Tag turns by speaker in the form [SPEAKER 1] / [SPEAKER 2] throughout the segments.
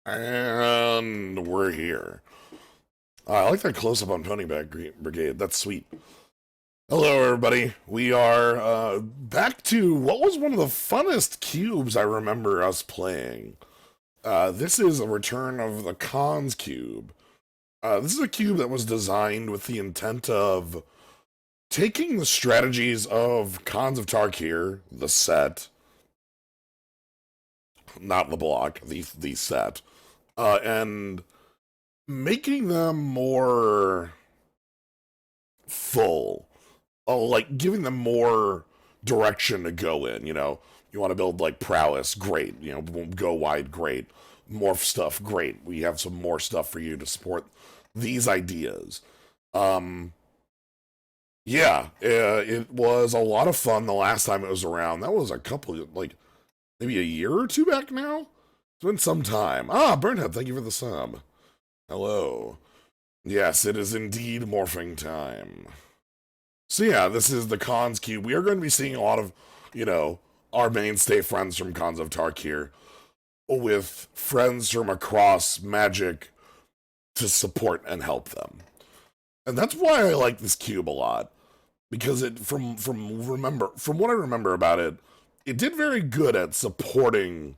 [SPEAKER 1] And we're here. I like that close up on Pony Brigade. That's sweet. Hello, everybody. We are back to what was one of the funnest cubes I remember us playing. This is a return of the Cons cube. This is a cube that was designed with the intent of taking the strategies of Cons of Tarkir, the set, not the block, the set, and making them more full, like giving them more direction to go in. You want to build like prowess, great. Go wide, great. More stuff, great. We have some more stuff for you to support these ideas. Um, yeah, it was a lot of fun the last time it was around. That was a couple, like maybe a year or two back now. It's been some time. Burnhead, thank you for the sub. Hello. Yes, it is indeed morphing time. So yeah, this is the Cons Cube. We are going to be seeing a lot of, our mainstay friends from Cons of Tarkir with friends from across Magic to support and help them. And that's why I like this cube a lot. Because it from what I remember about it, it did very good at supporting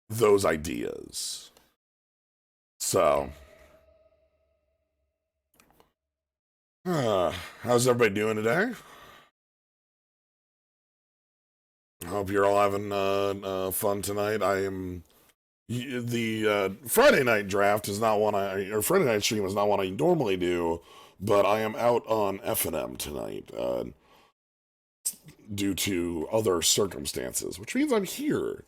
[SPEAKER 1] those ideas. So, how's everybody doing today? I hope you're all having fun tonight. I am the Friday night draft is not one or Friday night stream is not one I normally do, but I am out on F&M tonight due to other circumstances, which means I'm here.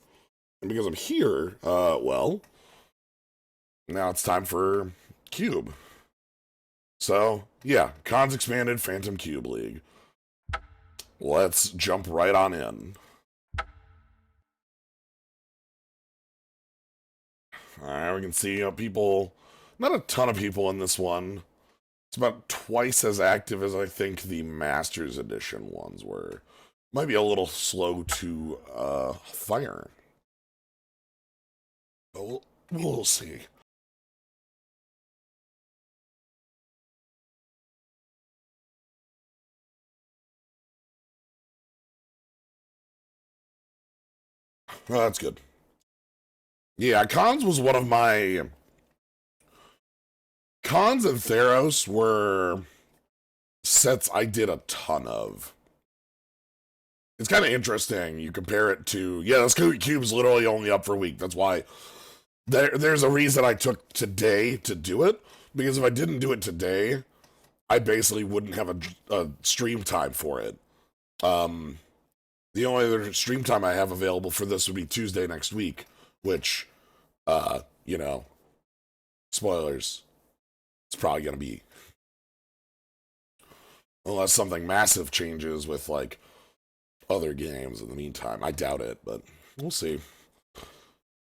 [SPEAKER 1] And because I'm here, well, now it's time for Cube. So, yeah, Cons Expanded Phantom Cube League. Let's jump right on in. Alright, we can see people, not a ton of people in this one. It's about twice as active as I think the Masters Edition ones were. Might be a little slow to fire. But we'll see. Oh, that's good. Yeah, Cons was one of my... Cons and Theros were sets I did a ton of. It's kind of interesting. You compare it to... Yeah, this cube's literally only up for a week. That's why there's a reason I took today to do it. Because if I didn't do it today, I basically wouldn't have a stream time for it. The only other stream time I have available for this would be Tuesday next week, which, you know, spoilers, it's probably going to be, unless something massive changes with, like, other games in the meantime. I doubt it, but we'll see.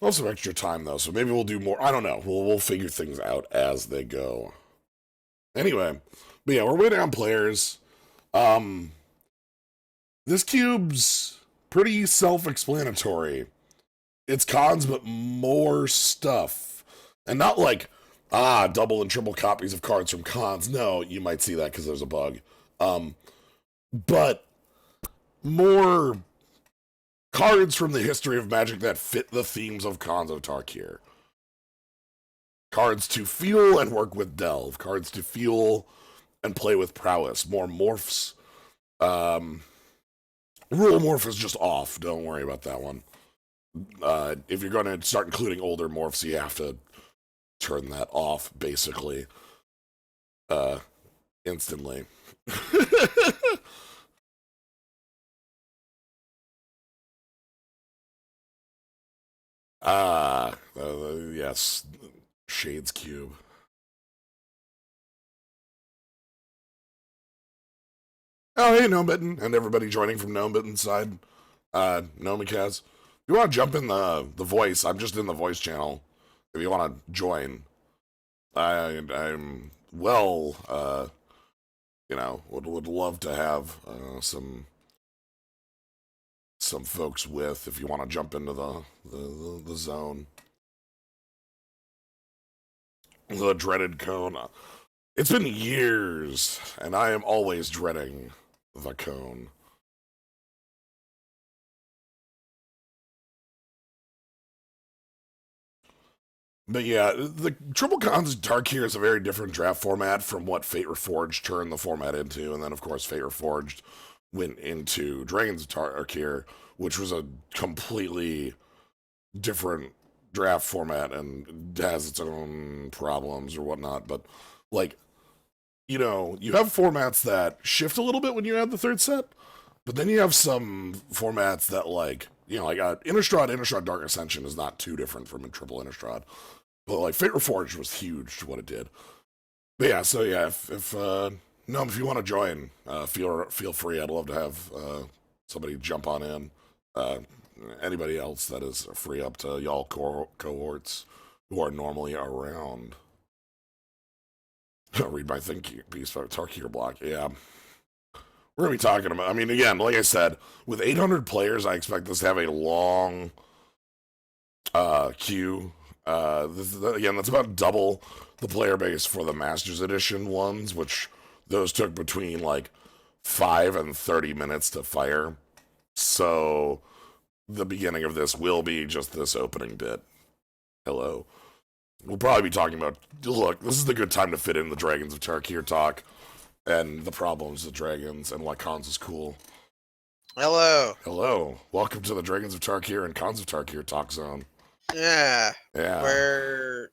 [SPEAKER 1] We'll have some extra time, though, so maybe we'll do more. I don't know. We'll figure things out as they go. Anyway, but yeah, we're waiting on players. This cube's pretty self-explanatory. It's cons, but more stuff. And not like, double and triple copies of cards from cons. No, you might see that because there's a bug. But more cards from the history of Magic that fit the themes of Cons of Tarkir. Cards to fuel and work with Delve. Cards to fuel and play with prowess. More morphs. Rule morph is just off. Don't worry about that one. If you're going to start including older morphs, you have to turn that off, basically. Instantly. Yes. Shades Cube. Oh, hey, Gnomebitten, and everybody joining from Gnomebitten's side. Gnomikaz. If you want to jump in the voice, I'm just in the voice channel. If you want to join, I'm well, would love to have some folks with if you want to jump into the zone. The dreaded cone. It's been years, and I am always dreading the cone. But yeah, the Triple Cons Tarkir is a very different draft format from what Fate Reforged turned the format into, and then of course Fate Reforged went into Dragons of Tarkir, which was a completely different draft format and has its own problems or whatnot. But like, you have formats that shift a little bit when you add the third set, but then you have some formats that like Innistrad Dark Ascension is not too different from a triple Innistrad. But like Fate Reforged was huge to what it did. But yeah, so yeah, if no, if you want to join, feel free. I'd love to have somebody jump on in. Uh, Anybody else that is free up to y'all cohorts who are normally around. Read my thinking piece about Tarkir block. Yeah, we're gonna be talking about. I mean, again, like I said, with 800 players, I expect this to have a long queue. Again, that's about double the player base for the Masters Edition ones, which those took between like 5 and 30 minutes to fire. So the beginning of this will be just this opening bit. Hello. We'll probably be talking about. Look, this is the good time to fit in the Dragons of Tarkir talk and the problems of dragons and why Cons is cool.
[SPEAKER 2] Hello.
[SPEAKER 1] Hello. Welcome to the Dragons of Tarkir and Cons of Tarkir talk zone.
[SPEAKER 2] Yeah.
[SPEAKER 1] Yeah.
[SPEAKER 2] Where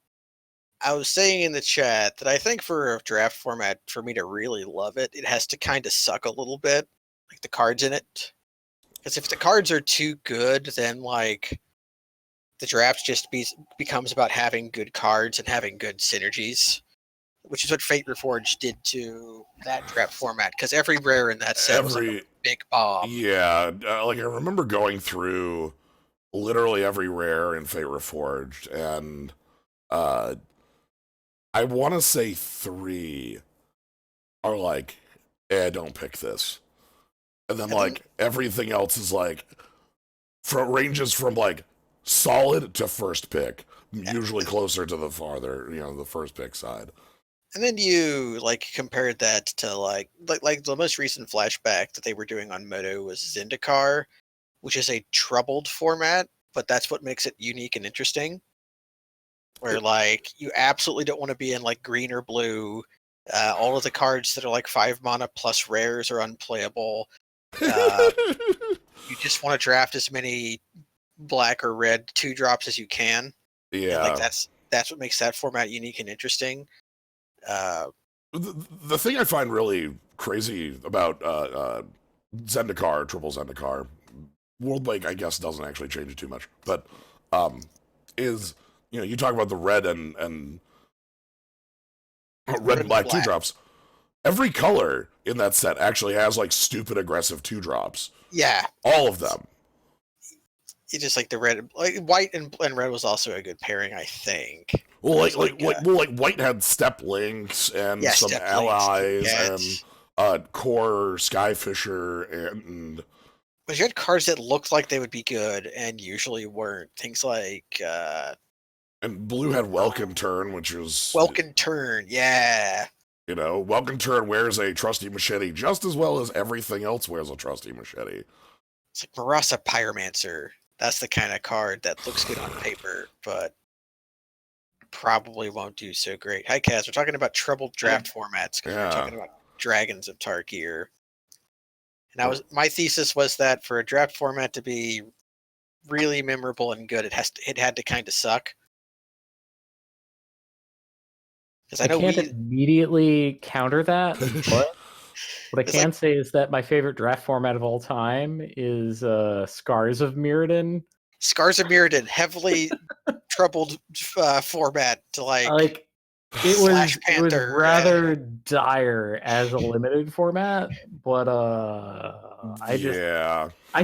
[SPEAKER 2] I was saying in the chat that I think for a draft format, for me to really love it, it has to kind of suck a little bit, like the cards in it. Because if the cards are too good, then like the draft just becomes about having good cards and having good synergies, which is what Fate Reforged did to that draft format. Because every rare in that set was like a big bomb.
[SPEAKER 1] Yeah, like I remember going through literally every rare in Fate Reforged, and I want to say 3 are like, don't pick this, and then like everything else is like, ranges from like solid to first pick, usually closer to the farther, the first pick side.
[SPEAKER 2] And then you like compared that to like the most recent flashback that they were doing on Moto was Zendikar, which is a troubled format, but that's what makes it unique and interesting. Where like you absolutely don't want to be in like green or blue. All of the cards that are like 5 mana plus rares are unplayable. You just want to draft as many black or red 2-drops as you can.
[SPEAKER 1] Yeah,
[SPEAKER 2] and, like that's what makes that format unique and interesting.
[SPEAKER 1] The thing I find really crazy about Zendikar, triple Zendikar, World Lake, I guess, doesn't actually change it too much, but is you talk about the red and red and black 2-drops. Every color in that set actually has like stupid aggressive 2-drops.
[SPEAKER 2] Yeah,
[SPEAKER 1] all of them.
[SPEAKER 2] It just like the red, like white and red was also a good pairing, I think.
[SPEAKER 1] Well, like white had step links and some allies and core Skyfisher and.
[SPEAKER 2] But you had cards that looked like they would be good and usually weren't. Things like.
[SPEAKER 1] And blue had Welkin Turn, which was.
[SPEAKER 2] Welkin Turn, yeah.
[SPEAKER 1] Welkin Turn wears a trusty machete just as well as everything else wears a trusty machete.
[SPEAKER 2] It's like Marasa Pyromancer. That's the kind of card that looks good on paper, but probably won't do so great. Hi, Kaz. We're talking about troubled draft formats because we're talking about Dragons of Tarkir. And my thesis was that for a draft format to be really memorable and good, it had to kind of suck.
[SPEAKER 3] I can't immediately counter that, but what I can say is that my favorite draft format of all time is Scars of Mirrodin.
[SPEAKER 2] Scars of Mirrodin, heavily troubled format to
[SPEAKER 3] like it was rather dire as a limited format, but I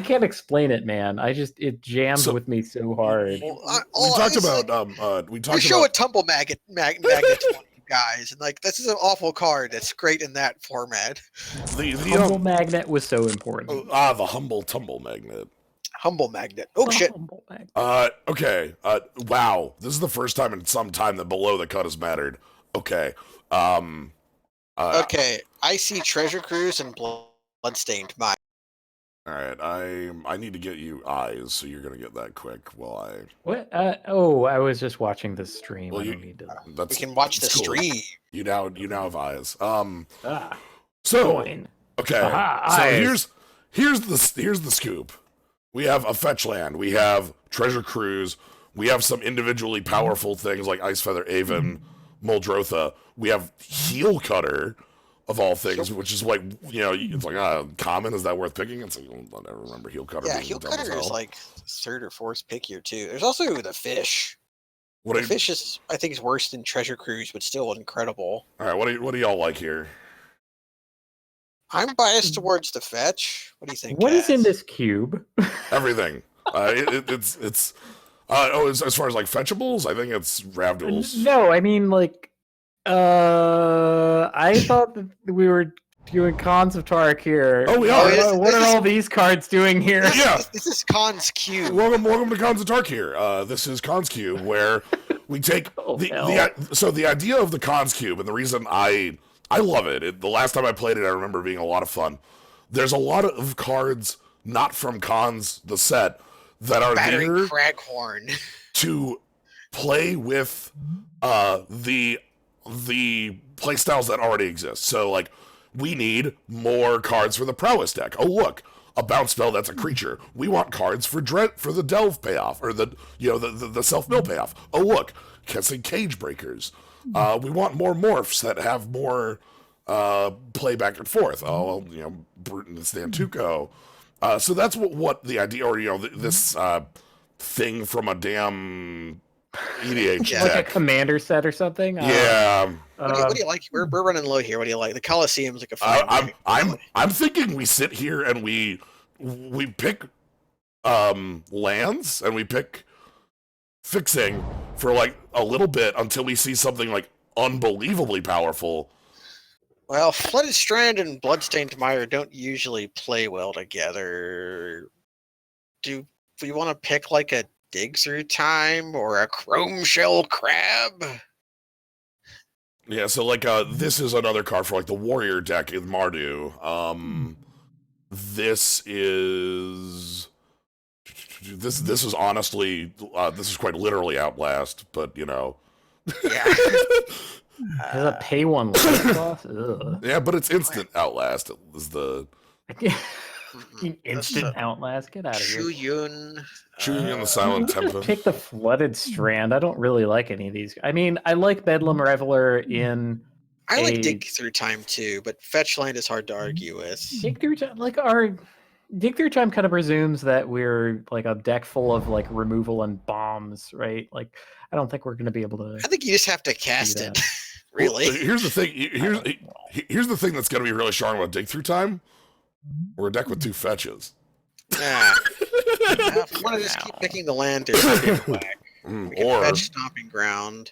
[SPEAKER 3] can't explain it, man. It jams with me so hard.
[SPEAKER 1] We talked about
[SPEAKER 2] we show a Tumble Magnet to one of you guys, and like this is an awful card that's great in that format.
[SPEAKER 3] The Humble Magnet was so important.
[SPEAKER 1] The Humble Tumble Magnet.
[SPEAKER 2] Humble magnet. Oh shit.
[SPEAKER 3] Humble magnet.
[SPEAKER 1] Okay. Wow. This is the first time in some time that below the cut has mattered. Okay.
[SPEAKER 2] Okay, I see Treasure Cruise and Bloodstained Mire.
[SPEAKER 1] All right. I need to get you eyes, so you're gonna get that quick. While I
[SPEAKER 3] What? I was just watching the stream.
[SPEAKER 1] Well,
[SPEAKER 3] I
[SPEAKER 1] you-
[SPEAKER 3] don't need to.
[SPEAKER 2] We can watch the
[SPEAKER 1] it's cool.
[SPEAKER 2] stream.
[SPEAKER 1] You now have eyes.
[SPEAKER 3] Ah,
[SPEAKER 1] So
[SPEAKER 3] coin.
[SPEAKER 1] okay.
[SPEAKER 3] Aha,
[SPEAKER 1] So
[SPEAKER 3] eyes.
[SPEAKER 1] here's the scoop. We have a fetch land. We have Treasure Cruise. We have some individually powerful things like Ice Feather Avon, Muldrotha. We have Heel Cutter, of all things, which is like, it's like, common, is that worth picking? It's like, I'll never remember Heel Cutter.
[SPEAKER 2] Yeah,
[SPEAKER 1] being
[SPEAKER 2] Heel
[SPEAKER 1] dumb as
[SPEAKER 2] Cutter is
[SPEAKER 1] hell.
[SPEAKER 2] like third or fourth pick here too. There's also the fish.
[SPEAKER 1] What
[SPEAKER 2] The
[SPEAKER 1] do you,
[SPEAKER 2] fish is, I think, is worse than Treasure Cruise, but still incredible.
[SPEAKER 1] all right, what do y'all like here?
[SPEAKER 2] I'm biased towards the fetch. What do you think?
[SPEAKER 3] What is in
[SPEAKER 2] Kaz?
[SPEAKER 3] this cube?
[SPEAKER 1] Everything. It's as far as like fetchables, I think it's Ravduels.
[SPEAKER 3] No, I mean like, I thought that we were doing cons of Tarkir.
[SPEAKER 1] Oh, we
[SPEAKER 2] Oh,
[SPEAKER 1] are.
[SPEAKER 2] yes.
[SPEAKER 3] What
[SPEAKER 2] This
[SPEAKER 3] are
[SPEAKER 2] is-
[SPEAKER 3] all these cards doing here?
[SPEAKER 1] Yeah.
[SPEAKER 2] This is Khan's Cube.
[SPEAKER 1] Welcome to Cons of Tarkir. This is Cons Cube, where we take
[SPEAKER 3] Oh,
[SPEAKER 1] the
[SPEAKER 3] hell.
[SPEAKER 1] so the idea of the Cons Cube, and the reason I love it. The last time I played it, I remember being a lot of fun. There's a lot of cards not from Cons the set that are
[SPEAKER 2] Battery
[SPEAKER 1] there
[SPEAKER 2] Craghorn.
[SPEAKER 1] to play with the playstyles that already exist. So like, we need more cards for the prowess deck. Oh look, a bounce spell that's a creature. We want cards for the delve payoff, or the self mill payoff. Oh look, Kessing Cage Breakers. We want more morphs that have more play back and forth. Oh, Bruton and Stantuco. So that's what the idea, or this thing from a damn EDH
[SPEAKER 2] Yeah.
[SPEAKER 3] Like a
[SPEAKER 1] deck.
[SPEAKER 3] commander set or something?
[SPEAKER 1] Yeah,
[SPEAKER 2] What do you like? We're running low here. What do you like? The Coliseum's like a fine.
[SPEAKER 1] I'm thinking we sit here and we pick lands, and we pick fixing for like a little bit until we see something like unbelievably powerful.
[SPEAKER 2] Well, Flooded Strand and Bloodstained Mire don't usually play well together. Do we want to pick like a Dig Through Time or a Chrome Shell Crab?
[SPEAKER 1] Yeah, so like this is another card for like the warrior deck in Mardu. This is honestly this is quite literally Outlast, but
[SPEAKER 2] Yeah.
[SPEAKER 3] Does it pay one life cost? Ugh.
[SPEAKER 1] yeah, but it's instant Outlast is the
[SPEAKER 3] Instant Outlast. Get out of here.
[SPEAKER 2] Chuyun.
[SPEAKER 1] Shooting in the Silent Temple.
[SPEAKER 3] Pick the Flooded Strand. I don't really like any of these. I mean, I like Bedlam Reveler in
[SPEAKER 2] I like
[SPEAKER 3] a-
[SPEAKER 2] Dig Through Time too, but Fetch Land is hard to argue with.
[SPEAKER 3] Dig Through Time. Like our Dig Through Time kind of presumes that we're like a deck full of like removal and bombs, right? Like, I don't think we're going to be able to.
[SPEAKER 2] I think you just have to cast
[SPEAKER 3] do
[SPEAKER 2] it.
[SPEAKER 3] that.
[SPEAKER 2] Really?
[SPEAKER 1] Well, here's the thing. Here's the thing that's going to be really strong about Dig Through Time. We're a deck with 2 fetches.
[SPEAKER 2] Yeah. If you want to just keep picking the land, there's something black. We can
[SPEAKER 1] Or
[SPEAKER 2] fetch Stomping Ground.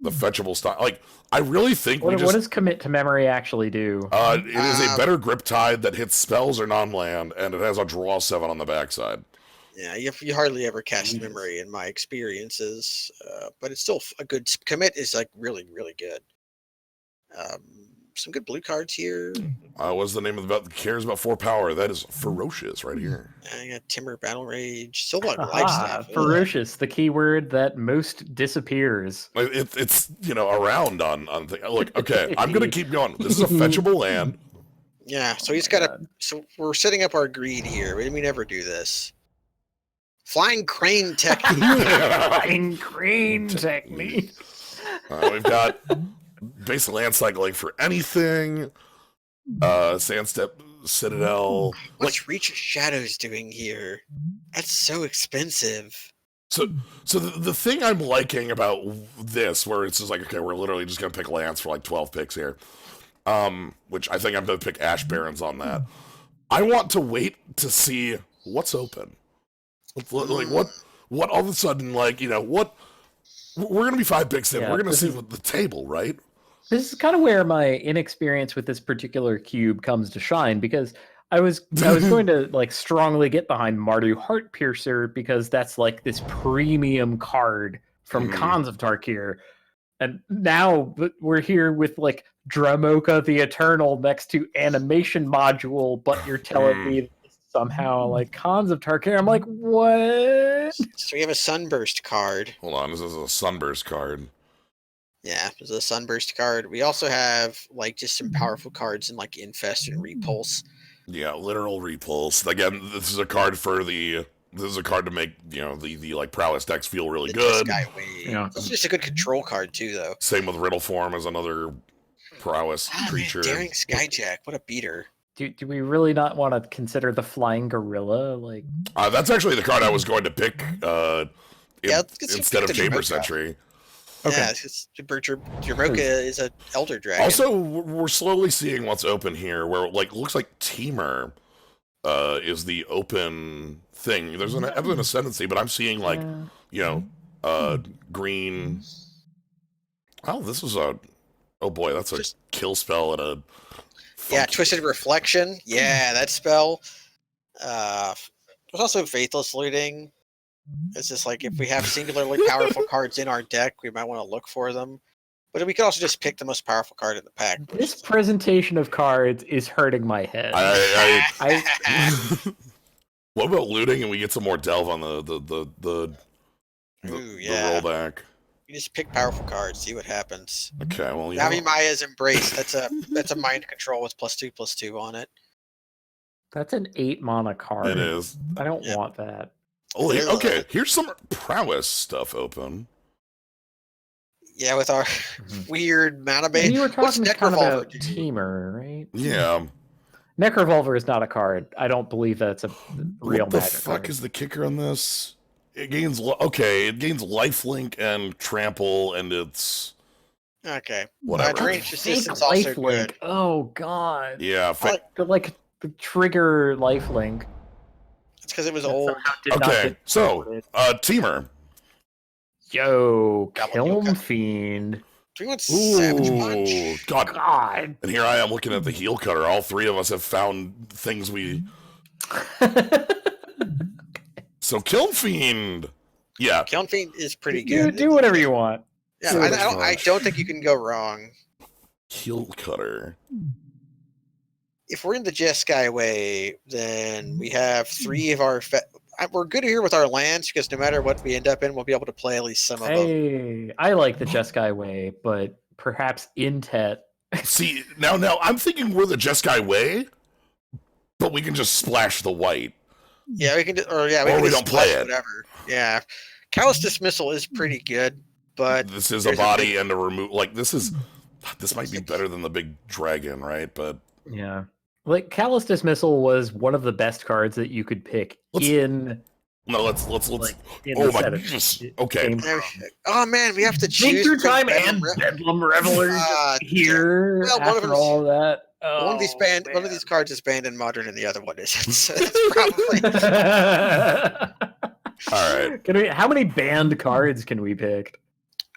[SPEAKER 1] the fetchable style. Like, I really think
[SPEAKER 3] What,
[SPEAKER 1] we just.
[SPEAKER 3] what does Commit to Memory actually do?
[SPEAKER 1] It is a better grip tide that hits spells or non-land, and it has a draw 7 on the backside.
[SPEAKER 2] Yeah, you hardly ever cast
[SPEAKER 3] Jesus.
[SPEAKER 2] Memory in my experiences, but it's still a good commit. Is like really good. Some good blue cards here.
[SPEAKER 1] What's the name of the cares about 4 power? That is ferocious right here.
[SPEAKER 2] I got Timber Battle Rage. Still a lot of
[SPEAKER 3] Aha,
[SPEAKER 2] lifestyle.
[SPEAKER 3] ferocious, the keyword that most disappears.
[SPEAKER 1] Like, it's around on look. Okay, I'm gonna keep going. This is a fetchable land.
[SPEAKER 2] Yeah, so
[SPEAKER 3] Oh
[SPEAKER 2] he's
[SPEAKER 3] my
[SPEAKER 2] got
[SPEAKER 3] God.
[SPEAKER 2] So we're setting up our greed here. We never do this. Flying Crane Technique.
[SPEAKER 3] Flying crane technique.
[SPEAKER 1] We've got basic land cycling for anything. Sandstep Citadel.
[SPEAKER 2] What's Reach of Shadows doing here? That's so expensive.
[SPEAKER 1] So the thing I'm liking about this, where it's just like, okay, we're literally just gonna pick lands for like 12 picks here, which I think I'm gonna pick Ash Barrens on that. I want to wait to see what's open. Like what all of a sudden, like, what we're gonna be 5 picks in.
[SPEAKER 3] Yeah,
[SPEAKER 1] We're gonna
[SPEAKER 3] this
[SPEAKER 1] see
[SPEAKER 3] is-
[SPEAKER 1] what the table, right?
[SPEAKER 3] This is kind of where my inexperience with this particular cube comes to shine, because I was going to like strongly get behind Mardu Heartpiercer because that's like this premium card from Khans of Tarkir. And now we're here with like Dramoka the Eternal next to animation module, but you're telling me somehow like Khans of Tarkir. I'm like, what?
[SPEAKER 2] So we have a Sunburst card.
[SPEAKER 1] Hold on, this is a Sunburst card.
[SPEAKER 2] Yeah, there's a Sunburst card. We also have like just some powerful cards in like Infest and Repulse.
[SPEAKER 1] Yeah, literal Repulse. Again, this is a card for the. This is a card to make the like prowess decks feel really good.
[SPEAKER 3] Yeah.
[SPEAKER 2] It's just a good control card too, though.
[SPEAKER 1] Same with Riddle Form as another prowess creature.
[SPEAKER 2] Man, Daring Skyjack, what a beater!
[SPEAKER 3] Do we really not want to consider the Flying Gorilla? Like
[SPEAKER 1] that's actually the card I was going to pick. Instead of Chamber
[SPEAKER 2] Dramoka.
[SPEAKER 1] Sentry.
[SPEAKER 2] Okay. Yeah, Dramoka is an Elder Dragon.
[SPEAKER 1] Also, we're slowly seeing what's open here, where like looks like Teamer is the open thing. There's an ascendancy, but I'm seeing like green. Oh, this is a. Oh boy, that's a kill spell and a.
[SPEAKER 2] Yeah, Twisted Reflection. Yeah, that spell. There's also Faithless Looting. It's just like if we have singularly powerful cards in our deck, we might want to look for them. But we could also just pick the most powerful card in the pack.
[SPEAKER 3] This presentation of cards is hurting my head.
[SPEAKER 1] What about looting and we get some more delve on the rollback?
[SPEAKER 2] You just pick powerful cards, see what happens.
[SPEAKER 1] Okay, well,
[SPEAKER 2] Navi Maya's Embrace. That's a mind control with +2/+2 on it.
[SPEAKER 3] That's an 8 mana card.
[SPEAKER 1] It is.
[SPEAKER 3] I don't want that.
[SPEAKER 1] Oh, okay. Here's some prowess stuff open.
[SPEAKER 2] Yeah, with our weird mana base.
[SPEAKER 3] You were talking about Teamer, right?
[SPEAKER 1] Yeah.
[SPEAKER 3] Necrovolver is not a card. I don't believe that's a real magic card.
[SPEAKER 1] What the fuck is the kicker on this? It gains lifelink and trample, and it's
[SPEAKER 2] okay.
[SPEAKER 1] Whatever.
[SPEAKER 2] Range resistance also good.
[SPEAKER 3] Oh god.
[SPEAKER 1] Yeah.
[SPEAKER 3] Like the trigger lifelink.
[SPEAKER 2] It's because it was old.
[SPEAKER 1] Okay, so Teamer.
[SPEAKER 3] Yo, Kiln Fiend.
[SPEAKER 2] Do we want Savage Punch?
[SPEAKER 1] God. And here I am looking at the heel cutter. All three of us have found things we. So Kiln Fiend. Yeah.
[SPEAKER 2] Kiln Fiend is pretty good.
[SPEAKER 3] Do whatever you want.
[SPEAKER 2] Yeah, I don't think you can go wrong.
[SPEAKER 1] Heel cutter.
[SPEAKER 2] If we're in the Jeskai way, then we have 3 of our. We're good here with our lands because no matter what we end up in, we'll be able to play at least some of them.
[SPEAKER 3] I like the Jeskai way, but perhaps Intet.
[SPEAKER 1] See, now I'm thinking we're the Jeskai way, but we can just splash the white.
[SPEAKER 2] Yeah, we can.
[SPEAKER 1] We don't play it.
[SPEAKER 2] Whatever. Yeah, Callous Dismissal is pretty good, but
[SPEAKER 1] this is a body and a remove. Like this might be better than the big dragon, right? But
[SPEAKER 3] yeah. Like Callous Dismissal was one of the best cards that you could pick
[SPEAKER 1] let's.
[SPEAKER 3] Like,
[SPEAKER 1] oh my goodness. Okay.
[SPEAKER 2] Oh man, we have to choose.
[SPEAKER 3] Nature Time and Bedlam Revelers here.
[SPEAKER 2] Well,
[SPEAKER 3] after all that,
[SPEAKER 2] one of these one of these cards is banned in Modern, and the other one isn't. So that's probably.
[SPEAKER 1] All right.
[SPEAKER 3] How many banned cards can we pick?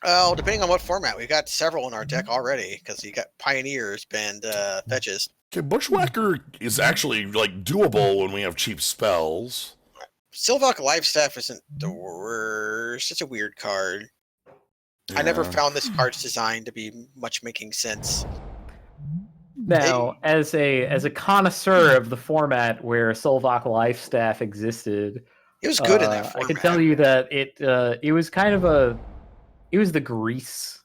[SPEAKER 2] Oh, depending on what format. We've got several in our deck already because you got Pioneers banned fetches.
[SPEAKER 1] Okay, Bushwhacker is actually like doable when we have cheap spells.
[SPEAKER 2] Sylvok Lifestaff isn't the worst. It's a weird card. Yeah. I never found this card's design to be much making sense.
[SPEAKER 3] Now, as a connoisseur of the format where Sylvok Lifestaff existed,
[SPEAKER 2] it was good in that format.
[SPEAKER 3] I can tell you that it was kind of it was the grease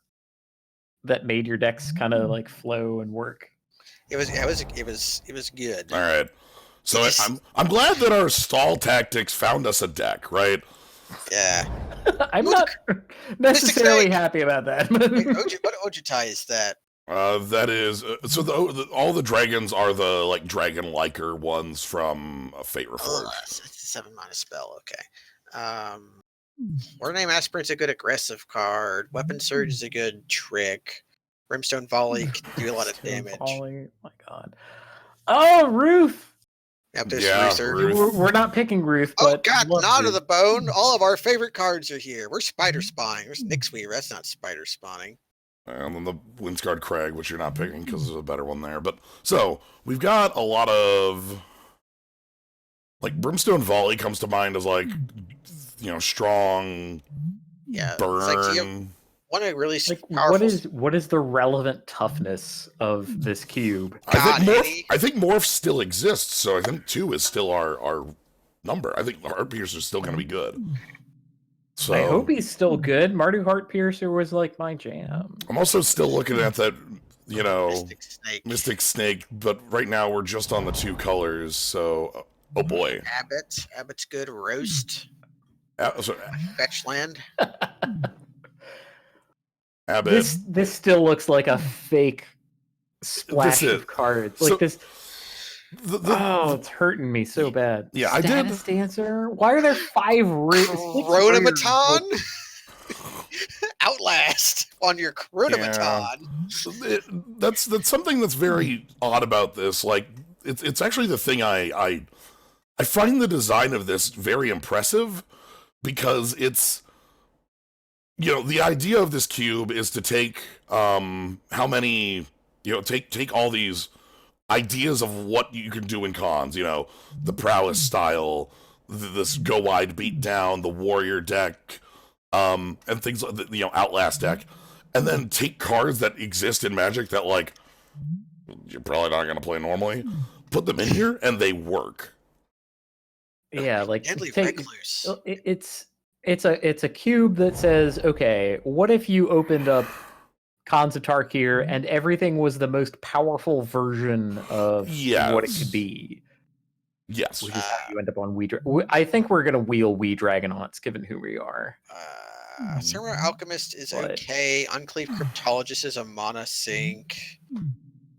[SPEAKER 3] that made your decks kind of like flow and work.
[SPEAKER 2] It was good.
[SPEAKER 1] All right. So I'm glad that our stall tactics found us a deck, right?
[SPEAKER 2] Yeah.
[SPEAKER 3] I'm not necessarily happy about that.
[SPEAKER 2] Wait, what Ojutai is that?
[SPEAKER 1] That is all the dragons are the like dragon liker ones from Fate Reforged.
[SPEAKER 2] It's a 7 mana spell. Okay. Warname Aspirant's a good aggressive card. Weapon Surge is a good trick. Brimstone Volley can do a lot of damage.
[SPEAKER 3] Volley. My God. Oh, Ruth.
[SPEAKER 2] Yep, there's Ruth.
[SPEAKER 3] We're not picking Ruth, but
[SPEAKER 2] God, Knot of the Bone. All of our favorite cards are here. We're Spider Spawning. There's Nyxweaver. That's not Spider Spawning.
[SPEAKER 1] And then the Windscarred Crag, which you're not picking because there's a better one there. But so we've got a lot of like Brimstone Volley comes to mind as like, strong
[SPEAKER 2] Yeah,
[SPEAKER 1] burn.
[SPEAKER 2] it's like, you have one of really
[SPEAKER 3] Like,
[SPEAKER 2] powerful.
[SPEAKER 3] what is the relevant toughness of this cube?
[SPEAKER 2] God, Eddie.
[SPEAKER 1] I think Morph still exists, so I think 2 is still our number. I think Heart Piercer is still going to be good. So
[SPEAKER 3] I hope he's still good. Mardu Heart Piercer was like my jam.
[SPEAKER 1] I'm also still looking at that,
[SPEAKER 2] Mystic Snake.
[SPEAKER 1] Snake, but right now we're just on the 2 colors, so oh boy.
[SPEAKER 2] Abbott's good. Roast.
[SPEAKER 1] So
[SPEAKER 2] Fetch land.
[SPEAKER 1] Abbott.
[SPEAKER 3] This still looks like a fake splash of cards. Like
[SPEAKER 1] So-
[SPEAKER 3] this. Oh, it's hurting me so bad.
[SPEAKER 1] Yeah, I did.
[SPEAKER 3] Status Dancer. Why are there 5
[SPEAKER 2] Chronomaton? Outlast on your Chronomaton.
[SPEAKER 1] That's something that's very odd about this. Like, it's actually the thing I find the design of this very impressive, because it's, the idea of this cube is to take how many, take all these ideas of what you can do in cons, the prowess style, this go wide beat down, the warrior deck, and things like the Outlast deck, and then take cards that exist in Magic that, like, you're probably not going to play normally, put them in here, and they work.
[SPEAKER 3] Yeah, like
[SPEAKER 2] Deadly Recluse.
[SPEAKER 3] It's a cube that says, okay, what if you opened up Cons of Tarkir and everything was the most powerful version of what it could be?
[SPEAKER 1] Yes.
[SPEAKER 3] Which is how you end up on I think we're gonna wheel Wee Dragonauts, given who we are.
[SPEAKER 2] Ceremonial Alchemist is
[SPEAKER 3] But-
[SPEAKER 2] okay. Uncleave Cryptologist is a mana sink.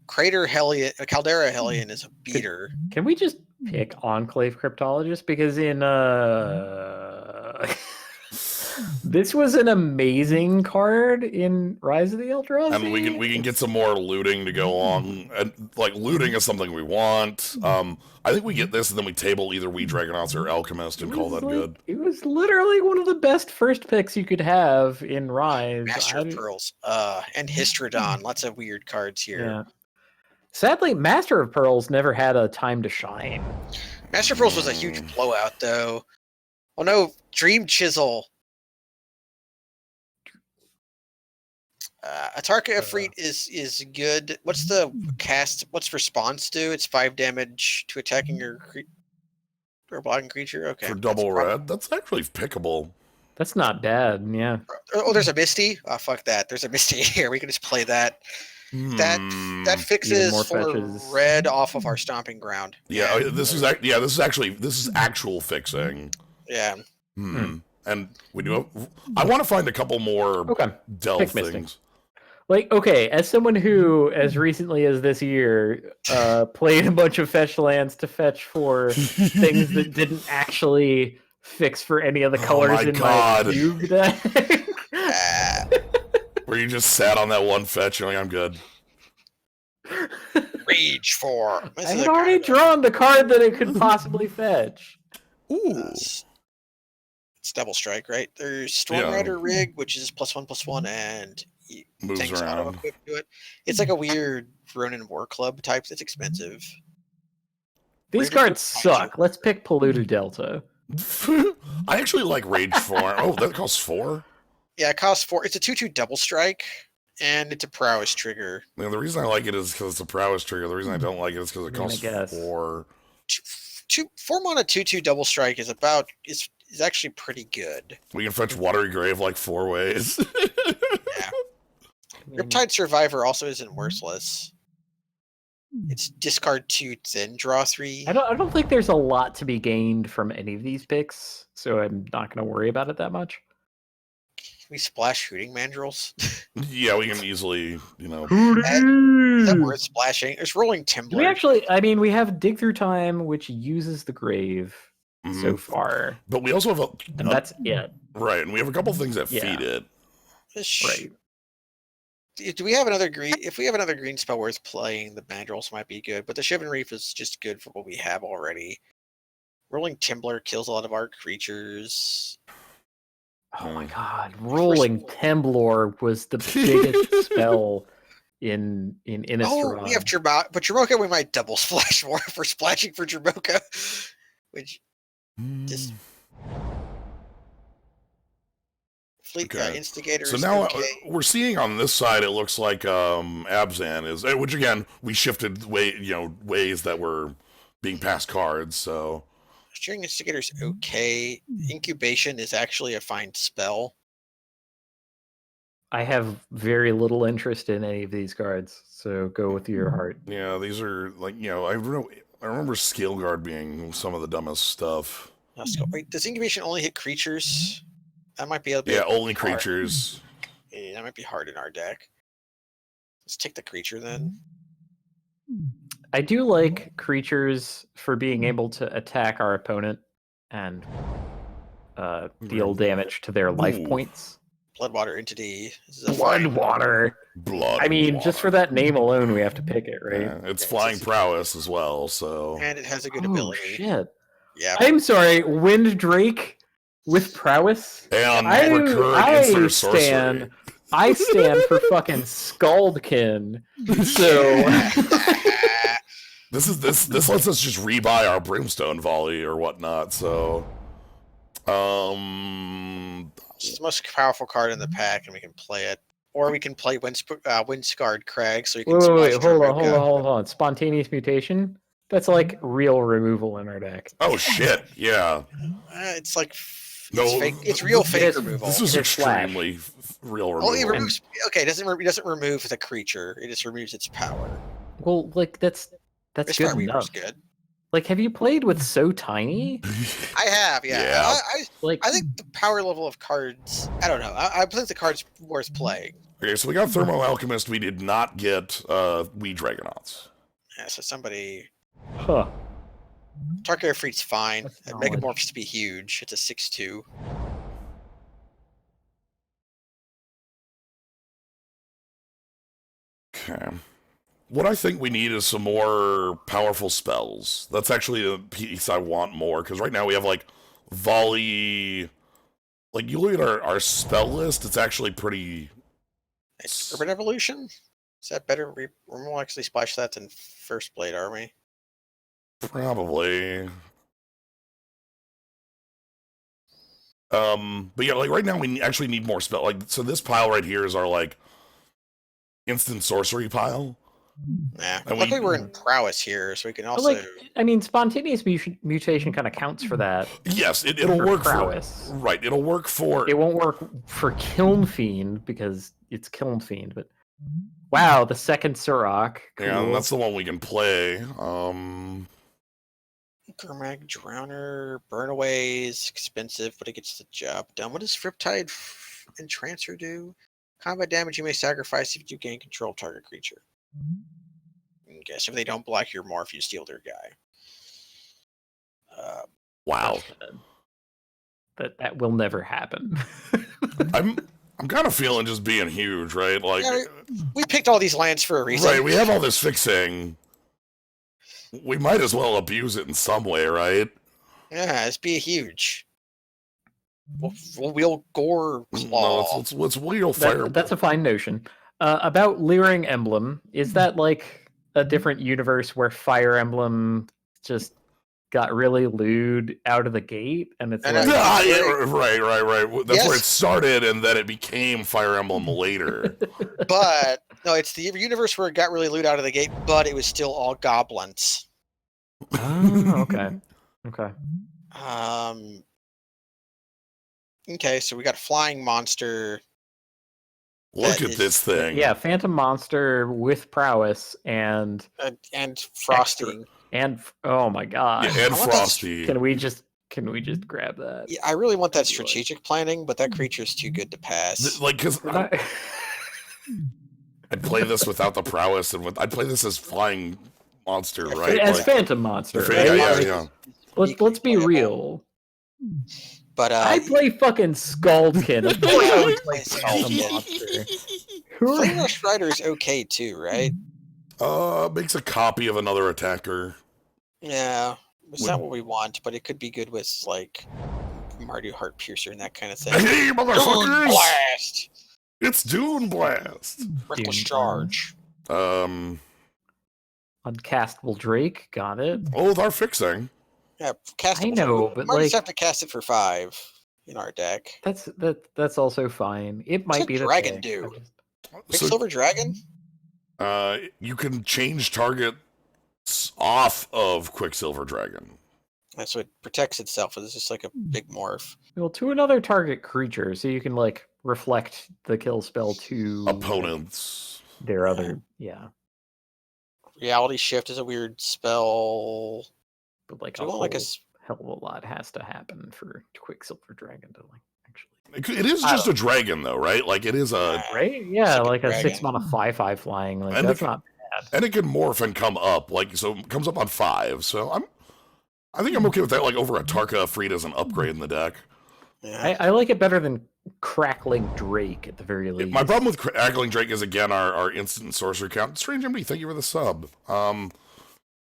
[SPEAKER 2] Caldera Hellion is a beater.
[SPEAKER 3] Can we just pick Enclave Cryptologist? Because in this was an amazing card in Rise of the Eldrazi.
[SPEAKER 1] And we can get some more looting to go on. And like, looting is something we want. I think we get this and then we table either Wee Dragonauts or Alchemist and call that good.
[SPEAKER 3] It was literally one of the best first picks you could have in Rise.
[SPEAKER 2] Master of Pearls. And Histrodon. Lots of weird cards here.
[SPEAKER 3] Yeah. Sadly, Master of Pearls never had a time to shine.
[SPEAKER 2] Master of Pearls was a huge blowout, though. Oh no, Dream Chisel. Atarka Efreet is good. What's the cast? What's response do? It's 5 damage to attacking or blocking creature. Okay.
[SPEAKER 1] For double red, that's actually pickable.
[SPEAKER 3] That's not bad. Yeah.
[SPEAKER 2] Oh, there's a Misty. Oh, fuck that. There's a Misty here. We can just play that. That fixes
[SPEAKER 3] more
[SPEAKER 2] for
[SPEAKER 3] fetches.
[SPEAKER 2] red off of our stomping ground.
[SPEAKER 1] Yeah, this is actual fixing.
[SPEAKER 2] Yeah.
[SPEAKER 1] And we do. I want to find a couple more delve
[SPEAKER 3] Pick Mystic.
[SPEAKER 1] things.
[SPEAKER 3] Like, okay, as someone who, as recently as this year, played a bunch of fetch lands to fetch for things that didn't actually fix for any of the colors in my cube deck.
[SPEAKER 1] Where you just sat on that one fetch, you're like, I'm good.
[SPEAKER 2] Rage 4.
[SPEAKER 3] I had already drawn the card that it could possibly fetch.
[SPEAKER 1] Ooh.
[SPEAKER 2] It's double strike, right? There's Stormrider Rig, which is +1/+1, and
[SPEAKER 1] Moves
[SPEAKER 2] things
[SPEAKER 1] around.
[SPEAKER 2] auto-equip to it. It's like a weird Ronin War Club type that's expensive.
[SPEAKER 3] These cards suck. Let's pick Polluted Delta.
[SPEAKER 1] I actually like Rage 4. Oh, that costs 4?
[SPEAKER 2] Yeah, it costs 4. It's a 2/2 double strike, and it's a prowess trigger.
[SPEAKER 1] The reason I like it is because it's a prowess trigger. The reason I don't like it is because it costs 4.
[SPEAKER 2] 4 mana 2/2 double strike is actually pretty good.
[SPEAKER 1] We can fetch Watery Grave like 4 ways.
[SPEAKER 2] Yeah. Riptide Survivor also isn't worthless. It's discard 2, then draw 3.
[SPEAKER 3] I don't think there's a lot to be gained from any of these picks, so I'm not going to worry about it that much.
[SPEAKER 2] Can we splash Shooting Mandrills?
[SPEAKER 1] Yeah, we can easily,
[SPEAKER 2] Is that worth splashing? There's Rolling Timbler.
[SPEAKER 3] We actually, we have Dig Through Time, which uses the grave so far.
[SPEAKER 1] But we also have
[SPEAKER 3] and that's it.
[SPEAKER 1] Right, and we have a couple things that feed it.
[SPEAKER 3] Right.
[SPEAKER 2] Do we have another green? If we have another green spell worth playing, the Mandrills might be good, but the Shivan Reef is just good for what we have already. Rolling Timbler kills a lot of our creatures.
[SPEAKER 3] Oh my god, Rolling Temblor was the biggest spell in Innistrad.
[SPEAKER 2] Oh, we have Jermoka, but Jermoka we might double splash more for splashing for Jermoka. Which just fleet
[SPEAKER 1] Okay.
[SPEAKER 2] instigator
[SPEAKER 1] So
[SPEAKER 2] is
[SPEAKER 1] now
[SPEAKER 2] okay.
[SPEAKER 1] we're seeing on this side, it looks like Abzan is, which again we shifted ways that were being passed cards. So
[SPEAKER 2] String instigator is okay. Incubation is actually a fine spell.
[SPEAKER 3] I have very little interest in any of these cards, so go with your heart.
[SPEAKER 1] yeah, these are like I remember Scale Guard being some of the dumbest stuff.
[SPEAKER 2] Let's go. Wait, does incubation only hit creatures? That might be a
[SPEAKER 1] Yeah,
[SPEAKER 2] bit
[SPEAKER 1] only
[SPEAKER 2] hard.
[SPEAKER 1] creatures.
[SPEAKER 2] Yeah, that might be hard in our deck. Let's take the creature then.
[SPEAKER 3] I do like creatures for being able to attack our opponent and deal damage to their life
[SPEAKER 1] Ooh.
[SPEAKER 3] points.
[SPEAKER 2] Bloodwater entity. This is a fine-
[SPEAKER 3] Bloodwater.
[SPEAKER 1] Blood.
[SPEAKER 3] I mean, just for that name alone, we have to pick it, right?
[SPEAKER 1] Yeah, it's
[SPEAKER 2] Yeah,
[SPEAKER 1] flying
[SPEAKER 2] it's-
[SPEAKER 1] prowess as well. So
[SPEAKER 2] And it has a good
[SPEAKER 3] Oh
[SPEAKER 2] ability.
[SPEAKER 3] shit!
[SPEAKER 2] Yeah.
[SPEAKER 3] I'm sorry, Wind Drake with prowess.
[SPEAKER 1] and
[SPEAKER 3] I
[SPEAKER 1] recurring instant sorcery.
[SPEAKER 3] stand for fucking Scaldkin. So
[SPEAKER 1] This lets us just rebuy our Brimstone Volley or whatnot. So,
[SPEAKER 2] It's the most powerful card in the pack, and we can play it. Or we can play Windscarred Crag, so you can
[SPEAKER 3] wait,
[SPEAKER 2] splash
[SPEAKER 3] hold on. Spontaneous mutation? That's like real removal in our deck.
[SPEAKER 1] oh shit, yeah.
[SPEAKER 2] It's like
[SPEAKER 1] No,
[SPEAKER 2] it's fake. It's real
[SPEAKER 3] this-
[SPEAKER 2] fake removal.
[SPEAKER 1] This is
[SPEAKER 3] It's flash.
[SPEAKER 1] extremely real
[SPEAKER 2] Oh, it
[SPEAKER 1] removal.
[SPEAKER 2] removes. Okay, it doesn't remove the creature. It just removes its power.
[SPEAKER 3] Well, like that's
[SPEAKER 2] Mistfire
[SPEAKER 3] good
[SPEAKER 2] Weaver's
[SPEAKER 3] enough.
[SPEAKER 2] good.
[SPEAKER 3] Like, have you played with So Tiny?
[SPEAKER 2] I have, yeah.
[SPEAKER 1] Yeah.
[SPEAKER 3] Like,
[SPEAKER 2] I think the power level of cards. I don't know. I think the card's worth playing.
[SPEAKER 1] Okay, so we got Thermo Alchemist. We did not get Wee Dragonauts.
[SPEAKER 2] Yeah, so somebody.
[SPEAKER 3] huh?
[SPEAKER 2] Tarkir Freet's fine.
[SPEAKER 3] That's
[SPEAKER 2] It
[SPEAKER 3] knowledge.
[SPEAKER 2] Megamorphs to be huge. It's a 6/2.
[SPEAKER 1] Okay. What I think we need is some more powerful spells. That's actually the piece I want more, because right now we have, like, Volley... Like, you look at our spell list, it's actually pretty...
[SPEAKER 2] Urban Evolution? Is that better? We'll actually splash that than First Blade, are we?
[SPEAKER 1] Probably. But yeah, like, right now we actually need more spell. Like, so this pile right here is our, like, instant sorcery pile.
[SPEAKER 2] Yeah.
[SPEAKER 1] And
[SPEAKER 2] Luckily, we're in prowess here, so we can
[SPEAKER 3] But,
[SPEAKER 2] also.
[SPEAKER 3] like, I mean, spontaneous mutation kind of counts for that.
[SPEAKER 1] Yes, it'll
[SPEAKER 3] For
[SPEAKER 1] work
[SPEAKER 3] prowess.
[SPEAKER 1] for... Right, it'll work for...
[SPEAKER 3] It won't work for Kiln Fiend because it's Kiln Fiend, but wow, the second Sirach.
[SPEAKER 1] Yeah,
[SPEAKER 3] Cool.
[SPEAKER 1] that's the one we can play.
[SPEAKER 2] Gurmag Drowner, Burnaways, expensive, but it gets the job done. What does Riptide Entrancer do? Combat damage you may sacrifice if you gain control of target creature. Okay, so if they don't block your morph, you steal their guy.
[SPEAKER 1] Wow.
[SPEAKER 3] That will never happen.
[SPEAKER 1] I'm kind of feeling just being huge, right? Like,
[SPEAKER 2] Yeah, we picked all these lands for a reason.
[SPEAKER 1] right, we have all this fixing. We might as well abuse it in some way, right?
[SPEAKER 2] Yeah, let's be huge. We'll wheel Gore
[SPEAKER 1] No,
[SPEAKER 2] Claw.
[SPEAKER 1] let's wheel fire.
[SPEAKER 3] That's a fine notion. About Leering Emblem, is that like a different universe where Fire Emblem just got really lewd out of the gate, and it's
[SPEAKER 2] And
[SPEAKER 3] like,
[SPEAKER 1] Ah, yeah, right. That's where
[SPEAKER 2] Yes.
[SPEAKER 1] it started, and then it became Fire Emblem later.
[SPEAKER 2] But no, it's the universe where it got really loot out of the gate, but it was still all goblins.
[SPEAKER 3] oh, okay.
[SPEAKER 2] Okay, so we got Flying Monster.
[SPEAKER 1] Look
[SPEAKER 2] That
[SPEAKER 1] at
[SPEAKER 2] is-
[SPEAKER 1] this thing.
[SPEAKER 3] Yeah, Phantom Monster with prowess and
[SPEAKER 2] And Frosty.
[SPEAKER 3] oh my god.
[SPEAKER 1] Yeah, and
[SPEAKER 2] I want that-
[SPEAKER 1] Frosty.
[SPEAKER 3] Can we just grab that?
[SPEAKER 2] Yeah, I really want that
[SPEAKER 3] That'd be like-
[SPEAKER 2] strategic planning, but that creature's too good to pass.
[SPEAKER 1] Like, because
[SPEAKER 3] We're not-
[SPEAKER 1] I'd play this without the prowess, and I'd play this as Flying Monster, right?
[SPEAKER 3] As
[SPEAKER 1] Like,
[SPEAKER 3] Phantom Monster.
[SPEAKER 1] yeah,
[SPEAKER 3] right?
[SPEAKER 1] yeah.
[SPEAKER 3] Let's be
[SPEAKER 2] Playable.
[SPEAKER 3] real.
[SPEAKER 2] But
[SPEAKER 3] I play fucking Scaldkin. Of course I would play Phantom Monster. Who
[SPEAKER 2] Flame
[SPEAKER 3] are-
[SPEAKER 2] Rush Rider is okay too, right?
[SPEAKER 1] Makes a copy of another attacker.
[SPEAKER 2] Yeah, it's not what we want, but it could be good with like Mardu Heart Piercer and that kind of thing.
[SPEAKER 1] Hey,
[SPEAKER 2] Dune
[SPEAKER 1] motherfuckers!
[SPEAKER 2] Blast!
[SPEAKER 1] It's Dune Blast.
[SPEAKER 2] Reckless
[SPEAKER 3] Dune
[SPEAKER 2] Charge.
[SPEAKER 1] Oh,
[SPEAKER 3] Uncastable Drake, got it.
[SPEAKER 1] with our fixing.
[SPEAKER 2] Yeah, cast
[SPEAKER 3] I
[SPEAKER 2] it.
[SPEAKER 3] know,
[SPEAKER 2] We
[SPEAKER 3] but
[SPEAKER 2] might just
[SPEAKER 3] like
[SPEAKER 2] have to cast it for 5 in our deck.
[SPEAKER 3] that's also fine. It might
[SPEAKER 2] What's
[SPEAKER 3] be
[SPEAKER 2] a
[SPEAKER 3] the
[SPEAKER 2] dragon
[SPEAKER 3] pick.
[SPEAKER 2] do?
[SPEAKER 3] I'm just-
[SPEAKER 1] So,
[SPEAKER 2] Quicksilver Dragon?
[SPEAKER 1] you can change targets off of Quicksilver Dragon.
[SPEAKER 2] And so it protects itself. It's just like a big morph.
[SPEAKER 3] Well, to another target creature, so you can like reflect the kill spell to like,
[SPEAKER 1] Opponents.
[SPEAKER 3] their other
[SPEAKER 2] Reality Shift is a weird spell.
[SPEAKER 3] but like
[SPEAKER 2] Do
[SPEAKER 3] a
[SPEAKER 2] you
[SPEAKER 3] whole
[SPEAKER 2] want like
[SPEAKER 3] hell of a lot has to happen for Quicksilver Dragon to like actually
[SPEAKER 1] It is just a dragon, though, right? Like, it is a...
[SPEAKER 3] right? Yeah,
[SPEAKER 2] like a
[SPEAKER 3] like a 6
[SPEAKER 2] dragon.
[SPEAKER 3] mana 5/5 flying. Like
[SPEAKER 1] And
[SPEAKER 3] that's
[SPEAKER 1] it-
[SPEAKER 3] not bad.
[SPEAKER 1] And it can morph and come up. Like, so it comes up on 5. So I think I'm okay with that, like, over a Tarka Freed as an upgrade in the deck.
[SPEAKER 2] Yeah.
[SPEAKER 3] I like it better than Crackling Drake at the very least.
[SPEAKER 1] My problem with Crackling Drake is, again, our instant sorcerer count. Strange Empty, thank you for the sub. Oh,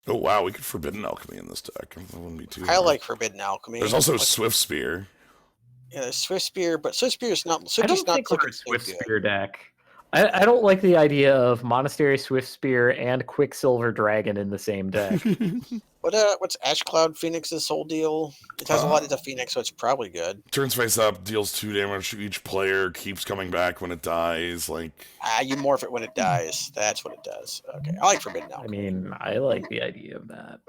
[SPEAKER 1] wow, we could Forbidden Alchemy in this deck. That wouldn't be too
[SPEAKER 2] I
[SPEAKER 1] hard.
[SPEAKER 2] like Forbidden Alchemy.
[SPEAKER 1] There's also
[SPEAKER 2] like,
[SPEAKER 1] Swift Spear.
[SPEAKER 2] yeah, Swift Spear, but Swift Spear is not.
[SPEAKER 3] I
[SPEAKER 2] Swifty's
[SPEAKER 3] don't
[SPEAKER 2] not
[SPEAKER 3] think we're
[SPEAKER 2] looking
[SPEAKER 3] a
[SPEAKER 2] so
[SPEAKER 3] Swift
[SPEAKER 2] good.
[SPEAKER 3] Spear deck. I don't like the idea of Monastery Swift Spear and Quicksilver Dragon in the same deck.
[SPEAKER 2] What's Ash Cloud Phoenix's whole deal? It has a lot of the Phoenix, so it's probably good.
[SPEAKER 1] Turns face up, deals 2 damage to each player, keeps coming back when it dies. Like,
[SPEAKER 2] You morph it when it dies. That's what it does. Okay, I like Forbidden
[SPEAKER 3] I
[SPEAKER 2] Alchemy.
[SPEAKER 3] mean, I like the idea of that.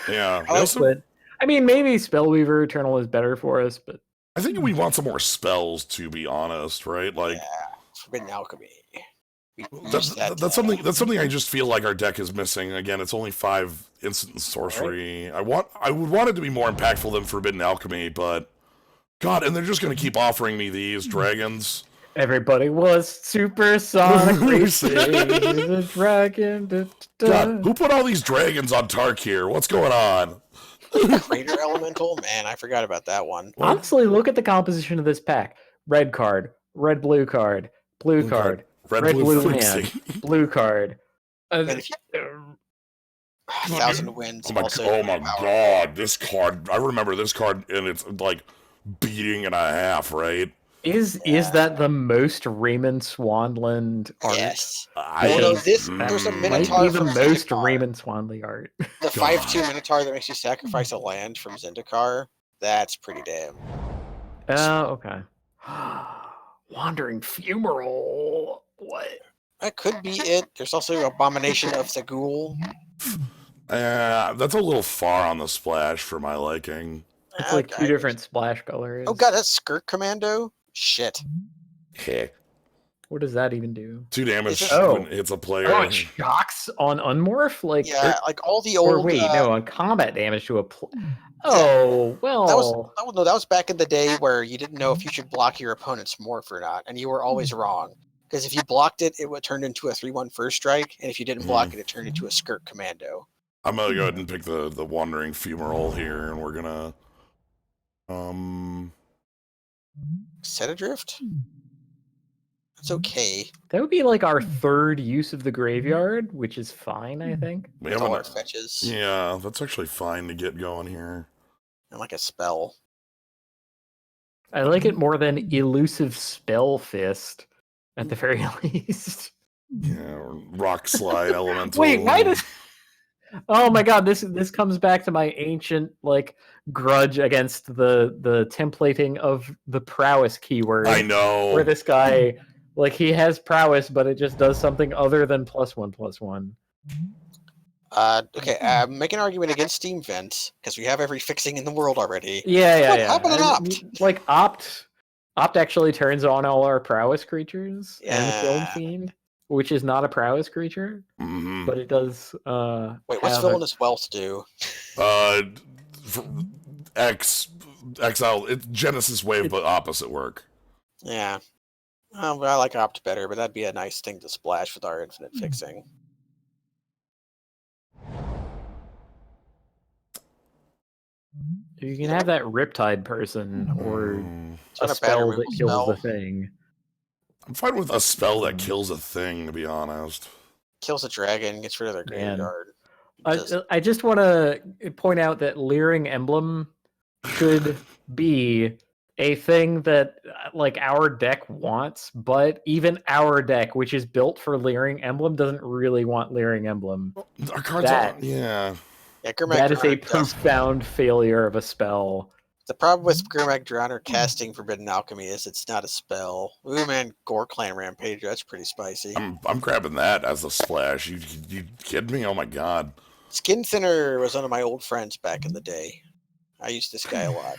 [SPEAKER 1] yeah.
[SPEAKER 2] I like
[SPEAKER 3] But I mean, maybe Spellweaver Eternal is better for us, but
[SPEAKER 1] I think we want some more spells, to be honest, right? Like,
[SPEAKER 2] Forbidden Alchemy.
[SPEAKER 1] that's something I just feel like our deck is missing. Again, it's only 5 instant sorcery. I would want it to be more impactful than Forbidden Alchemy, but God, and they're just gonna keep offering me these dragons.
[SPEAKER 3] everybody was supersonic racing the dragon.
[SPEAKER 1] God, who put all these dragons on Tarkir? What's going on?
[SPEAKER 2] Crater Elemental? Man, I forgot about that one.
[SPEAKER 3] Honestly, look at the composition of this pack: red card, red blue card, blue card, red blue land, blue card.
[SPEAKER 2] Thousand Winds.
[SPEAKER 1] Oh my God! This card, I remember this card, and it's like beating and a half, right?
[SPEAKER 3] Is that the most Raymond Swanland art?
[SPEAKER 2] Yes.
[SPEAKER 3] There's
[SPEAKER 2] there's a
[SPEAKER 3] might
[SPEAKER 2] Minotaur
[SPEAKER 3] be the
[SPEAKER 2] from
[SPEAKER 3] most
[SPEAKER 2] Zendikar.
[SPEAKER 3] Raymond Swanley art.
[SPEAKER 2] The 5/2 Minotaur that makes you sacrifice a land from Zendikar. That's pretty damn.
[SPEAKER 3] Okay. Wandering Fumarole. What?
[SPEAKER 2] That could be it. There's also Abomination of the Ghoul.
[SPEAKER 1] That's a little far on the splash for my liking.
[SPEAKER 3] It's like 2 different splash colors.
[SPEAKER 2] Oh god, that's Skirk Commando? Shit.
[SPEAKER 1] Heh.
[SPEAKER 3] What does that even do?
[SPEAKER 1] 2 damage
[SPEAKER 2] It's
[SPEAKER 3] just-
[SPEAKER 1] when it's a player.
[SPEAKER 3] Oh, it shocks on Unmorph? Like,
[SPEAKER 2] Yeah, like all the
[SPEAKER 3] or
[SPEAKER 2] old.
[SPEAKER 3] wait, no, on combat damage to a. Oh, well.
[SPEAKER 2] That was back in the day where you didn't know if you should block your opponent's morph or not, and you were always wrong. Because if you blocked it, it would turn into a 3/1 first strike, and if you didn't block it, it turned into a Skirk Commando.
[SPEAKER 1] I'm gonna go ahead and pick the Wandering Fumarole here, and we're gonna
[SPEAKER 2] Set Adrift? That's okay.
[SPEAKER 3] That would be like our 3rd use of the graveyard, which is fine, I think.
[SPEAKER 1] we
[SPEAKER 2] With
[SPEAKER 1] have
[SPEAKER 2] all
[SPEAKER 1] an-
[SPEAKER 2] our fetches.
[SPEAKER 1] Yeah, that's actually fine to get going here.
[SPEAKER 2] And like a spell.
[SPEAKER 3] I like it more than Elusive Spell Fist, at the very least.
[SPEAKER 1] Yeah, or Rock Slide Elemental.
[SPEAKER 3] Wait, why does... Oh my god, this comes back to my ancient like grudge against the templating of the prowess keyword.
[SPEAKER 1] I know.
[SPEAKER 3] Where this guy, like, he has prowess, but it just does something other than +1/+1.
[SPEAKER 2] Okay, make an argument against Steam Vents, because we have every fixing in the world already.
[SPEAKER 3] Yeah.
[SPEAKER 2] How about an
[SPEAKER 3] And,
[SPEAKER 2] Opt?
[SPEAKER 3] like, Opt actually turns on all our prowess creatures and
[SPEAKER 2] Yeah.
[SPEAKER 3] Film Fiend, which is not a prowess creature,
[SPEAKER 1] Mhm.
[SPEAKER 3] but it does.
[SPEAKER 2] Wait, what's
[SPEAKER 3] have
[SPEAKER 2] Villainous Wealth do?
[SPEAKER 1] Exile. It's Genesis Wave, but opposite work.
[SPEAKER 2] Yeah. Well, I like Opt better, but that'd be a nice thing to splash with our infinite fixing.
[SPEAKER 3] You can have that Riptide person or
[SPEAKER 2] It's
[SPEAKER 3] a
[SPEAKER 2] not a bad
[SPEAKER 3] spell
[SPEAKER 2] removal
[SPEAKER 3] that kills
[SPEAKER 2] spell.
[SPEAKER 3] the thing.
[SPEAKER 1] I'm fine with a spell that kills a thing, to be honest.
[SPEAKER 2] Kills a dragon, gets rid of their
[SPEAKER 3] Man.
[SPEAKER 2] graveyard. Just-
[SPEAKER 3] I just want to point out that Leering Emblem should be a thing that like our deck wants, but even our deck, which is built for Leering Emblem, doesn't really want Leering Emblem.
[SPEAKER 1] Our cards
[SPEAKER 3] That-
[SPEAKER 1] are, yeah.
[SPEAKER 2] Yeah, Gurmak
[SPEAKER 3] That is a
[SPEAKER 2] Drowner does.
[SPEAKER 3] profound failure of a spell.
[SPEAKER 2] The problem with Gurmak Drowner casting Forbidden Alchemy is it's not a spell. Ooh man, Gore Clan Rampage, that's pretty spicy.
[SPEAKER 1] I'm grabbing that as a splash. You kidding me? Oh my god.
[SPEAKER 2] Skin Thinner was one of my old friends back in the day. I used this guy a lot.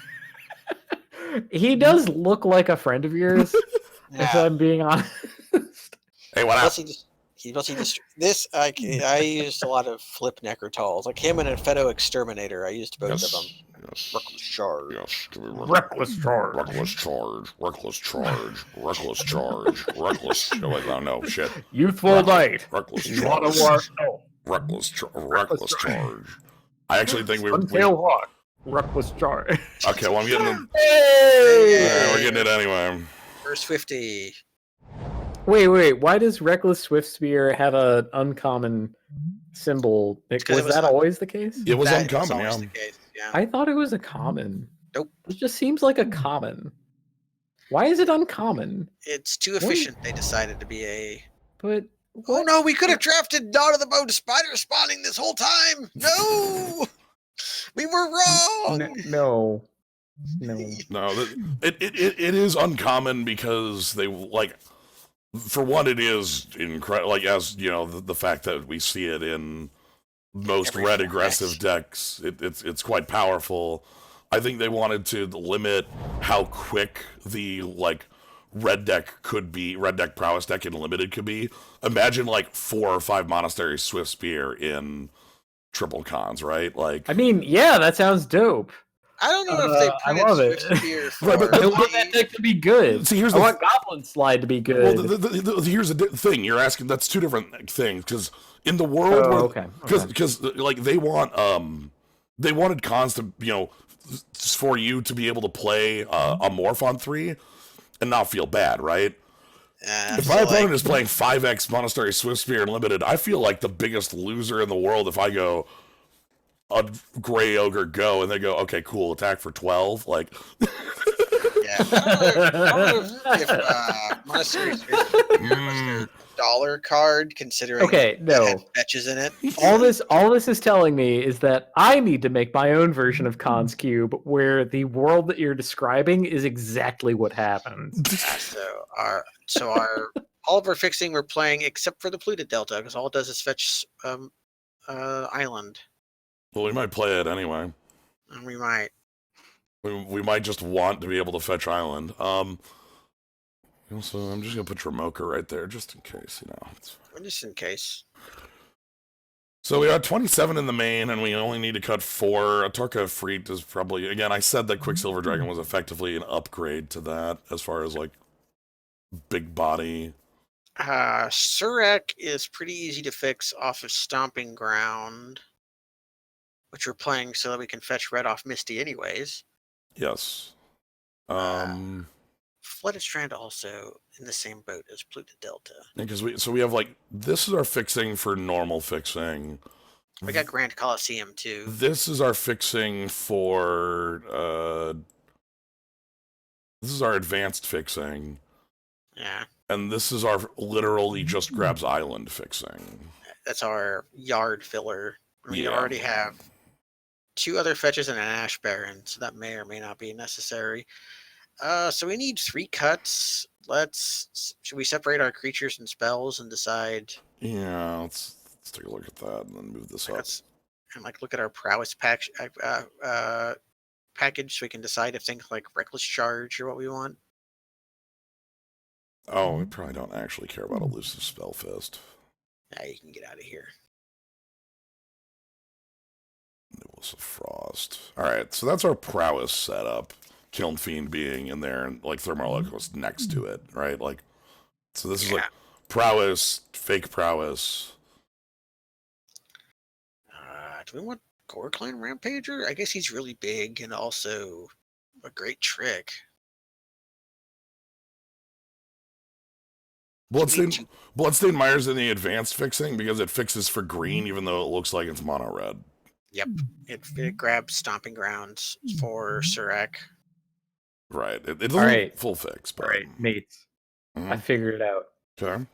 [SPEAKER 3] He does look like a friend of yours, if
[SPEAKER 2] Yeah.
[SPEAKER 3] I'm being honest.
[SPEAKER 1] Hey, what
[SPEAKER 2] Plus
[SPEAKER 1] happened?
[SPEAKER 2] this I used a lot of flip Necrotals. Like him and Infedo Exterminator, I used both of them.
[SPEAKER 1] Yes.
[SPEAKER 2] Reckless Charge.
[SPEAKER 1] Yes. Give me
[SPEAKER 3] Reckless charge.
[SPEAKER 1] Reckless charge. Reckless charge. Reckless charge. Reckless. Oh, wait, no, shit.
[SPEAKER 3] Youthful Knight.
[SPEAKER 1] Reckless
[SPEAKER 3] You want
[SPEAKER 1] charge.
[SPEAKER 3] to war? No.
[SPEAKER 1] Reckless charge. I actually think we.
[SPEAKER 3] Untail Hawk. Reckless charge.
[SPEAKER 1] Okay, well I'm getting.
[SPEAKER 3] Hey!
[SPEAKER 1] We're getting it anyway.
[SPEAKER 2] First 50.
[SPEAKER 3] Wait. Why does Reckless Swift Spear have an uncommon symbol?
[SPEAKER 2] 'cause it
[SPEAKER 3] Was
[SPEAKER 2] was
[SPEAKER 3] that
[SPEAKER 2] un-
[SPEAKER 3] always the case?
[SPEAKER 1] It was
[SPEAKER 2] That is
[SPEAKER 1] uncommon,
[SPEAKER 2] always
[SPEAKER 1] yeah.
[SPEAKER 2] the case, yeah.
[SPEAKER 3] I thought it was a common.
[SPEAKER 2] Nope.
[SPEAKER 3] It just seems like a common. Why is it uncommon?
[SPEAKER 2] It's too efficient. They decided to be a.
[SPEAKER 3] But
[SPEAKER 2] Oh
[SPEAKER 3] what?
[SPEAKER 2] no, we could have drafted Dawn of the Bone Spider spawning this whole time. No, we were wrong.
[SPEAKER 3] No.
[SPEAKER 1] No, it is uncommon because they like. For one, it is incredible. Like as you know, the fact that we see it in most
[SPEAKER 2] Every
[SPEAKER 1] red
[SPEAKER 2] format.
[SPEAKER 1] aggressive decks, it's quite powerful. I think they wanted to limit how quick the like red deck prowess deck in limited could be. Imagine like 4 or 5 Monastery Swift Spear in triple cons, right? Like
[SPEAKER 3] I mean, yeah, that sounds dope.
[SPEAKER 2] I don't know if they
[SPEAKER 3] I
[SPEAKER 2] printed
[SPEAKER 3] love it.
[SPEAKER 2] Swift Spear for.
[SPEAKER 1] Right, but
[SPEAKER 3] I want that deck to be good.
[SPEAKER 1] See, here's
[SPEAKER 3] I
[SPEAKER 1] the
[SPEAKER 3] want Goblin Slide to be good.
[SPEAKER 1] well, here's the thing. You're asking. That's two different things. Because in the world,
[SPEAKER 3] okay.
[SPEAKER 1] Because like they wanted cons to for you to be able to play a morph on 3 and not feel bad, right? If my opponent is playing 5x Monastery Swift Spear and limited, I feel like the biggest loser in the world if I go a Gray Ogre go and they go, okay, cool, attack for 12. Like,
[SPEAKER 2] Yeah, I don't know if Monastery Swift Spear was their dollar card, considering
[SPEAKER 3] Okay,
[SPEAKER 2] it
[SPEAKER 3] no.
[SPEAKER 2] had fetches in it.
[SPEAKER 3] All this is telling me is that I need to make my own version of Cons Cube where the world that you're describing is exactly what happens.
[SPEAKER 2] So our all of our fixing we're playing except for the Polluted Delta, because all it does is fetch island.
[SPEAKER 1] well, we might play it anyway.
[SPEAKER 2] And we might.
[SPEAKER 1] We might just want to be able to fetch island. Also, I'm just gonna put Dramoka right there, just in case, It's fine.
[SPEAKER 2] Just in case.
[SPEAKER 1] So we got 27 in the main, and we only need to cut 4. A Torka Freet is probably, again, I said that Quicksilver Dragon was effectively an upgrade to that, as far as, like, big body.
[SPEAKER 2] Surek is pretty easy to fix off of Stomping Ground, which we're playing so that we can fetch red off Misty anyways.
[SPEAKER 1] Yes.
[SPEAKER 2] Flooded Strand also in the same boat as Polluted Delta.
[SPEAKER 1] Because we have, like, this is our fixing for normal fixing.
[SPEAKER 2] We got Grand Coliseum too.
[SPEAKER 1] This is our fixing for, this is our advanced fixing.
[SPEAKER 2] Yeah.
[SPEAKER 1] And this is our literally just grabs island fixing.
[SPEAKER 2] That's our yard filler. We
[SPEAKER 1] Yeah.
[SPEAKER 2] already have 2 other fetches and an Ash Baron, so that may or may not be necessary. So we need 3 cuts. Should we separate our creatures and spells and decide?
[SPEAKER 1] Yeah, let's take a look at that and then move this up.
[SPEAKER 2] And look at our prowess package so we can decide if things like Reckless Charge are what we want.
[SPEAKER 1] Oh, we probably don't actually care about Elusive Spellfist.
[SPEAKER 2] Yeah, you can get out of here.
[SPEAKER 1] Elusive Frost. Alright, so that's our prowess setup. Kiln Fiend being in there and like Thermal Echoes next to it, right? Like, so this is like prowess, fake prowess.
[SPEAKER 2] Do we want Gore Clan Rampager? I guess he's really big and also a great trick.
[SPEAKER 1] Bloodstained Mire's in the advanced fixing because it fixes for green even though it looks like it's mono red.
[SPEAKER 2] Yep. It grabs Stomping Grounds for Surek.
[SPEAKER 1] Right. It doesn't full fix, but
[SPEAKER 3] All right, mates. I figured it out.
[SPEAKER 1] Okay.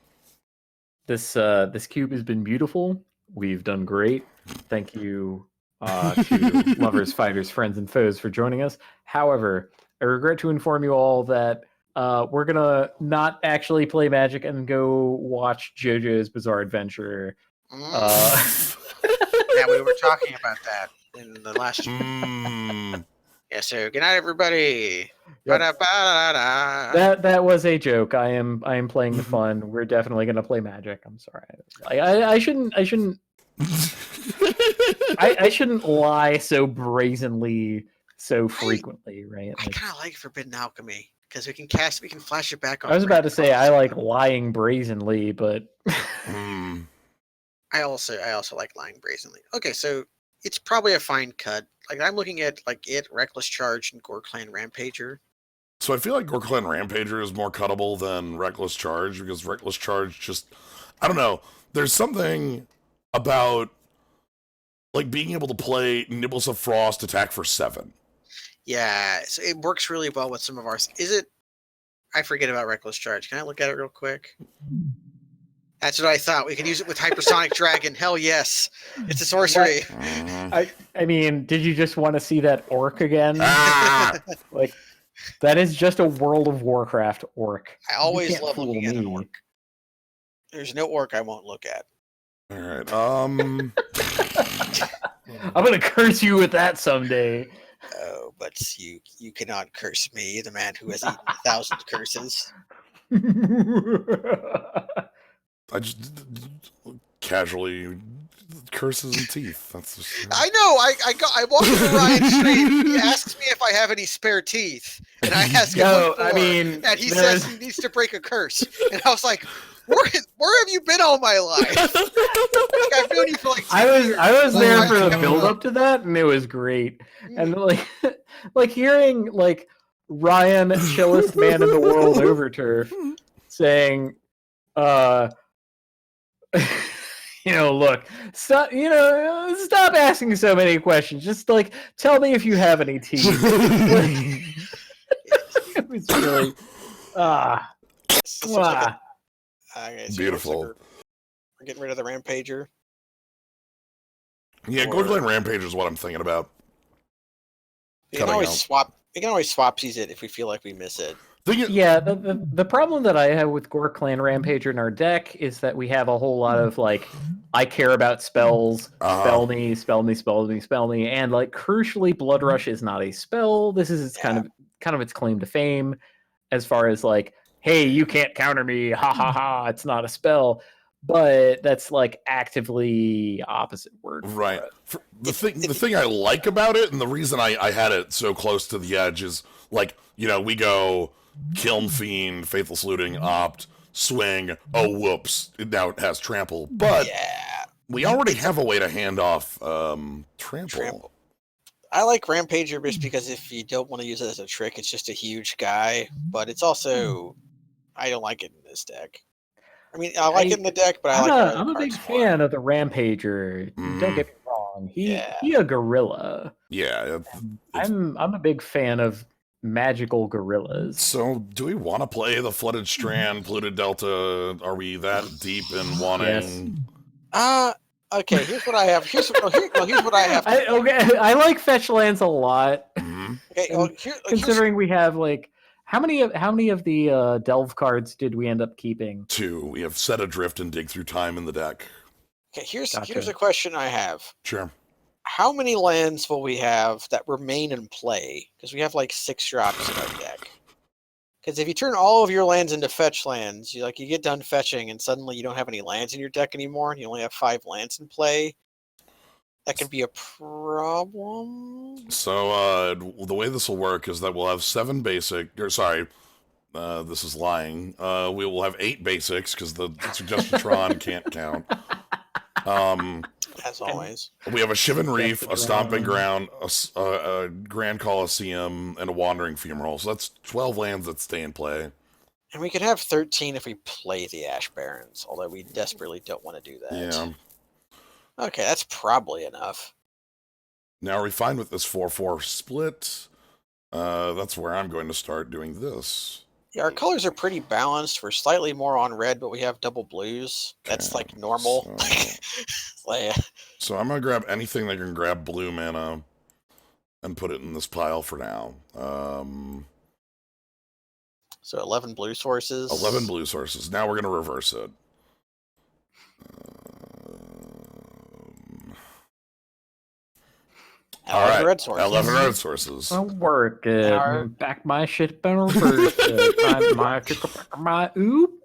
[SPEAKER 3] This cube has been beautiful. We've done great. Thank you, to lovers, fighters, friends, and foes for joining us. However, I regret to inform you all that we're gonna not actually play Magic and go watch JoJo's Bizarre Adventure.
[SPEAKER 2] Yeah, we were talking about that in the last. Yeah, so good night, everybody.
[SPEAKER 3] Yep.
[SPEAKER 2] Ba-da-ba-da-da.
[SPEAKER 3] That was a joke. I am playing the fun. We're definitely gonna play Magic. I'm sorry. I shouldn't I shouldn't lie so brazenly so frequently, right?
[SPEAKER 2] I
[SPEAKER 3] Like,
[SPEAKER 2] kind of like Forbidden Alchemy because we can flash it back on.
[SPEAKER 3] I was about to say I like lying brazenly, but
[SPEAKER 2] I also like lying brazenly. Okay, so it's probably a fine cut. Like I'm looking at Reckless Charge, and Gore Clan Rampager.
[SPEAKER 1] So I feel like Gorklan Rampager is more cuttable than Reckless Charge because Reckless Charge just, I don't know. There's something about like being able to play Nibbles of Frost attack for 7.
[SPEAKER 2] Yeah, so it works really well with some of our. Is it? I forget about Reckless Charge. Can I look at it real quick? That's what I thought. We can use it with Hypersonic Dragon. Hell yes, it's a sorcery.
[SPEAKER 3] I mean, did you just want to see that orc again? Like, that is just a World of Warcraft orc.
[SPEAKER 2] I always
[SPEAKER 3] can't
[SPEAKER 2] love
[SPEAKER 3] fool
[SPEAKER 2] looking at an
[SPEAKER 3] me.
[SPEAKER 2] orc. There's no orc I won't look at.
[SPEAKER 1] All right.
[SPEAKER 3] I'm gonna curse you with that someday.
[SPEAKER 2] Oh, but you cannot curse me, the man who has eaten 1,000 curses.
[SPEAKER 1] I just casually curses and teeth. That's just,
[SPEAKER 2] I know. I walk into Ryan's stream. He asks me if I have any spare teeth, and I ask him what for, and he says he needs to break a curse. And I was like, "Where have you been all my life?" Like, I've known you for like.
[SPEAKER 3] I was there for the build up to that, and it was great. And like hearing like Ryan, chillest man in the world over turf, saying, look, stop asking so many questions. Just like tell me if you have any teeth. It was really
[SPEAKER 2] Okay, so
[SPEAKER 1] beautiful.
[SPEAKER 2] We're getting rid of the Rampager.
[SPEAKER 1] Yeah, Gorklan Rampager is what I'm thinking about.
[SPEAKER 2] We can always swap. We can always swapsies it if we feel like we miss it.
[SPEAKER 3] Yeah, the problem that I have with Gore Clan Rampager in our deck is that we have a whole lot of like, I care about spells, spell me, and like crucially, Blood Rush is not a spell. This is kind of its claim to fame, as far as like, hey, you can't counter me, ha ha ha, it's not a spell. But that's like actively opposite word.
[SPEAKER 1] Right. The thing I like about it, and the reason I had it so close to the edge is like, we go Kiln Fiend, Faithless Looting, Opt, Swing, oh whoops, now it has Trample. But we already have a way to hand off Trample.
[SPEAKER 2] I like Rampager just because if you don't want to use it as a trick, it's just a huge guy. But it's also, I don't like it in this deck. I mean, I like it in the deck, but I'm
[SPEAKER 3] a big fan of the Rampager. Don't get me wrong. He a gorilla.
[SPEAKER 1] Yeah.
[SPEAKER 3] I'm a big fan of magical gorillas.
[SPEAKER 1] So, do we want to play the Flooded Strand, Polluted Delta? Are we that deep in wanting?
[SPEAKER 2] Yes. Okay. Here's what I have. Here's what I have.
[SPEAKER 3] I like fetch lands a lot.
[SPEAKER 2] Okay.
[SPEAKER 3] Considering we have like. How many of the delve cards did we end up keeping?
[SPEAKER 1] 2. We have Set Adrift and Dig Through Time in the deck.
[SPEAKER 2] Okay, here's a question I have.
[SPEAKER 1] Sure.
[SPEAKER 2] How many lands will we have that remain in play? Because we have like 6 drops in our deck. Because if you turn all of your lands into fetch lands, you get done fetching and suddenly you don't have any lands in your deck anymore, and you only have 5 lands in play. That could be a problem.
[SPEAKER 1] So the way this will work is that we'll have 7 basic. This is lying. We will have 8 basics because the Suggestion can't count.
[SPEAKER 2] As always,
[SPEAKER 1] we have a Shivan Reef, a Stomping Ground, a Grand Coliseum, and a Wandering Fumarole. So that's 12 lands that stay in play.
[SPEAKER 2] And we could have 13 if we play the Ash Barrens, although we desperately don't want to do that.
[SPEAKER 1] Yeah.
[SPEAKER 2] Okay, that's probably enough.
[SPEAKER 1] Now, are we fine with this 4-4 split? That's where I'm going to start doing this.
[SPEAKER 2] Yeah, our colors are pretty balanced. We're slightly more on red, but we have double blues. That's like normal.
[SPEAKER 1] So I'm gonna grab anything that can grab blue mana and put it in this pile for now.
[SPEAKER 2] So 11 blue sources.
[SPEAKER 1] 11 blue sources. Now we're gonna reverse it.
[SPEAKER 2] 11 red sources.
[SPEAKER 1] 11 red sources.
[SPEAKER 3] I'll work it.
[SPEAKER 2] Our-
[SPEAKER 3] Back my shit and reverse it. My oop.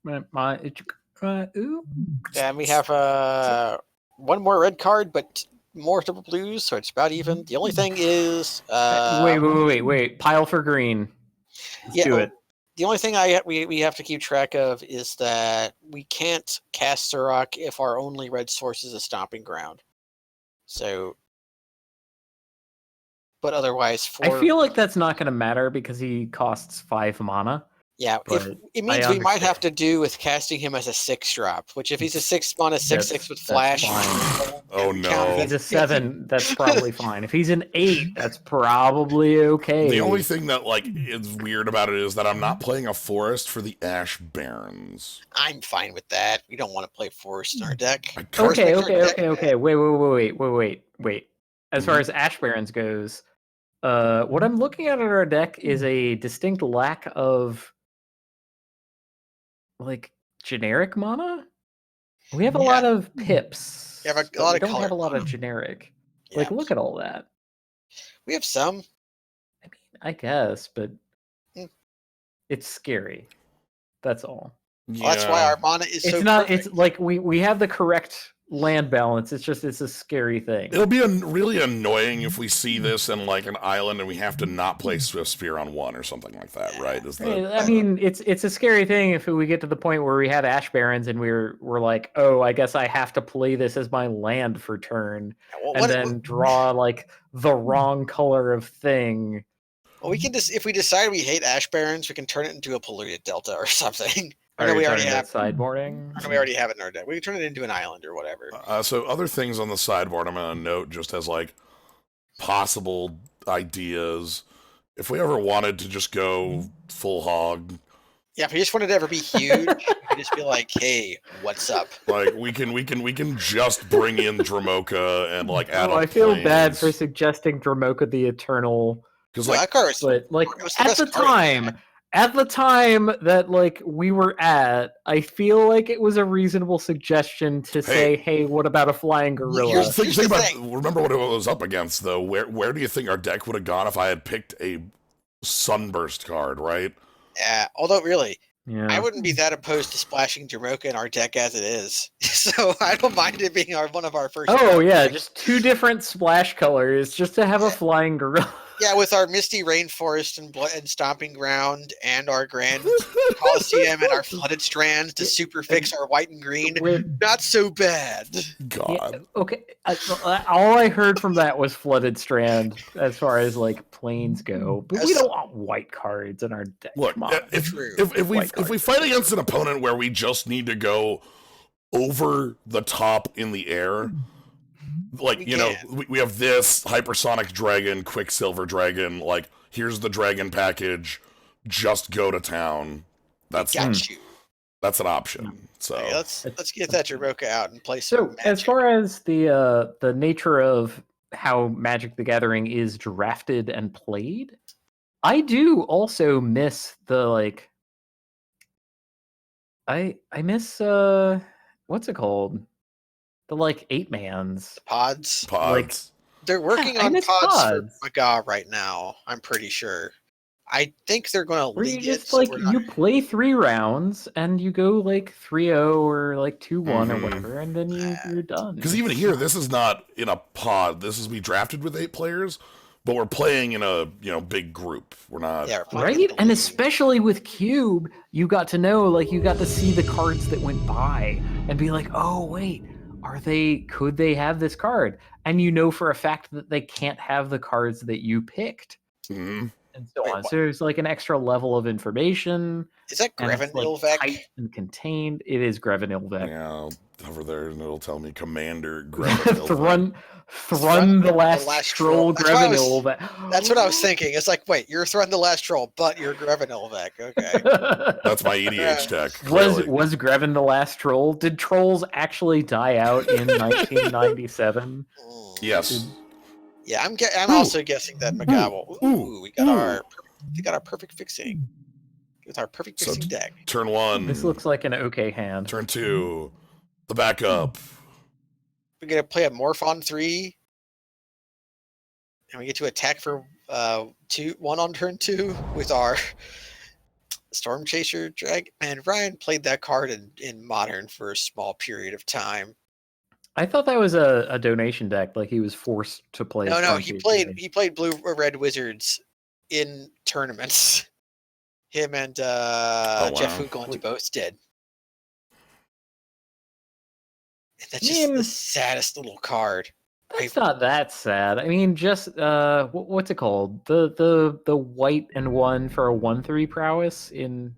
[SPEAKER 3] My oop.
[SPEAKER 2] And we have one more red card, but more double blues, so it's about even. The only thing is
[SPEAKER 3] Wait. Pile for green. Let's do it.
[SPEAKER 2] The only thing we have to keep track of is that we can't cast Surrock if our only red source is a stomping ground. So, but otherwise,
[SPEAKER 3] I feel like that's not going to matter because he costs 5 mana.
[SPEAKER 2] yeah,
[SPEAKER 3] but
[SPEAKER 2] it means we might have to do with casting him as a 6-drop. Which, if he's a 6 mana 6/6 with flash,
[SPEAKER 3] fine.
[SPEAKER 1] Oh, no.
[SPEAKER 3] If he's a 7, that's probably fine. If he's an 8, that's probably okay.
[SPEAKER 1] The only thing that like is weird about it is that I'm not playing a forest for the Ash Barrens.
[SPEAKER 2] I'm fine with that. We don't want to play forest in our deck.
[SPEAKER 3] Okay. Wait. As far as Ash Barrens goes, what I'm looking at in our deck is a distinct lack of like generic mana. We have a lot of pips.
[SPEAKER 2] We have a
[SPEAKER 3] but
[SPEAKER 2] lot
[SPEAKER 3] we
[SPEAKER 2] of
[SPEAKER 3] don't
[SPEAKER 2] color
[SPEAKER 3] have a lot of
[SPEAKER 2] mana.
[SPEAKER 3] generic.
[SPEAKER 2] Yeah.
[SPEAKER 3] Like, look at all that.
[SPEAKER 2] We have some.
[SPEAKER 3] I mean, I guess, but
[SPEAKER 2] Mm.
[SPEAKER 3] it's scary. That's all.
[SPEAKER 2] Well, that's why our mana is so
[SPEAKER 3] It's not.
[SPEAKER 2] perfect.
[SPEAKER 3] It's like we have the correct land balance. It's just it's a scary thing.
[SPEAKER 1] It'll be really annoying if we see this in like an island and we have to not play Swift Spear on 1 or something like that, right?
[SPEAKER 3] I mean, it's a scary thing if we get to the point where we have Ash Barrens and we're like, oh, I guess I have to play this as my land for turn, and then draw like the wrong color of thing.
[SPEAKER 2] Well, we can just if we decide we hate Ash Barrens, we can turn it into a polluted delta or something. I know
[SPEAKER 3] Are you
[SPEAKER 2] we already
[SPEAKER 3] talking
[SPEAKER 2] have
[SPEAKER 3] about sideboarding.
[SPEAKER 2] I know we already have it in our deck. We can turn it into an island or whatever.
[SPEAKER 1] So other things on the sideboard I'm going to note just as like possible ideas. If we ever wanted to just go full hog,
[SPEAKER 2] Yeah, if we just wanted to ever be huge, we could just be like, "Hey, what's up?"
[SPEAKER 1] like we can just bring in Dramoka and like add.
[SPEAKER 3] Oh, I feel bad for suggesting Dramoka the Eternal,
[SPEAKER 1] because
[SPEAKER 2] Well,
[SPEAKER 1] like
[SPEAKER 2] that card was-
[SPEAKER 3] but like
[SPEAKER 2] it was the
[SPEAKER 3] at
[SPEAKER 2] best
[SPEAKER 3] the
[SPEAKER 2] card in
[SPEAKER 3] time. At the time that like we were at, I feel like it was a reasonable suggestion to say, "Hey, what about a flying gorilla?"
[SPEAKER 1] well, think
[SPEAKER 2] the
[SPEAKER 1] about
[SPEAKER 2] thing.
[SPEAKER 1] remember what it was up against though. Where do you think our deck would have gone if I had picked a Sunburst card, right?
[SPEAKER 2] Yeah, although really,
[SPEAKER 3] Yeah.
[SPEAKER 2] I wouldn't be that opposed to splashing Jamoka in our deck as it is. So I don't mind it being one of our first.
[SPEAKER 3] Oh yeah, just 2 different splash colors just to have a flying gorilla.
[SPEAKER 2] Yeah, with our Misty Rainforest and Stomping Ground and our Grand Coliseum and our Flooded Strands to super fix our white and green. Not so bad.
[SPEAKER 1] God.
[SPEAKER 3] Yeah, okay. All I heard from that was Flooded Strand as far as like planes go, but we don't want white cards in our deck.
[SPEAKER 1] Look,
[SPEAKER 3] Come on.
[SPEAKER 1] if we fight against an opponent where we just need to go over the top in the air, like we have this hypersonic dragon, Quicksilver dragon. Like here's the dragon package. Just go to town. That's
[SPEAKER 2] you.
[SPEAKER 1] That's an option. So
[SPEAKER 2] Okay, let's get that Jamoka out and play
[SPEAKER 3] So
[SPEAKER 2] some.
[SPEAKER 3] as far as the nature of how Magic the Gathering is drafted and played, I do also miss the like. I miss what's it called? The like 8-mans.
[SPEAKER 2] Pods.
[SPEAKER 3] Like,
[SPEAKER 2] They're working
[SPEAKER 3] Yeah, I
[SPEAKER 2] on
[SPEAKER 3] miss
[SPEAKER 2] pods
[SPEAKER 3] pods.
[SPEAKER 2] for Maga right now. I'm pretty sure. I think they're going to
[SPEAKER 3] where you
[SPEAKER 2] league
[SPEAKER 3] just
[SPEAKER 2] it. So
[SPEAKER 3] like
[SPEAKER 2] we're not-
[SPEAKER 3] you play 3 rounds and you go like 3-0 or like 2-1 or
[SPEAKER 1] Mhm.
[SPEAKER 3] whatever, and then you're done.
[SPEAKER 1] because even here, this is not in a pod. This is we drafted with 8 players, but we're playing in a big group. We're not.
[SPEAKER 2] Yeah, we're playing in
[SPEAKER 3] Right?
[SPEAKER 2] the
[SPEAKER 3] And
[SPEAKER 2] league.
[SPEAKER 3] especially with Cube, you got to know, like, you got to see the cards that went by and be like, oh, wait, could they have this card? And you know for a fact that they can't have the cards that you picked.
[SPEAKER 1] Mhm.
[SPEAKER 3] and so
[SPEAKER 2] Wait,
[SPEAKER 3] on.
[SPEAKER 2] what?
[SPEAKER 3] So there's like an extra level of information,
[SPEAKER 2] Is that
[SPEAKER 3] and it's like
[SPEAKER 2] Grevenilvec?
[SPEAKER 3] tight and contained. It is Grevenilvec.
[SPEAKER 1] Yeah, I'll hover there and it'll tell me Commander Grevenilvec.
[SPEAKER 3] Thrun the last troll Grevenilvec.
[SPEAKER 2] That's what I was thinking. It's like, wait, you're Thrun the last troll, but you're Grevenilvec. Okay.
[SPEAKER 1] That's my EDH deck.
[SPEAKER 3] Was
[SPEAKER 1] Clearly.
[SPEAKER 3] Greven the last troll? Did trolls actually die out in 1997?
[SPEAKER 1] Yes.
[SPEAKER 2] Yeah, I'm also guessing that Magabo. Ooh, we got our perfect fixing with our perfect
[SPEAKER 1] So
[SPEAKER 2] fixing deck.
[SPEAKER 1] turn 1.
[SPEAKER 3] This looks like an okay hand.
[SPEAKER 1] Turn 2. The backup.
[SPEAKER 2] We're gonna play a Morphon 3, and we get to attack for 1 on turn 2 with our Storm Chaser Drag. Man, Ryan played that card in Modern for a small period of time.
[SPEAKER 3] I thought that was a donation deck, like he was forced to play.
[SPEAKER 2] No, he played blue or red wizards in tournaments. Him and Jeff Hugelin both did. And that's just the saddest little card.
[SPEAKER 3] It's not that sad. I mean, just what's it called? The white and 1 for a 1/3 prowess in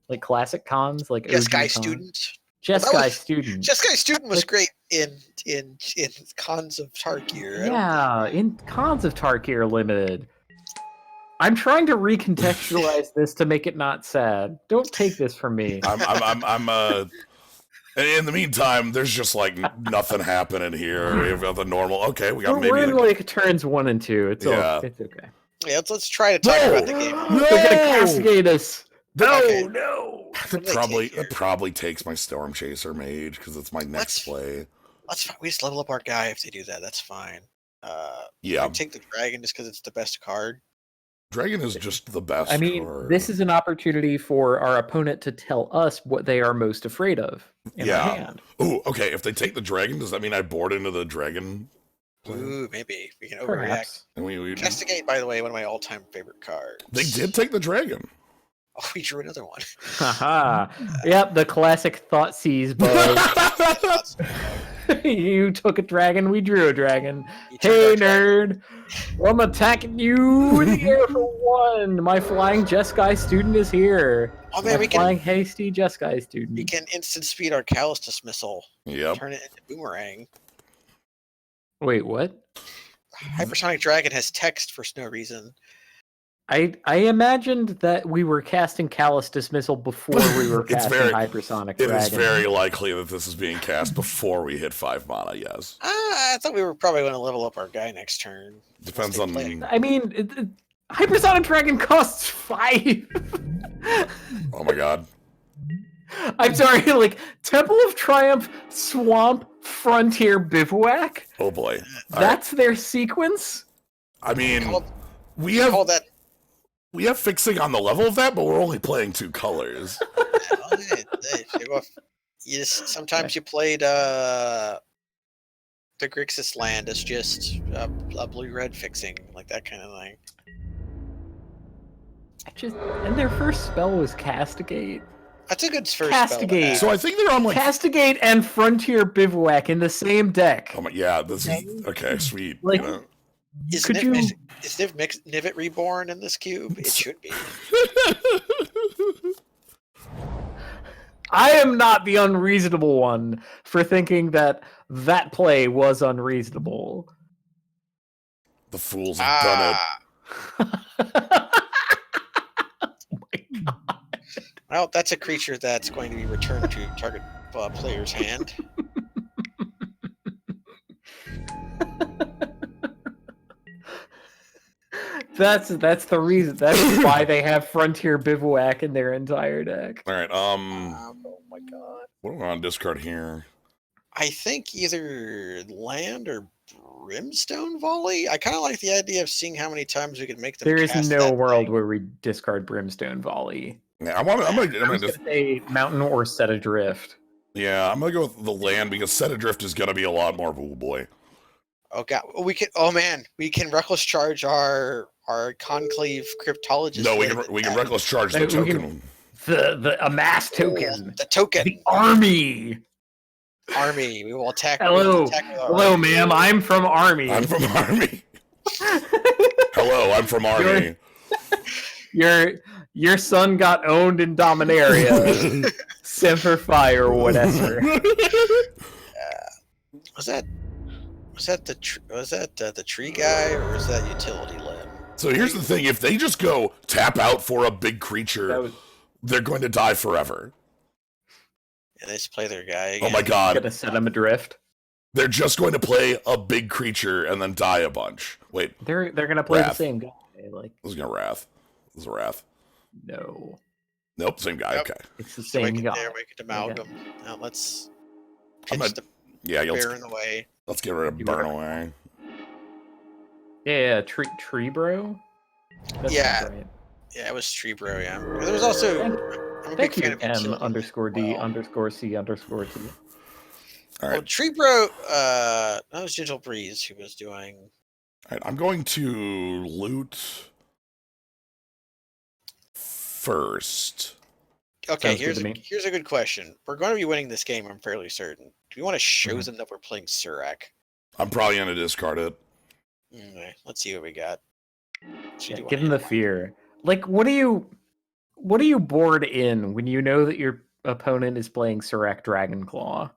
[SPEAKER 3] like classic cons, like
[SPEAKER 2] Jeskai
[SPEAKER 3] OG cons.
[SPEAKER 2] Student.
[SPEAKER 3] Jeskai Student.
[SPEAKER 2] Jeskai Student was great in Cons of Tarkir.
[SPEAKER 3] Yeah, in Cons of Tarkir Limited. I'm trying to recontextualize this to make it not sad. Don't take this from me.
[SPEAKER 1] I'm in the meantime, there's just like nothing happening here. We have the normal. Okay, we got
[SPEAKER 3] We're in like turns 1 and 2. It's okay.
[SPEAKER 2] Yeah, let's try to talk about the game.
[SPEAKER 3] They're gonna castigate us.
[SPEAKER 1] No. It probably takes my Storm Chaser Mage because it's my next play.
[SPEAKER 2] We just level up our guy if they do that. That's fine.
[SPEAKER 1] Yeah.
[SPEAKER 2] Take the dragon just because it's the best card.
[SPEAKER 1] Dragon is just the best.
[SPEAKER 3] I mean,
[SPEAKER 1] card.
[SPEAKER 3] this is an opportunity for our opponent to tell us what they are most afraid of in their hand.
[SPEAKER 1] Ooh, okay. If they take the dragon, does that mean I board into the dragon?
[SPEAKER 2] Ooh, maybe we can overreact.
[SPEAKER 3] Perhaps.
[SPEAKER 1] And we
[SPEAKER 2] Castigate, by the way, one of my all-time favorite cards.
[SPEAKER 1] They did take the dragon.
[SPEAKER 2] Oh, we drew another one.
[SPEAKER 3] Haha. Yep, the classic Thoughtseize bug. You took a dragon, we drew a dragon. Hey, nerd! I'm attacking you in the air for 1. My flying Jeskai student is here.
[SPEAKER 2] Oh man,
[SPEAKER 3] My flying hasty Jeskai student.
[SPEAKER 2] We can instant speed our Callous Dismissal.
[SPEAKER 1] Yep.
[SPEAKER 2] Turn it into Boomerang.
[SPEAKER 3] Wait, what?
[SPEAKER 2] Hypersonic Dragon has text for no reason.
[SPEAKER 3] I imagined that we were casting Callous Dismissal before we were casting Hypersonic Dragon.
[SPEAKER 1] It is very likely that this is being cast before we hit 5 mana, yes.
[SPEAKER 2] I thought we were probably going to level up our guy next turn.
[SPEAKER 1] Depends on...
[SPEAKER 3] I mean, Hypersonic Dragon costs 5!
[SPEAKER 1] Oh my god.
[SPEAKER 3] I'm sorry, like, Temple of Triumph, Swamp, Frontier, Bivouac?
[SPEAKER 1] Oh boy.
[SPEAKER 3] That's their sequence?
[SPEAKER 1] I mean, we have fixing on the level of that, but we're only playing 2 colors.
[SPEAKER 2] Sometimes you played the Grixis land as just a blue-red fixing, like that kind of thing.
[SPEAKER 3] And their first spell was Castigate.
[SPEAKER 2] That's a good first
[SPEAKER 3] Castigate.
[SPEAKER 2] spell.
[SPEAKER 1] So I think they're on like
[SPEAKER 3] Castigate and Frontier Bivouac in the same deck.
[SPEAKER 1] Oh my, yeah, this is okay, sweet.
[SPEAKER 3] Like,
[SPEAKER 1] you know.
[SPEAKER 2] Is Nivit Reborn in this cube? It should be.
[SPEAKER 3] I am not the unreasonable one for thinking that play was unreasonable.
[SPEAKER 1] The fools have done it.
[SPEAKER 3] Oh my god.
[SPEAKER 2] Well, that's a creature that's going to be returned to target player's hand.
[SPEAKER 3] That's the reason. That's why they have Frontier Bivouac in their entire deck.
[SPEAKER 1] All right.
[SPEAKER 2] Oh my god.
[SPEAKER 1] What do we on discard here?
[SPEAKER 2] I think either land or Brimstone Volley. I kind of like the idea of seeing how many times we can make them.
[SPEAKER 3] There is no world where we discard Brimstone Volley.
[SPEAKER 1] Yeah, I'm gonna
[SPEAKER 3] say Mountain or Set Adrift.
[SPEAKER 1] Yeah, I'm gonna go with the land because Set Adrift is gonna be a lot more. Oh boy.
[SPEAKER 2] Oh god, we can. Oh man, we can reckless charge our conclave cryptologist.
[SPEAKER 1] No, we can reckless charge the token.
[SPEAKER 3] The amass token.
[SPEAKER 2] The token.
[SPEAKER 3] The army.
[SPEAKER 2] Army. We will attack.
[SPEAKER 3] Hello, hello, ma'am. I'm from Army.
[SPEAKER 1] I'm from Army. Hello, I'm from Army.
[SPEAKER 3] Your son got owned in Dominaria. Semper Fi or whatever.
[SPEAKER 2] Was that the tree guy or was that utility limb?
[SPEAKER 1] So here's the thing: if they just go tap out for a big creature, they're going to die forever.
[SPEAKER 2] And they just play their guy again.
[SPEAKER 1] Oh my god!
[SPEAKER 3] Gonna set him adrift.
[SPEAKER 1] They're just going to play a big creature and then die a bunch. Wait,
[SPEAKER 3] they're gonna play
[SPEAKER 1] Wrath.
[SPEAKER 3] the same guy. Like
[SPEAKER 1] this is gonna Wrath. This is a Wrath.
[SPEAKER 3] no,
[SPEAKER 1] Nope, same guy.
[SPEAKER 2] Yep.
[SPEAKER 1] Okay.
[SPEAKER 3] it's the same guy.
[SPEAKER 2] There, we can amalgam. Now let's
[SPEAKER 1] I'm
[SPEAKER 2] pitch
[SPEAKER 1] a-
[SPEAKER 2] the
[SPEAKER 1] Yeah,
[SPEAKER 2] bear in the way.
[SPEAKER 1] let's get rid of
[SPEAKER 3] You
[SPEAKER 1] Burn
[SPEAKER 3] better-
[SPEAKER 1] Away.
[SPEAKER 3] Yeah, tree bro. That
[SPEAKER 2] Yeah.
[SPEAKER 3] sounds right.
[SPEAKER 2] Yeah, it was tree bro. Yeah, there was also. I'm a big
[SPEAKER 3] Thank you,
[SPEAKER 2] fan of utility
[SPEAKER 3] M_D_C_T.
[SPEAKER 1] All
[SPEAKER 2] Well,
[SPEAKER 1] right.
[SPEAKER 2] tree bro. That was Gentle Breeze who was doing.
[SPEAKER 1] All right. I'm going to loot first.
[SPEAKER 2] Okay,
[SPEAKER 3] Sounds good to me.
[SPEAKER 2] here's a good question. We're going to be winning this game. I'm fairly certain. Do you want to show
[SPEAKER 3] Mhm.
[SPEAKER 2] them that we're playing Surak?
[SPEAKER 1] I'm probably gonna discard it.
[SPEAKER 2] Okay, let's see what we got. So
[SPEAKER 3] Yeah,
[SPEAKER 2] do you
[SPEAKER 3] give
[SPEAKER 2] wanna
[SPEAKER 3] him the
[SPEAKER 2] hit one?
[SPEAKER 3] fear. Like, what are you bored in when you know that your opponent is playing Surak Dragonclaw?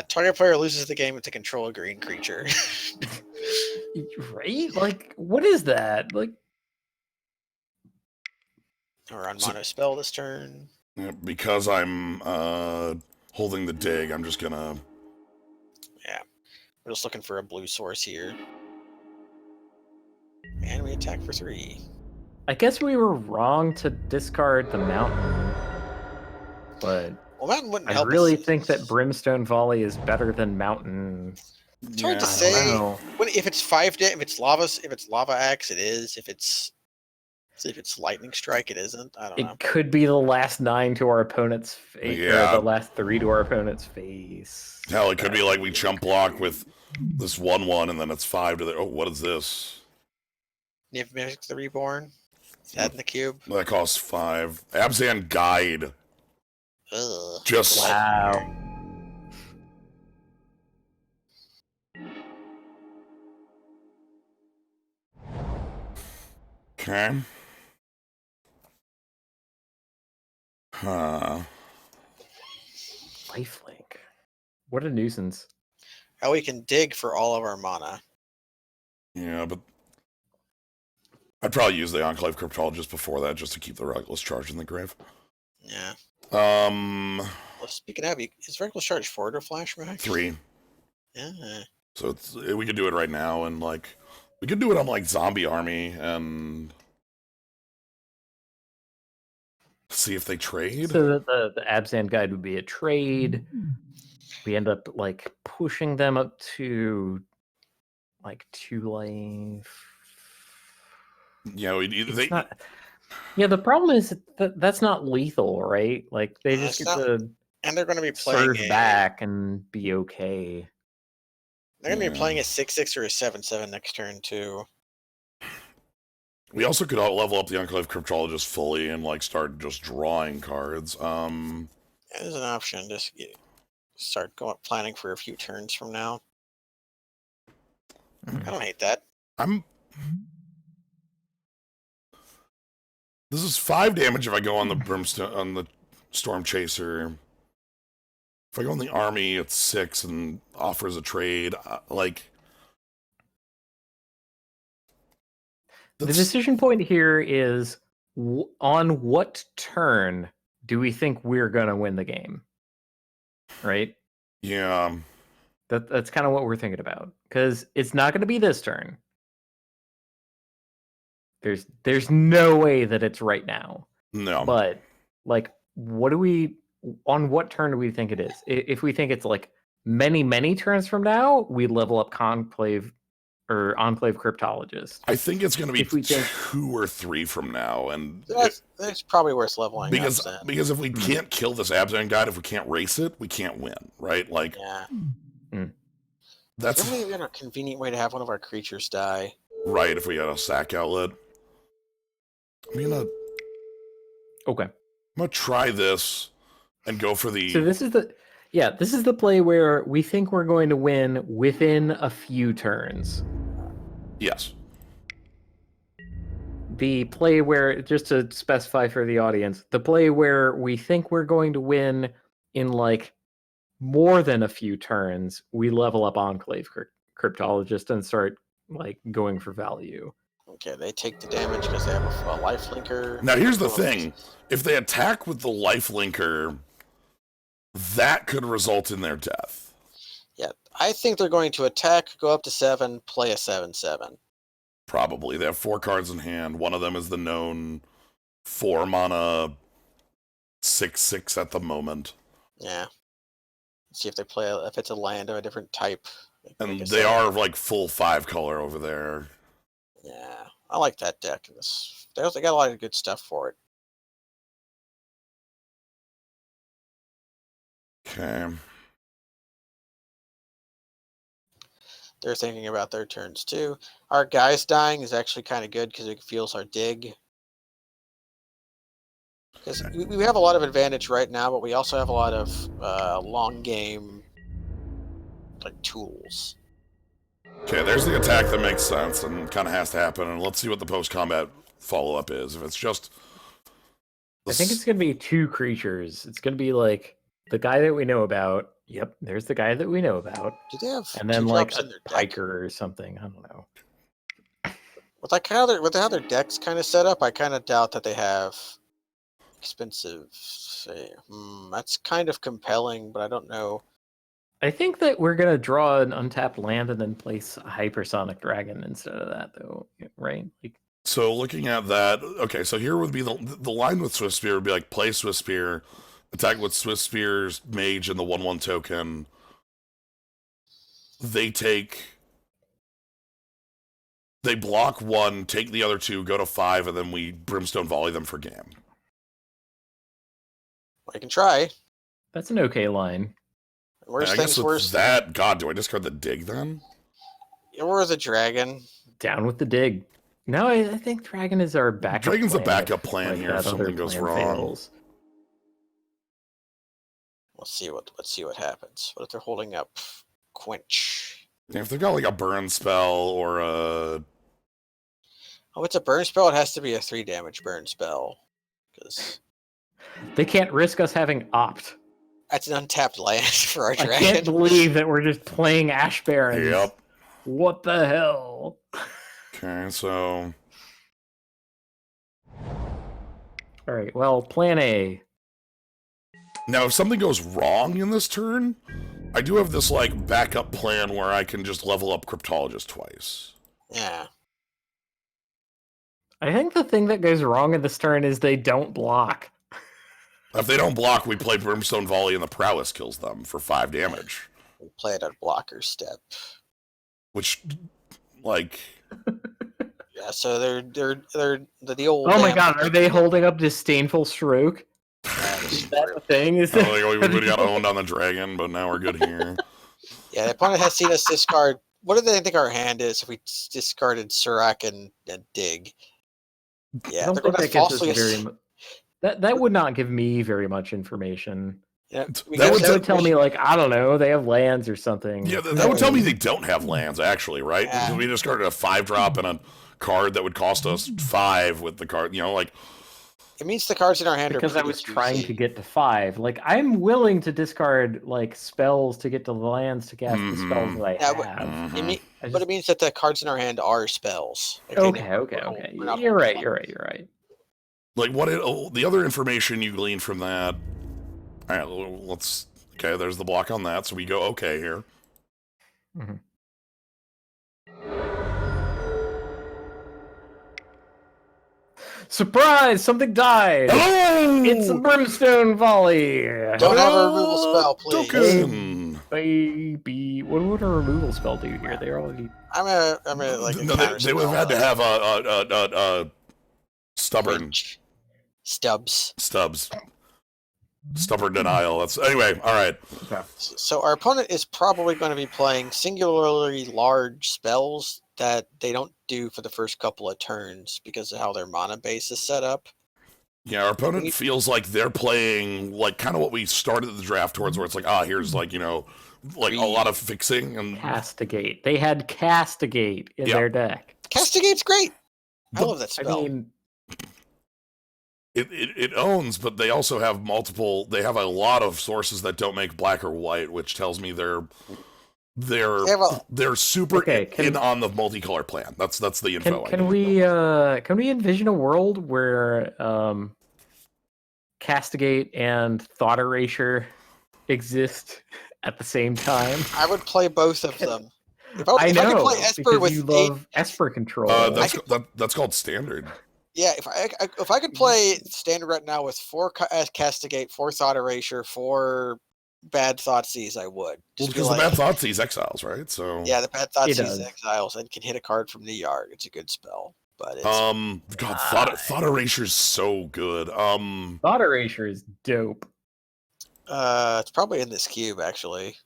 [SPEAKER 2] Target player loses the game to control a green creature.
[SPEAKER 3] Right? Like, what is that? Like,
[SPEAKER 2] or on
[SPEAKER 1] So-
[SPEAKER 2] mono spell this turn.
[SPEAKER 1] Yeah, because I'm holding the dig, I'm just gonna.
[SPEAKER 2] We're just looking for a blue source here. And we attack for 3.
[SPEAKER 3] I guess we were wrong to discard the mountain, but
[SPEAKER 2] Well, Mountain wouldn't
[SPEAKER 3] I
[SPEAKER 2] help
[SPEAKER 3] really
[SPEAKER 2] us.
[SPEAKER 3] think that Brimstone Volley is better than Mountain.
[SPEAKER 2] It's hard to
[SPEAKER 1] Yeah.
[SPEAKER 3] I
[SPEAKER 2] say.
[SPEAKER 3] don't know.
[SPEAKER 2] If it's if it's lava axe, it is. If it's lightning strike, it isn't. I don't know.
[SPEAKER 3] It could be the last 9 to our opponent's face,
[SPEAKER 1] Yeah.
[SPEAKER 3] or the last 3 to our opponent's face.
[SPEAKER 1] Hell, it could be like we chump block with this 1/1, and then it's 5 to the. Oh, what is this?
[SPEAKER 2] Niv Mizzix the Reborn. Is that in the cube?
[SPEAKER 1] That costs 5. Abzan Guide.
[SPEAKER 2] Ugh.
[SPEAKER 1] Just
[SPEAKER 3] Wow.
[SPEAKER 1] okay. Huh.
[SPEAKER 3] Lifelink. What a nuisance.
[SPEAKER 2] How we can dig for all of our mana.
[SPEAKER 1] Yeah, but I'd probably use the Enclave Cryptologist before that just to keep the Reckless Charge in the grave.
[SPEAKER 2] Yeah.
[SPEAKER 1] Um,
[SPEAKER 2] Well, speaking of, is Reckless Charge forward or flashback?
[SPEAKER 1] 3.
[SPEAKER 2] Yeah.
[SPEAKER 1] So we could do it right now, and like we could do it on like Zombie Army and see if they trade.
[SPEAKER 3] So that the Abzan guide would be a trade. We end up like pushing them up to like 2 life.
[SPEAKER 1] Yeah,
[SPEAKER 3] It's
[SPEAKER 1] they.
[SPEAKER 3] not. Yeah, the problem is that's not lethal, right? Like they
[SPEAKER 2] No,
[SPEAKER 3] just
[SPEAKER 2] it's
[SPEAKER 3] get
[SPEAKER 2] not.
[SPEAKER 3] to
[SPEAKER 2] And they're going to be playing
[SPEAKER 3] surge back and be okay.
[SPEAKER 2] They're going to be
[SPEAKER 1] Yeah.
[SPEAKER 2] playing a 6/6 or a 7/7 next turn too.
[SPEAKER 1] We also could level up the Enclave Cryptologist fully and like start just drawing cards.
[SPEAKER 2] Yeah, there's an option. Just start planning for a few turns from now.
[SPEAKER 3] Mhm.
[SPEAKER 2] I don't hate that.
[SPEAKER 1] This is 5 damage if I go on the Brimstone on the Storm Chaser. If I go on the army, it's 6 and offers a trade. Like
[SPEAKER 3] The
[SPEAKER 1] that's-
[SPEAKER 3] decision point here is on what turn do we think we're gonna win the game? Right?
[SPEAKER 1] yeah,
[SPEAKER 3] That's kind of what we're thinking about because it's not going to be this turn. There's no way that it's right now.
[SPEAKER 1] no.
[SPEAKER 3] But like, on what turn do we think it is? If we think it's like many turns from now, we level up Conclave or Enclave Cryptologist.
[SPEAKER 1] I think it's going to be
[SPEAKER 3] If we think-
[SPEAKER 1] 2 or 3 from now, and
[SPEAKER 2] That's probably worth leveling
[SPEAKER 1] because
[SPEAKER 2] up then.
[SPEAKER 1] because if we can't kill this Abzan guide, if we can't race it, we can't win, right? Like
[SPEAKER 2] Yeah.
[SPEAKER 1] that's
[SPEAKER 2] Don't we have a convenient way to have one of our creatures die?
[SPEAKER 1] right. If we had a sack outlet, I'm
[SPEAKER 3] Okay.
[SPEAKER 1] gonna try this and go for the.
[SPEAKER 3] So this is the play where we think we're going to win within a few turns.
[SPEAKER 1] Yes.
[SPEAKER 3] the play where, just to specify for the audience, the play where we think we're going to win in like more than a few turns, we level up Enclave Cryptologist and start like going for value.
[SPEAKER 2] Okay, they take the damage because they have a life linker.
[SPEAKER 1] Now, here's the thing. If they attack with the life linker, that could result in their death.
[SPEAKER 2] Yeah, I think they're going to attack, go up to 7, play a 7/7.
[SPEAKER 1] Probably. They have 4 cards in hand. One of them is the known 4 mana 6/6 at the moment.
[SPEAKER 2] Yeah. See if they play if it's a land of a different type.
[SPEAKER 1] And they are like full 5 color over there.
[SPEAKER 2] Yeah, I like that deck. They got a lot of good stuff for it.
[SPEAKER 1] Okay.
[SPEAKER 2] They're thinking about their turns too. Our guys dying is actually kind of good because it fuels our dig. Because we have a lot of advantage right now, but we also have a lot of long game like tools.
[SPEAKER 1] Okay, there's the attack that makes sense and kind of has to happen. And let's see what the post-combat follow-up is. If it's just...
[SPEAKER 3] I think it's going to be 2 creatures. It's going to be like the guy that we know about. Yep, there's the guy that we know about.
[SPEAKER 2] Do they have
[SPEAKER 3] and then
[SPEAKER 2] 2
[SPEAKER 3] like
[SPEAKER 2] drops in
[SPEAKER 3] a
[SPEAKER 2] their deck?
[SPEAKER 3] piker or something? I don't know.
[SPEAKER 2] With how their deck's kind of set up, I kind of doubt that they have expensive. That's kind of compelling, but I don't know.
[SPEAKER 3] I think that we're gonna draw an untapped land and then place a hypersonic dragon instead of that, though, right? Like,
[SPEAKER 1] so looking at that, okay, so here would be the line with Swift Spear would be like play Swift Spear, attack with Swift Spear's Mage and the 1/1 token. They block 1, take the other 2, go to 5, and then we Brimstone Volley them for game.
[SPEAKER 2] Well, you can try.
[SPEAKER 3] that's an okay line.
[SPEAKER 2] Worst
[SPEAKER 1] I
[SPEAKER 2] things
[SPEAKER 1] guess
[SPEAKER 2] worst.
[SPEAKER 1] that, God, do I discard the dig then?
[SPEAKER 2] Or the dragon.
[SPEAKER 3] Down with the dig. No, I think dragon is our backup.
[SPEAKER 1] Dragon's
[SPEAKER 3] plan
[SPEAKER 1] a backup
[SPEAKER 3] if,
[SPEAKER 1] plan
[SPEAKER 3] like,
[SPEAKER 1] here if
[SPEAKER 3] that other
[SPEAKER 1] something goes
[SPEAKER 3] plan
[SPEAKER 1] wrong.
[SPEAKER 3] fails.
[SPEAKER 2] Let's see what happens. What if they're holding up Quench?
[SPEAKER 1] If they've got like a burn spell or a...
[SPEAKER 2] Oh, it's a burn spell. It has to be a 3 damage burn spell. Because
[SPEAKER 3] They can't risk us having opt.
[SPEAKER 2] that's an untapped land for our
[SPEAKER 3] I
[SPEAKER 2] dragon.
[SPEAKER 3] can't believe that we're just playing Ash Barons.
[SPEAKER 1] Yep.
[SPEAKER 3] What the hell?
[SPEAKER 1] Okay, so...
[SPEAKER 3] All right, well, plan A.
[SPEAKER 1] Now, if something goes wrong in this turn, I do have this, like, backup plan where I can just level up Cryptologist twice.
[SPEAKER 2] Yeah.
[SPEAKER 3] I think the thing that goes wrong in this turn is they don't block.
[SPEAKER 1] If they don't block, we play Brimstone Volley and the Prowess kills them for 5 damage.
[SPEAKER 2] We play it at blocker step.
[SPEAKER 1] Which, like...
[SPEAKER 2] Yeah, so they're the old.
[SPEAKER 3] Oh my god, are they holding up Disdainful Stroke? Is that the thing? Is
[SPEAKER 1] Oh, like, we got owned on the dragon, but now we're good here.
[SPEAKER 2] Yeah, the opponent has seen us discard. What do they think our hand is if we discarded Surak and Dig? Yeah,
[SPEAKER 3] I don't
[SPEAKER 2] they're
[SPEAKER 3] think
[SPEAKER 2] going
[SPEAKER 3] that
[SPEAKER 2] to
[SPEAKER 3] gives us
[SPEAKER 2] falsely.
[SPEAKER 3] very much. That would not give me very much information.
[SPEAKER 2] Yeah,
[SPEAKER 1] That
[SPEAKER 3] Would tell me, like, I don't know, they have lands or something.
[SPEAKER 1] Yeah, that would tell me they don't have lands, actually, right?
[SPEAKER 2] Yeah.
[SPEAKER 1] Because we discarded a 5-drop and a card that would cost us 5 with the card, you know, like...
[SPEAKER 2] It means the cards in our hand
[SPEAKER 3] because
[SPEAKER 2] are
[SPEAKER 3] I was trying to get to 5. Like, I'm willing to discard, like, spells to get to the lands to cast the spells that I have.
[SPEAKER 2] But it means that the cards in our hand are spells. Like,
[SPEAKER 3] Okay. You're right.
[SPEAKER 1] Like, the other information you glean from that... Alright, let's... Okay, there's the block on that, so we go okay here.
[SPEAKER 3] Mm-hmm. Surprise! Something died!
[SPEAKER 1] Hello!
[SPEAKER 3] It's a Brimstone Volley!
[SPEAKER 2] Don't have a removal spell, please.
[SPEAKER 1] Token!
[SPEAKER 3] Baby, what would a removal spell do here? They're already...
[SPEAKER 2] I'm a like a
[SPEAKER 1] No, they would have had to have a stubborn...
[SPEAKER 2] Stubs.
[SPEAKER 1] Stubborn denial. That's anyway. All right.
[SPEAKER 3] Okay.
[SPEAKER 2] So our opponent is probably going to be playing singularly large spells that they don't do for the first couple of turns because of how their mana base is set up.
[SPEAKER 1] Yeah, our opponent feels like they're playing like kind of what we started the draft towards, where it's like, here's like, you know, like a lot of fixing and
[SPEAKER 3] Castigate. They had Castigate in their deck.
[SPEAKER 2] Castigate's great. I love that
[SPEAKER 3] I
[SPEAKER 2] spell.
[SPEAKER 3] mean,
[SPEAKER 1] It owns, but they also have multiple. They have a lot of sources that don't make black or white, which tells me they're
[SPEAKER 2] They have a,
[SPEAKER 1] they're super
[SPEAKER 3] Okay,
[SPEAKER 1] in on the multicolor plan. That's the info I
[SPEAKER 3] can we envision a world where Castigate and Thought Erasure exist at the same time?
[SPEAKER 2] I would play both of them. If
[SPEAKER 3] I
[SPEAKER 2] I could
[SPEAKER 3] know,
[SPEAKER 2] play Esper
[SPEAKER 3] because
[SPEAKER 2] with
[SPEAKER 3] you
[SPEAKER 2] 8,
[SPEAKER 3] love Esper control.
[SPEAKER 1] That's called standard.
[SPEAKER 2] yeah. If I could play standard right now with 4 Castigate, 4 Thought Erasure, 4 Bad Thoughtseize, I would.
[SPEAKER 1] Well,
[SPEAKER 2] Just be
[SPEAKER 1] because
[SPEAKER 2] like,
[SPEAKER 1] the bad thought sees exiles, right? So
[SPEAKER 2] yeah, the Bad
[SPEAKER 3] It
[SPEAKER 2] Thoughtseize
[SPEAKER 3] does.
[SPEAKER 2] exiles and can hit a card from the yard. It's a good spell, but it's
[SPEAKER 1] God, thought eraser's so good.
[SPEAKER 3] Thought Erasure is dope.
[SPEAKER 2] it's probably in this cube actually.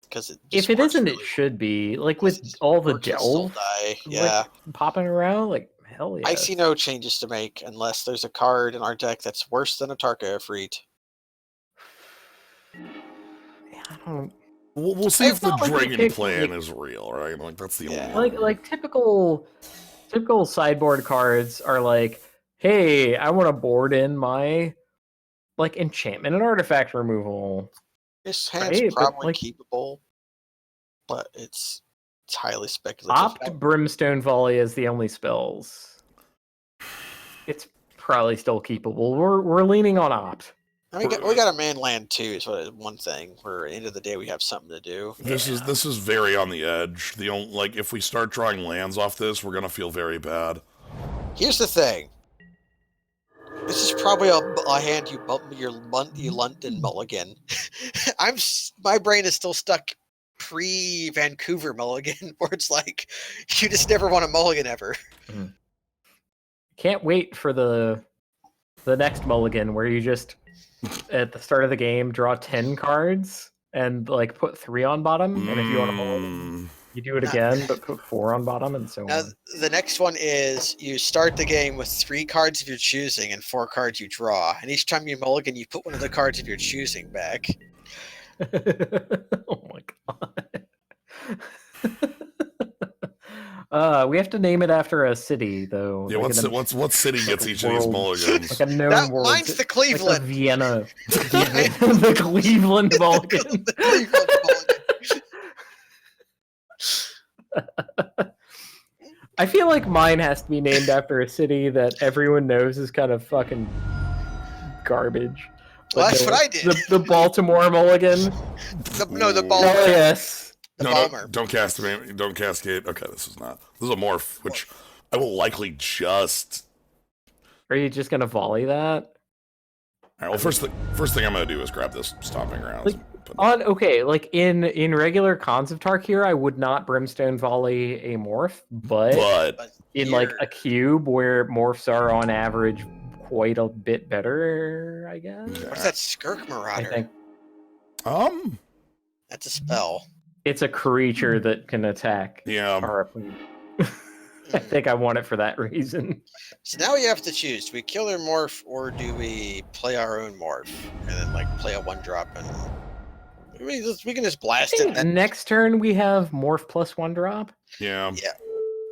[SPEAKER 2] Because it
[SPEAKER 3] If it isn't, it should be. Like with all the delve
[SPEAKER 2] yeah.
[SPEAKER 3] popping around, like hell yeah.
[SPEAKER 2] I see no changes to make unless there's a card in our deck that's worse than a Tarkir Freet.
[SPEAKER 3] I don't
[SPEAKER 1] we'll see
[SPEAKER 2] It's
[SPEAKER 1] if the
[SPEAKER 3] not like you
[SPEAKER 1] dragon
[SPEAKER 3] pick,
[SPEAKER 1] plan
[SPEAKER 3] like-
[SPEAKER 1] is real, right? Like that's the
[SPEAKER 2] Yeah.
[SPEAKER 1] only
[SPEAKER 3] like typical sideboard cards are like, hey, I want to board in my like enchantment and artifact removal.
[SPEAKER 2] This hand's
[SPEAKER 3] Right, but,
[SPEAKER 2] probably
[SPEAKER 3] like-
[SPEAKER 2] keepable, but it's highly speculative.
[SPEAKER 3] Opt Brimstone Volley as the only spells. It's probably still keepable. We're leaning on opt.
[SPEAKER 2] I mean, we got a man land too. Is what one thing. Where at the end of the day, we have something to do.
[SPEAKER 1] This is very on the edge. The only like if we start drawing lands off this, we're gonna feel very bad.
[SPEAKER 2] Here's the thing. This is probably a hand you bump your London mulligan. My brain is still stuck pre-Vancouver mulligan, where it's like you just never want a mulligan ever.
[SPEAKER 3] Can't wait for the next mulligan where you just at the start of the game draw 10 cards and like put 3 on bottom, and if you want to mulligan, you do it again but put 4 on bottom, and so
[SPEAKER 2] Now,
[SPEAKER 3] on.
[SPEAKER 2] the next one is you start the game with 3 cards of your choosing and 4 cards you draw, and each time you mulligan, you put one of the cards of your choosing back.
[SPEAKER 3] Oh my god. We have to name it after a city, though.
[SPEAKER 1] Yeah,
[SPEAKER 3] like
[SPEAKER 1] what city gets each of these
[SPEAKER 3] world.
[SPEAKER 1] mulligans?
[SPEAKER 3] Like a known
[SPEAKER 2] That,
[SPEAKER 3] world.
[SPEAKER 2] mine's the
[SPEAKER 3] Like
[SPEAKER 2] Cleveland.
[SPEAKER 3] the Vienna. The Cleveland mulligan.
[SPEAKER 2] The Cleveland mulligan.
[SPEAKER 3] I feel like mine has to be named after a city that everyone knows is kind of fucking garbage.
[SPEAKER 2] Well,
[SPEAKER 3] But
[SPEAKER 2] that's
[SPEAKER 3] no,
[SPEAKER 2] what I did.
[SPEAKER 3] The Baltimore mulligan.
[SPEAKER 2] The Balmer.
[SPEAKER 3] Oh yes.
[SPEAKER 2] The
[SPEAKER 1] No,
[SPEAKER 2] Balmer.
[SPEAKER 1] don't cascade. Don't cascade. Okay, this is a morph, which I will likely just.
[SPEAKER 3] Are you just gonna volley that?
[SPEAKER 1] All right, well, first thing I'm gonna do is grab this stomping grounds.
[SPEAKER 3] Like in regular cons of Tarkir, I would not brimstone volley a morph, but
[SPEAKER 2] But
[SPEAKER 3] in like
[SPEAKER 2] here-
[SPEAKER 3] a cube where morphs are on average quite a bit better, I guess.
[SPEAKER 2] what's that Skirk
[SPEAKER 3] I
[SPEAKER 2] Marauder?
[SPEAKER 3] think
[SPEAKER 2] That's a spell.
[SPEAKER 3] it's a creature that can attack.
[SPEAKER 1] yeah.
[SPEAKER 3] I think I want it for that reason.
[SPEAKER 2] So now we have to choose: do we kill their morph or do we play our own morph and then like play a 1-drop and we can just blast it, and then,
[SPEAKER 3] Next turn we have morph plus 1-drop.
[SPEAKER 1] Yeah.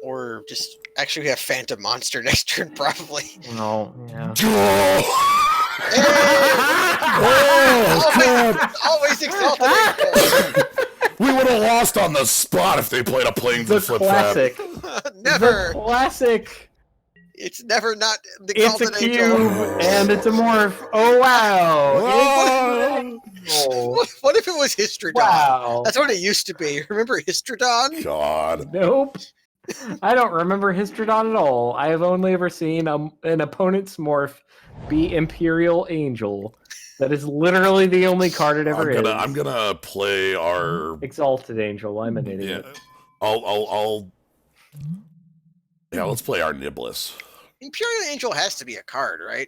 [SPEAKER 2] or just actually we have Phantom Monster next turn probably.
[SPEAKER 3] Oh yeah.
[SPEAKER 1] Oh, God.
[SPEAKER 2] Always exalted.
[SPEAKER 1] We would have lost on the spot if they played a Plains
[SPEAKER 3] The
[SPEAKER 1] and Flip That.
[SPEAKER 3] classic.
[SPEAKER 2] Never.
[SPEAKER 3] The classic.
[SPEAKER 2] It's never not the
[SPEAKER 3] It's a
[SPEAKER 2] Exalted
[SPEAKER 3] cube
[SPEAKER 2] Angel.
[SPEAKER 3] and it's a morph. Oh wow!
[SPEAKER 1] Oh,
[SPEAKER 3] Oh,
[SPEAKER 2] What if it was Histrodon?
[SPEAKER 3] wow.
[SPEAKER 2] That's what it used to be. Remember Histrodon?
[SPEAKER 1] God.
[SPEAKER 3] Nope. I don't remember Histrodon at all. I have only ever seen an opponent's morph be Imperial Angel. That is literally the only card it ever is.
[SPEAKER 1] I'm gonna play our
[SPEAKER 3] Exalted Angel. I'm an idiot.
[SPEAKER 1] Yeah, let's play our Niblis.
[SPEAKER 2] Imperial Angel has to be a card, right?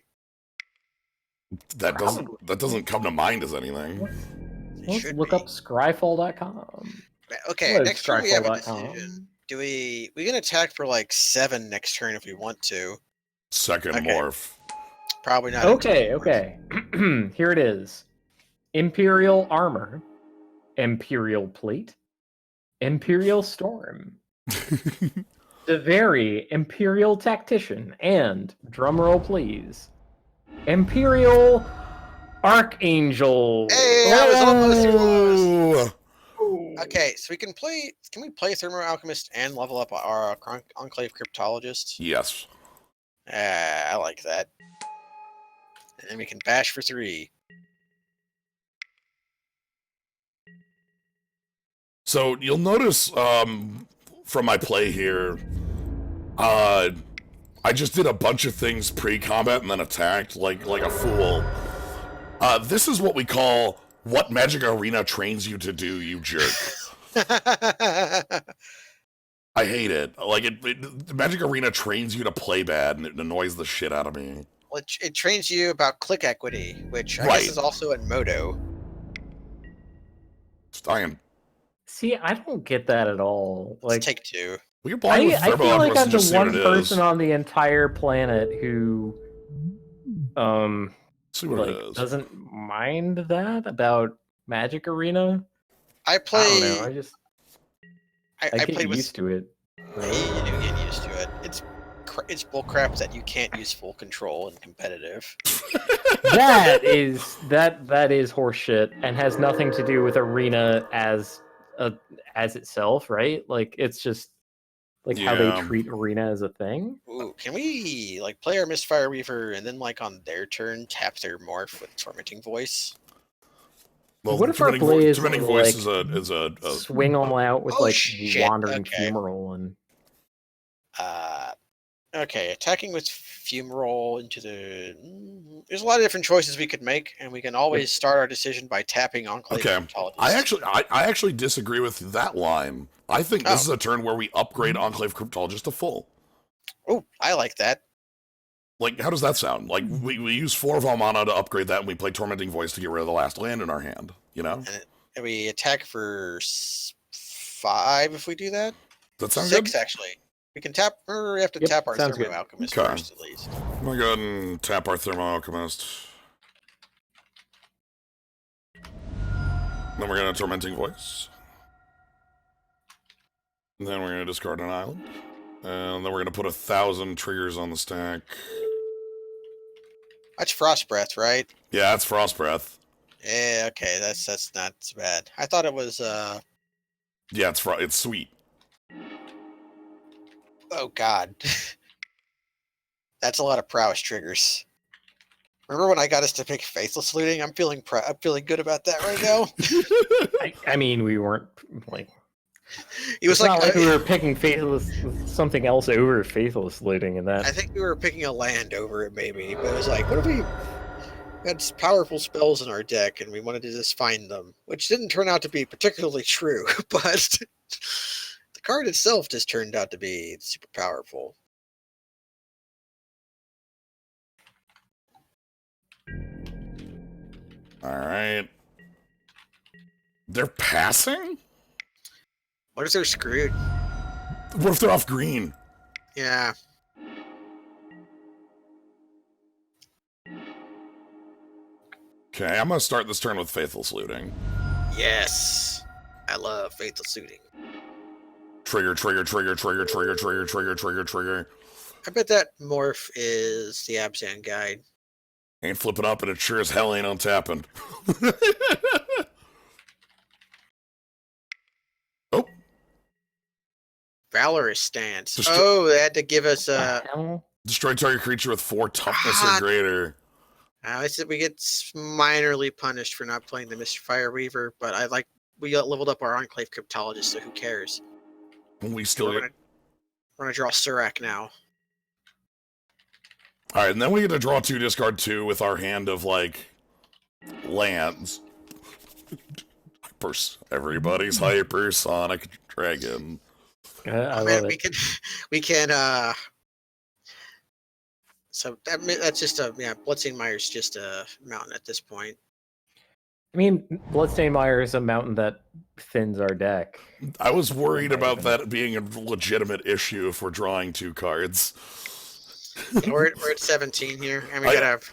[SPEAKER 1] That doesn't come to mind as anything.
[SPEAKER 2] It
[SPEAKER 3] Let's
[SPEAKER 2] should
[SPEAKER 3] look
[SPEAKER 2] be.
[SPEAKER 3] up scryfall.com.
[SPEAKER 2] Okay,
[SPEAKER 3] What is
[SPEAKER 2] next turn we have a
[SPEAKER 3] scryfall.com?
[SPEAKER 2] decision. Do we can attack for like 7 next turn if we want to.
[SPEAKER 1] Second
[SPEAKER 2] Okay.
[SPEAKER 1] morph.
[SPEAKER 2] Probably not.
[SPEAKER 3] Okay. Here it is. Imperial Armor. Imperial Plate. Imperial Storm. the very Imperial Tactician and, drumroll please, Imperial Archangel.
[SPEAKER 2] Hey, I was almost close.
[SPEAKER 1] Ooh.
[SPEAKER 2] Okay, so we can play. Can we play Thermo Alchemist and level up our Enclave Cryptologist?
[SPEAKER 1] Yes.
[SPEAKER 2] I like that. And then we can bash for 3.
[SPEAKER 1] So you'll notice from my play here, I just did a bunch of things pre-combat and then attacked like a fool. This is what we call what Magic Arena trains you to do, you jerk. I hate it. Like Magic Arena trains you to play bad, and it annoys the shit out of me.
[SPEAKER 2] Well, it trains you about click equity, which I
[SPEAKER 1] Right.
[SPEAKER 2] guess is also in Modo.
[SPEAKER 1] I am.
[SPEAKER 3] See, I don't get that at all.
[SPEAKER 2] Let's
[SPEAKER 3] Like,
[SPEAKER 2] take 2.
[SPEAKER 1] We can blind with
[SPEAKER 3] I
[SPEAKER 1] Thermo
[SPEAKER 3] feel like
[SPEAKER 1] Alchemist
[SPEAKER 3] I'm
[SPEAKER 1] and
[SPEAKER 3] the
[SPEAKER 1] just see what
[SPEAKER 3] one
[SPEAKER 1] it
[SPEAKER 3] person
[SPEAKER 1] is.
[SPEAKER 3] on the entire planet who,
[SPEAKER 1] See what
[SPEAKER 3] like,
[SPEAKER 1] it is.
[SPEAKER 3] doesn't mind that about Magic Arena.
[SPEAKER 2] I
[SPEAKER 3] I don't
[SPEAKER 2] play.
[SPEAKER 3] know. I just
[SPEAKER 2] I
[SPEAKER 3] get
[SPEAKER 2] played with.
[SPEAKER 3] used to it.
[SPEAKER 2] You do get used to it. It's bullcrap that you can't use full control in competitive.
[SPEAKER 3] That is horseshit and has nothing to do with Arena as itself, right? Like it's just like how they
[SPEAKER 1] Yeah.
[SPEAKER 3] treat Arena as a thing.
[SPEAKER 2] Ooh, can we like play our Mistfire Weaver and then like on their turn tap their morph with Tormenting Voice?
[SPEAKER 1] Well,
[SPEAKER 3] What if our play is
[SPEAKER 1] Tormenting
[SPEAKER 3] like,
[SPEAKER 1] Voice is a
[SPEAKER 3] swing all out with
[SPEAKER 2] Oh,
[SPEAKER 3] like
[SPEAKER 2] shit,
[SPEAKER 3] Wandering
[SPEAKER 2] okay.
[SPEAKER 3] Fumarole and
[SPEAKER 2] Okay, attacking with Fumarole into the. There's a lot of different choices we could make, and we can always start our decision by tapping Enclave
[SPEAKER 1] okay.
[SPEAKER 2] Cryptologist.
[SPEAKER 1] I actually disagree with that line. I think this
[SPEAKER 2] Oh.
[SPEAKER 1] is a turn where we upgrade Enclave Cryptologist to full.
[SPEAKER 2] Oh, I like that.
[SPEAKER 1] Like, how does that sound? Like, we use 4 of our mana to upgrade that, and we play Tormenting Voice to get rid of the last land in our hand, you know?
[SPEAKER 2] And we attack for 5 if we do that.
[SPEAKER 1] Does that sound
[SPEAKER 2] 6
[SPEAKER 1] good?
[SPEAKER 2] actually. We can tap, or we have to
[SPEAKER 3] Yep,
[SPEAKER 2] tap our
[SPEAKER 3] sounds
[SPEAKER 2] Thermo
[SPEAKER 3] good.
[SPEAKER 2] Alchemist
[SPEAKER 1] Okay.
[SPEAKER 2] first, at least.
[SPEAKER 1] I'm gonna go ahead and tap our Thermo Alchemist. Then we're gonna Tormenting Voice. And then we're gonna discard an island. And then we're gonna put 1,000 triggers on the stack.
[SPEAKER 2] That's Frost Breath, right?
[SPEAKER 1] Yeah, that's Frost Breath.
[SPEAKER 2] Yeah, okay, that's not so bad. I thought it was
[SPEAKER 1] Yeah, it's sweet.
[SPEAKER 2] oh god. That's a lot of prowess triggers. Remember when I got us to pick Faithless Looting? I'm feeling good about that right now.
[SPEAKER 3] I mean we weren't like
[SPEAKER 2] It was
[SPEAKER 3] it's not like
[SPEAKER 2] like
[SPEAKER 3] we were picking Faithless something else over Faithless Looting in that.
[SPEAKER 2] I think we were picking a land over it maybe, but it was like, what if we had powerful spells in our deck and we wanted to just find them, which didn't turn out to be particularly true, but the card itself just turned out to be super powerful.
[SPEAKER 1] Alright. They're passing?
[SPEAKER 2] What if they're screwed?
[SPEAKER 1] What if they're off green?
[SPEAKER 2] Yeah.
[SPEAKER 1] Okay, I'm gonna start this turn with Faithless Looting.
[SPEAKER 2] Yes. I love Faithless Looting.
[SPEAKER 1] Trigger, trigger, trigger, trigger, trigger, trigger, trigger, trigger, trigger.
[SPEAKER 2] I bet that morph is the Abzan Guide.
[SPEAKER 1] Ain't flipping up, and it sure as hell ain't untapping. Oh,
[SPEAKER 2] Valorous Stance.
[SPEAKER 1] Just-
[SPEAKER 2] Oh, they had to give us
[SPEAKER 3] What
[SPEAKER 2] a.
[SPEAKER 3] the hell?
[SPEAKER 1] destroy target creature with 4 toughness
[SPEAKER 2] God.
[SPEAKER 1] or greater.
[SPEAKER 2] I said we get minorly punished for not playing the Mistfire Weaver, but we leveled up our Enclave Cryptologist, so who cares?
[SPEAKER 1] We still
[SPEAKER 2] We're
[SPEAKER 1] get.
[SPEAKER 2] gonna draw Surak now.
[SPEAKER 1] Alright, and then we get to draw 2, discard 2 with our hand of, like, lands. Everybody's hypersonic dragon.
[SPEAKER 3] I
[SPEAKER 2] Man,
[SPEAKER 3] love
[SPEAKER 2] we
[SPEAKER 3] it.
[SPEAKER 2] can. So that's just Bloodstained Mire's just a mountain at this point.
[SPEAKER 3] I mean, Bloodstained Mire is a mountain that thins our deck.
[SPEAKER 1] I was worried about that being a legitimate issue if we're drawing 2 cards.
[SPEAKER 2] We're at 17 here, and we gotta have.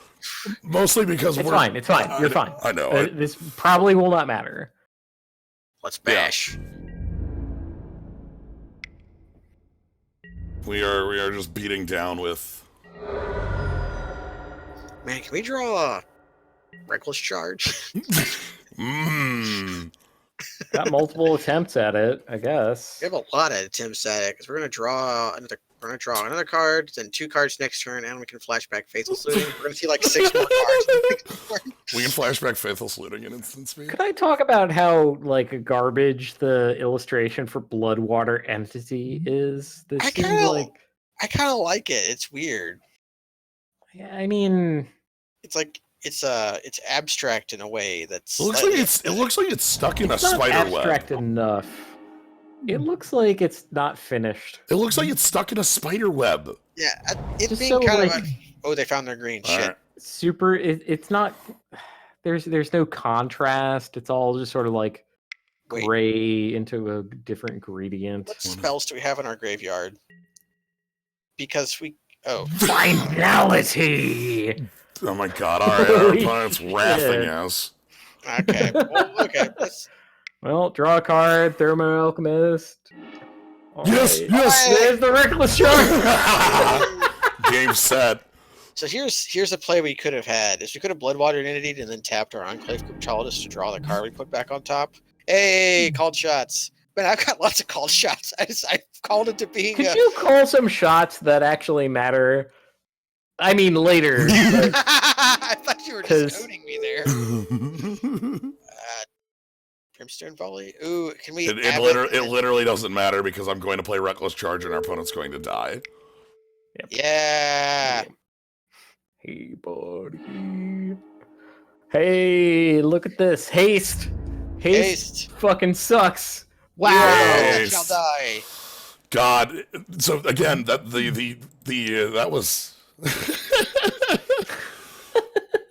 [SPEAKER 1] Mostly because
[SPEAKER 3] It's
[SPEAKER 1] we're...
[SPEAKER 3] fine. It's fine. You're fine.
[SPEAKER 1] I know.
[SPEAKER 3] This probably will not matter.
[SPEAKER 2] Let's bash.
[SPEAKER 1] We are just beating down with.
[SPEAKER 2] Man, can we draw a reckless charge?
[SPEAKER 1] Mmm.
[SPEAKER 3] Got multiple attempts at it, I guess.
[SPEAKER 2] We have a lot of attempts at it because we're gonna draw another card, then 2 cards next turn, and we can flashback Faithless Looting. We're gonna see like 6 more cards.
[SPEAKER 1] We can flashback Faithless Looting in instant speed.
[SPEAKER 3] Could I talk about how like garbage the illustration for Bloodwater Entity is? This
[SPEAKER 2] I
[SPEAKER 3] seems
[SPEAKER 2] kinda-
[SPEAKER 3] like
[SPEAKER 2] I kind of like it. It's weird.
[SPEAKER 3] yeah, I mean,
[SPEAKER 2] It's like it's abstract in a way that's.
[SPEAKER 1] It looks like it's stuck in
[SPEAKER 3] it's
[SPEAKER 1] a
[SPEAKER 3] not
[SPEAKER 1] spider
[SPEAKER 3] abstract
[SPEAKER 1] web.
[SPEAKER 3] enough. It looks like it's not finished.
[SPEAKER 1] It looks like it's stuck in a spider web.
[SPEAKER 2] Yeah, it
[SPEAKER 3] Just
[SPEAKER 2] being
[SPEAKER 3] so,
[SPEAKER 2] kind
[SPEAKER 3] like,
[SPEAKER 2] of. Oh, they found their green. Shit.
[SPEAKER 1] Alright.
[SPEAKER 3] Super. It's not. There's no contrast. It's all just sort of like
[SPEAKER 2] Wait.
[SPEAKER 3] gray into a different gradient.
[SPEAKER 2] What spells do we have in our graveyard? Because we. Oh.
[SPEAKER 3] Finality.
[SPEAKER 1] Oh my god, alright, our
[SPEAKER 3] Holy
[SPEAKER 1] opponent's
[SPEAKER 3] shit.
[SPEAKER 1] wrathing us.
[SPEAKER 2] Okay. Well, okay.
[SPEAKER 3] Well, draw a card. Throw my alchemist. All
[SPEAKER 1] Yes,
[SPEAKER 3] right.
[SPEAKER 1] yes!
[SPEAKER 3] There's the reckless charge.
[SPEAKER 1] Game set.
[SPEAKER 2] So here's a play we could have had. Is we could have Bloodwater Entity and then tapped our Enclave Cryptologist to draw the card we put back on top. Hey, called shots. Man, I've got lots of called shots. I called it to being.
[SPEAKER 3] Could you call some shots that actually matter? I mean, later. but-
[SPEAKER 2] I thought you were
[SPEAKER 3] 'Cause-
[SPEAKER 2] just owning me there. Brimstone Volley. Ooh, can we?
[SPEAKER 1] It literally doesn't matter because I'm going to play Reckless Charge and our opponent's going to die.
[SPEAKER 2] Yeah.
[SPEAKER 3] Hey, buddy. Hey, look at this. Haste. Haste. Fucking sucks. Wow.
[SPEAKER 2] Yeah,
[SPEAKER 1] Yes.
[SPEAKER 2] shall die.
[SPEAKER 1] God. So again, that was.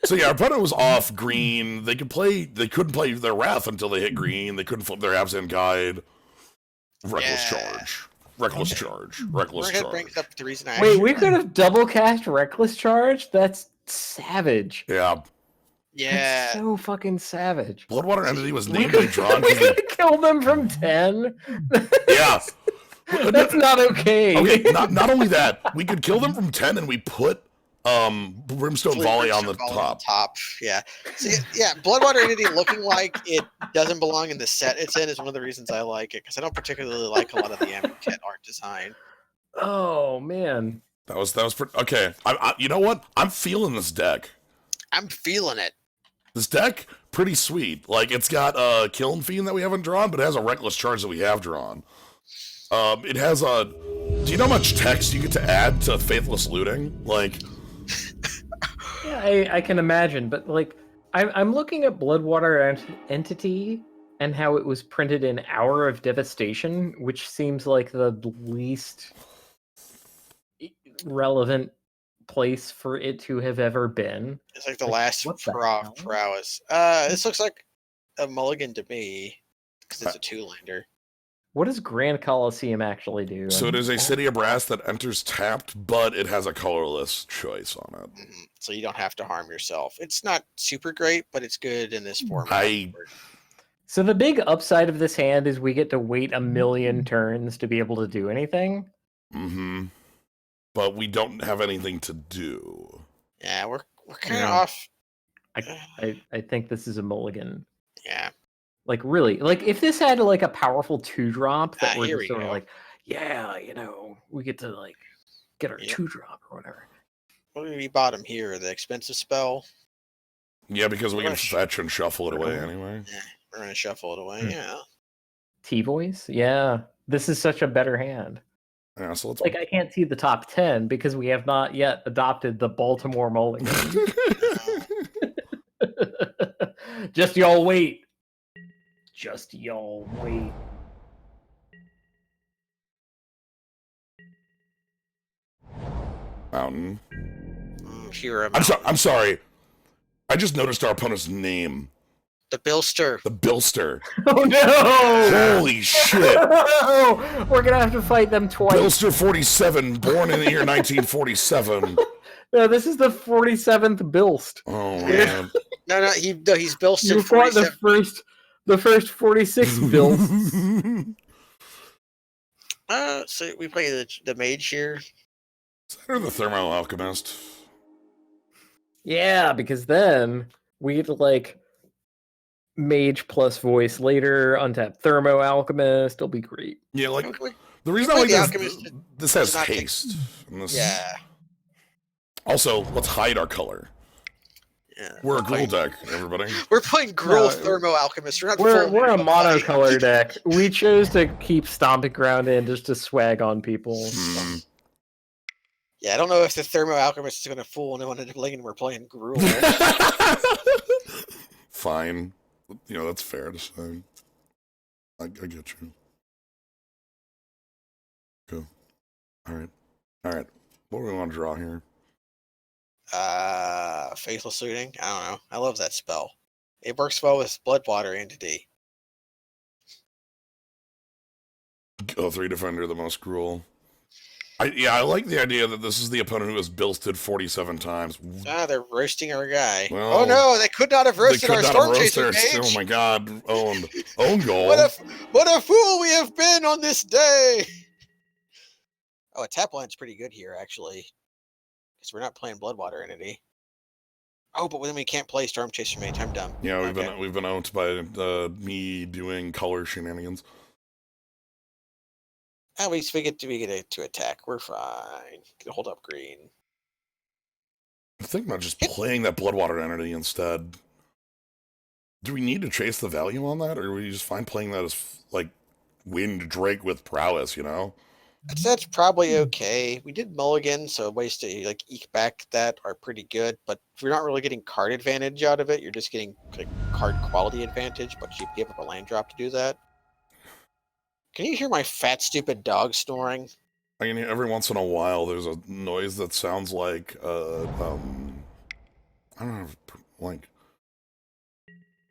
[SPEAKER 1] So yeah, our opponent was off green. They couldn't play their Wrath until they hit green. They couldn't flip their Absent Guide. Reckless
[SPEAKER 2] Yeah.
[SPEAKER 1] Charge. Reckless Charge. Reckless
[SPEAKER 2] We're gonna
[SPEAKER 1] Charge.
[SPEAKER 2] bring up the reason I.
[SPEAKER 3] Wait,
[SPEAKER 2] actually-
[SPEAKER 3] we could have double cast Reckless Charge? That's savage.
[SPEAKER 1] Yeah.
[SPEAKER 2] Yeah.
[SPEAKER 3] That's so fucking savage.
[SPEAKER 1] Bloodwater Entity was
[SPEAKER 3] We
[SPEAKER 1] named
[SPEAKER 3] could
[SPEAKER 1] and drawn.
[SPEAKER 3] we
[SPEAKER 1] 'cause they-
[SPEAKER 3] could have killed them from 10.
[SPEAKER 1] Yeah.
[SPEAKER 3] That's not okay.
[SPEAKER 1] Okay, not only that, we could kill them from 10 and we put Brimstone Volley on the top.
[SPEAKER 2] Yeah. See, yeah, Bloodwater Entity looking like it doesn't belong in the set it's in is one of the reasons I like it, because I don't particularly like a lot of the Amulet art design.
[SPEAKER 3] Oh, man.
[SPEAKER 1] That was okay. You know what? I'm feeling this deck.
[SPEAKER 2] I'm feeling it.
[SPEAKER 1] This deck, pretty sweet. Like, it's got a Kiln Fiend that we haven't drawn, but it has a Reckless Charge that we have drawn. It has a... Do you know how much text you get to add to Faithless Looting? Like...
[SPEAKER 3] Yeah, I can imagine, but like, I'm looking at Bloodwater Entity and how it was printed in Hour of Devastation, which seems like the least relevant place for it to have ever been.
[SPEAKER 2] It's like the
[SPEAKER 3] Like,
[SPEAKER 2] last
[SPEAKER 3] what the hell?
[SPEAKER 2] prowess. This looks like a mulligan to me, because it's a 2-lander.
[SPEAKER 3] What does Grand Coliseum actually do?
[SPEAKER 1] So it is a City of Brass that enters tapped, but it has a colorless choice on it.
[SPEAKER 2] So you don't have to harm yourself. It's not super great, but it's good in this format.
[SPEAKER 3] So the big upside of this hand is we get to wait a million turns to be able to do anything.
[SPEAKER 1] Mm-hmm. But we don't have anything to do.
[SPEAKER 2] Yeah, we're kind of
[SPEAKER 3] Yeah.
[SPEAKER 2] off.
[SPEAKER 3] I think this is a mulligan.
[SPEAKER 2] Yeah.
[SPEAKER 3] Like really, like if this had like a powerful 2-drop that we're
[SPEAKER 2] Here
[SPEAKER 3] just
[SPEAKER 2] we
[SPEAKER 3] sort of
[SPEAKER 2] go.
[SPEAKER 3] like, yeah, we get to like get our
[SPEAKER 2] Yep.
[SPEAKER 3] 2-drop or whatever.
[SPEAKER 2] What do we bottom here? The expensive spell.
[SPEAKER 1] Yeah, because we can
[SPEAKER 2] Rush.
[SPEAKER 1] fetch and shuffle it away anyway.
[SPEAKER 2] We're gonna shuffle it away.
[SPEAKER 3] Hmm.
[SPEAKER 2] Yeah.
[SPEAKER 3] T-voice, yeah. This is such a better hand.
[SPEAKER 1] Yeah, so let's...
[SPEAKER 3] Like I can't see the top 10 because we have not yet adopted the Baltimore mulligan. Just y'all wait. Just y'all wait.
[SPEAKER 1] Mountain.
[SPEAKER 2] Here
[SPEAKER 1] I'm sorry. I just noticed our opponent's name.
[SPEAKER 2] the Billster.
[SPEAKER 1] The Billster.
[SPEAKER 3] Oh no!
[SPEAKER 1] Holy shit.
[SPEAKER 3] We're gonna have to fight them twice.
[SPEAKER 1] Billster 47, born in the year 1947.
[SPEAKER 3] No, this is the 47th Bilst.
[SPEAKER 1] Oh, man.
[SPEAKER 2] No, he's Billster.
[SPEAKER 3] You fought
[SPEAKER 2] 47.
[SPEAKER 3] the first 46 Bilst.
[SPEAKER 2] So we play the mage here.
[SPEAKER 1] Is that or the Thermo Alchemist?
[SPEAKER 3] Yeah, because then we'd like mage plus voice later, untap Thermo Alchemist. It'll be great.
[SPEAKER 1] Yeah, like
[SPEAKER 2] We
[SPEAKER 1] the reason I
[SPEAKER 2] play
[SPEAKER 1] like
[SPEAKER 2] the
[SPEAKER 1] this,
[SPEAKER 2] alchemist
[SPEAKER 1] this has
[SPEAKER 2] to not take.
[SPEAKER 1] haste. And this,
[SPEAKER 2] Yeah.
[SPEAKER 1] Also, let's hide our color.
[SPEAKER 2] Yeah.
[SPEAKER 1] We're a Gruul deck, everybody.
[SPEAKER 2] We're playing Gruul
[SPEAKER 3] No,
[SPEAKER 2] Thermo Alchemist. We're not
[SPEAKER 3] We're
[SPEAKER 2] full
[SPEAKER 3] a
[SPEAKER 2] Gruul, buddy.
[SPEAKER 3] monocolor deck. We chose to keep Stomping Ground in just to swag on people.
[SPEAKER 1] Hmm.
[SPEAKER 2] Yeah, I don't know if the Thermo Alchemist is going to fool anyone into thinking we're playing Gruul.
[SPEAKER 1] Fine. You know, that's fair to say. I get you. Cool. Alright. Alright. What do we want to draw here?
[SPEAKER 2] Faithless Looting? I don't know. I love that spell. It works well with Bloodwater Entity.
[SPEAKER 1] Oh, 3 Defender, the most Gruul. I like the idea that this is the opponent who has Bilsted 47 times.
[SPEAKER 2] They're roasting our guy.
[SPEAKER 1] Well,
[SPEAKER 2] oh no, they could not have roasted our Storm Chaser mage.
[SPEAKER 1] Oh my god, own goal.
[SPEAKER 2] What a fool we have been on this day! Oh, a tap line's pretty good here, actually. Because we're not playing Bloodwater Entity. Oh, but then we can't play Storm Chaser mage. I'm dumb.
[SPEAKER 1] Yeah, we've been owned by me doing color shenanigans.
[SPEAKER 2] At least we get to attack. We're fine. Can hold up green.
[SPEAKER 1] I'm thinking about just playing that Bloodwater Entity instead. Do we need to chase the value on that, or are we just fine playing that as, like, Wind Drake with prowess, you know?
[SPEAKER 2] That's probably okay. We did mulligan, so ways to like eke back that are pretty good, but if you're not really getting card advantage out of it, you're just getting like card quality advantage, but you give up a land drop to do that. Can you hear my fat, stupid dog snoring?
[SPEAKER 1] I mean, every once in a while, there's a noise that sounds like, I don't know, like,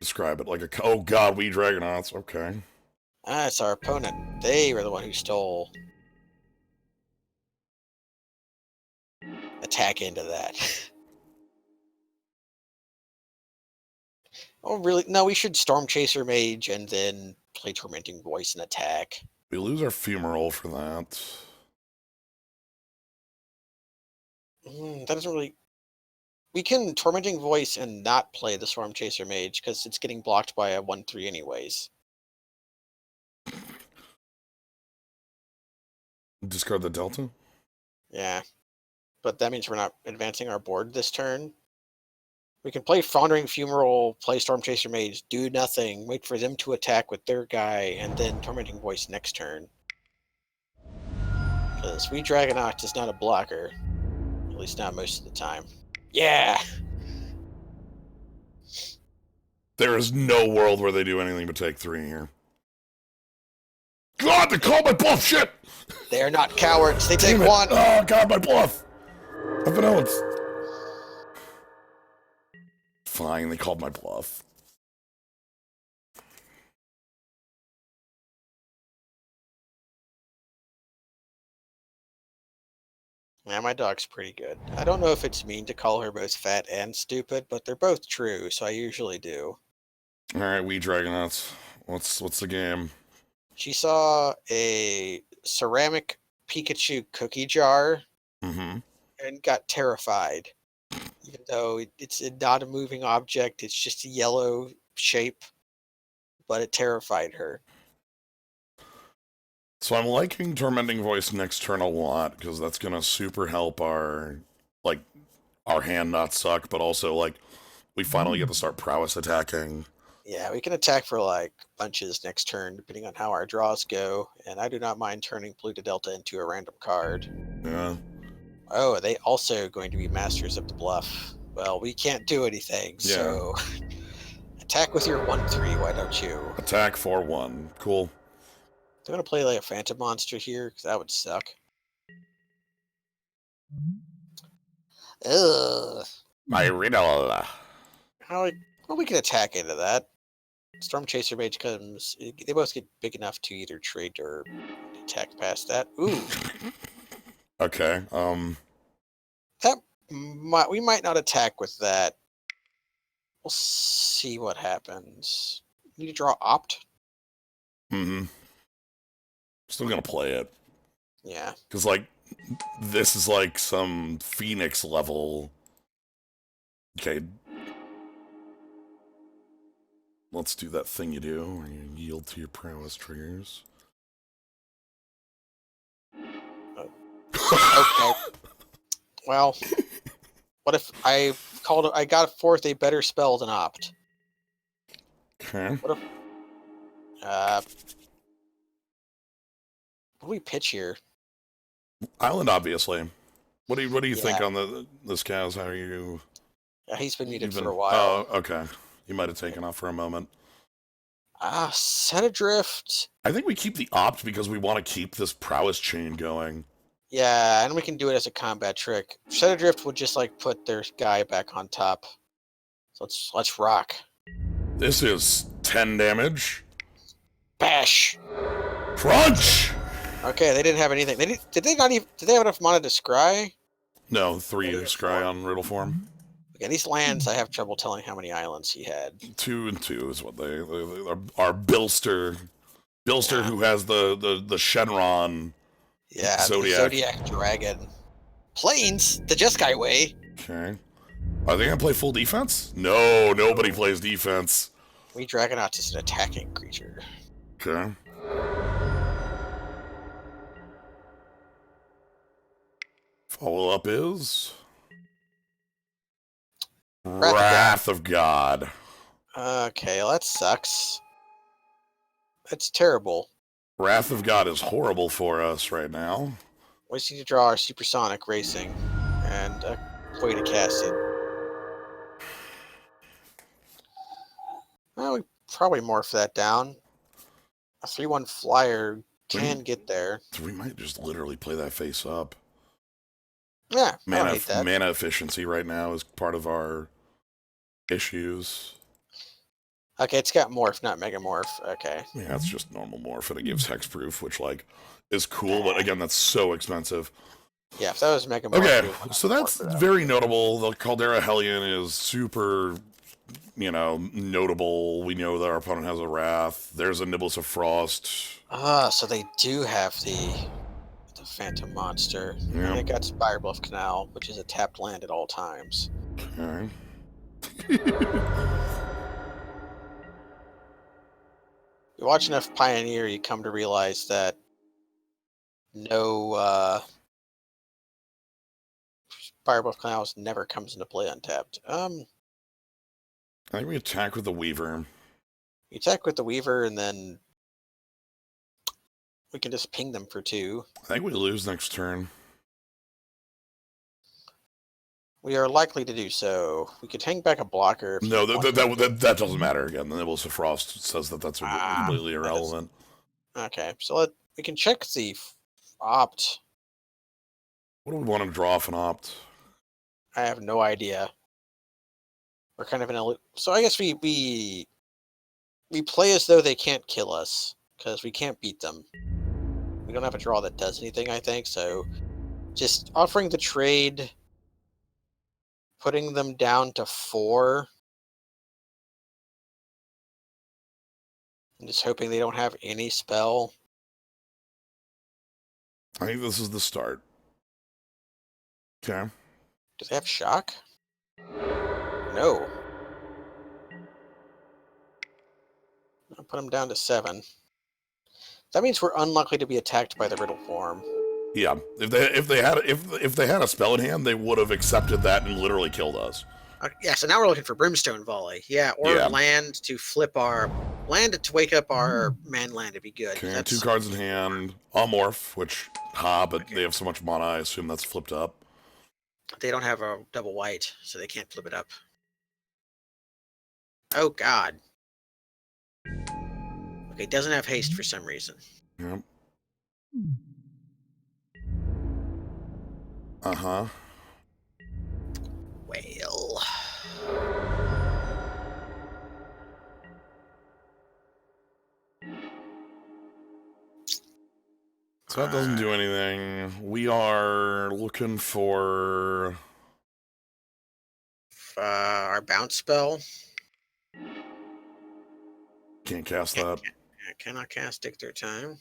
[SPEAKER 1] describe it, like a, oh god, we Dragonauts, okay.
[SPEAKER 2] Ah, it's our opponent. They were the one who stole. Attack into that. Oh, really? No, we should Storm Chaser Mage and then play Tormenting Voice and attack.
[SPEAKER 1] We lose our Fumarole for that.
[SPEAKER 2] That doesn't really... We can Tormenting Voice and not play the Storm Chaser Mage because it's getting blocked by a 1/3 anyways.
[SPEAKER 1] Discard the Delta?
[SPEAKER 2] Yeah. But that means we're not advancing our board this turn. We can play Foundering Fumarole, play Storm Chaser Mage, do nothing, wait for them to attack with their guy, and then Tormenting Voice next turn. Because We Dragonaut is not a blocker. At least not most of the time. Yeah!
[SPEAKER 1] There is no world where they do anything but take 3 here. God, they called my bluff, shit!
[SPEAKER 2] They are not cowards, they take 1!
[SPEAKER 1] Oh god, my bluff! I've been owned. Fine, they called my bluff.
[SPEAKER 2] Yeah, my dog's pretty good. I don't know if it's mean to call her both fat and stupid, but they're both true, so I usually do.
[SPEAKER 1] Alright, we Dragonauts. What's the game?
[SPEAKER 2] She saw a ceramic Pikachu cookie jar
[SPEAKER 1] Mm-hmm.
[SPEAKER 2] and got terrified. Even though it's not a moving object, it's just a yellow shape, but it terrified her.
[SPEAKER 1] So I'm liking Tormenting Voice next turn a lot, because that's gonna super help our hand not suck, but also, like, we finally get to start prowess attacking.
[SPEAKER 2] Yeah, we can attack for, like, bunches next turn, depending on how our draws go, and I do not mind turning Pluto Delta into a random card.
[SPEAKER 1] Yeah.
[SPEAKER 2] Oh, are they also going to be Masters of the Bluff? Well, we can't do anything, so... Attack with your 1/3, why don't you?
[SPEAKER 1] Attack for 1. Cool.
[SPEAKER 2] They're going to play, like, a Phantom Monster here, because that would suck. Ugh.
[SPEAKER 1] My riddle.
[SPEAKER 2] Well, we can attack into that. Storm Chaser Mage comes... They both get big enough to either trade or attack past that. Ooh.
[SPEAKER 1] Okay,
[SPEAKER 2] We might not attack with that. We'll see what happens. Need to draw Opt?
[SPEAKER 1] mm-hmm. Still gonna play it.
[SPEAKER 2] Yeah.
[SPEAKER 1] Because, like, this is like some Phoenix level. Okay. Let's do that thing you do, where you yield to your prowess triggers.
[SPEAKER 2] Okay. Well, what if I got forth a better spell than Opt?
[SPEAKER 1] Okay.
[SPEAKER 2] What if what do we pitch here?
[SPEAKER 1] Island, obviously. What do you think
[SPEAKER 2] Yeah,
[SPEAKER 1] on this Kaz? How are you?
[SPEAKER 2] he's been muted
[SPEAKER 1] You've
[SPEAKER 2] for
[SPEAKER 1] been.
[SPEAKER 2] a while.
[SPEAKER 1] Oh, okay. You might have taken off for a moment.
[SPEAKER 2] Set adrift.
[SPEAKER 1] I think we keep the opt because we want to keep this prowess chain going.
[SPEAKER 2] Yeah, and we can do it as a combat trick. Set adrift would just like put their guy back on top. So let's rock.
[SPEAKER 1] This is 10 damage.
[SPEAKER 2] Bash.
[SPEAKER 1] Crunch!
[SPEAKER 2] Okay, they didn't have anything. Did they not even? Did they have enough mana to scry?
[SPEAKER 1] No, 3
[SPEAKER 2] Maybe
[SPEAKER 1] scry
[SPEAKER 2] 4.
[SPEAKER 1] on riddle form.
[SPEAKER 2] Okay, these lands, I have trouble telling how many islands he had.
[SPEAKER 1] 2 and 2 is what they are. Bilster,
[SPEAKER 2] Yeah,
[SPEAKER 1] who has the Shenron
[SPEAKER 2] yeah, the
[SPEAKER 1] Zodiac.
[SPEAKER 2] Zodiac Dragon. Plains, the Jeskai way.
[SPEAKER 1] Okay. Are they gonna play full defense? No, nobody plays defense.
[SPEAKER 2] We Dragonauts is an attacking creature.
[SPEAKER 1] Okay. Follow up is Wrath of God.
[SPEAKER 2] Okay, well, that sucks. That's terrible.
[SPEAKER 1] Wrath of God is horrible for us right now.
[SPEAKER 2] We just need to draw our Supersonic Racing and a way to cast it. Well, we probably morph that down. A 3/1 flyer can get there.
[SPEAKER 1] We might just literally play that face up.
[SPEAKER 2] Yeah, I don't hate that.
[SPEAKER 1] Mana efficiency right now is part of our issues.
[SPEAKER 2] Okay, it's got morph, not megamorph. Okay.
[SPEAKER 1] Yeah, it's just normal morph, and it gives hexproof, which like is cool, but again, that's so expensive.
[SPEAKER 2] Yeah, if that was megamorph.
[SPEAKER 1] Okay, so that's very notable. The Caldera Hellion is super, notable. We know that our opponent has a Wrath. There's a Nibbles of Frost.
[SPEAKER 2] So they do have the Phantom Monster.
[SPEAKER 1] Yeah.
[SPEAKER 2] And they got Spirebluff Canal, which is a tapped land at all times.
[SPEAKER 1] Okay.
[SPEAKER 2] You watch enough Pioneer, you come to realize that no Spirebluff Canals never comes into play untapped.
[SPEAKER 1] I think we attack with the Weaver.
[SPEAKER 2] You attack with the Weaver, and then we can just ping them for 2.
[SPEAKER 1] I think we lose next turn.
[SPEAKER 2] We are likely to do so. We could hang back a blocker. If
[SPEAKER 1] No, that doesn't matter. Again, the Nibbles of Frost says that that's completely irrelevant.
[SPEAKER 2] Okay, so we can check the opt.
[SPEAKER 1] What do we want to draw off an opt?
[SPEAKER 2] I have no idea. We're kind of in a so I guess we play as though they can't kill us because we can't beat them. We don't have a draw that does anything, I think. So just offering the trade, putting them down to 4, and just hoping they don't have any spell.
[SPEAKER 1] I think this is the start. Okay.
[SPEAKER 2] Do they have shock? No. I'll put them down to 7. That means we're unlikely to be attacked by the riddle form.
[SPEAKER 1] Yeah, if they had a spell in hand, they would have accepted that and literally killed us.
[SPEAKER 2] Yeah, so now we're looking for Brimstone Volley. Yeah, or land to flip our land to wake up our man land to be good.
[SPEAKER 1] Okay, 2 cards in hand. Amorph, which but they have so much mana, I assume that's flipped up.
[SPEAKER 2] They don't have a double white, so they can't flip it up. Oh God. Okay, doesn't have haste for some reason.
[SPEAKER 1] Yep. Uh-huh.
[SPEAKER 2] Well.
[SPEAKER 1] So that doesn't do anything. We are looking for
[SPEAKER 2] our bounce spell.
[SPEAKER 1] Can't cast that.
[SPEAKER 2] Cannot cast Dictator Time.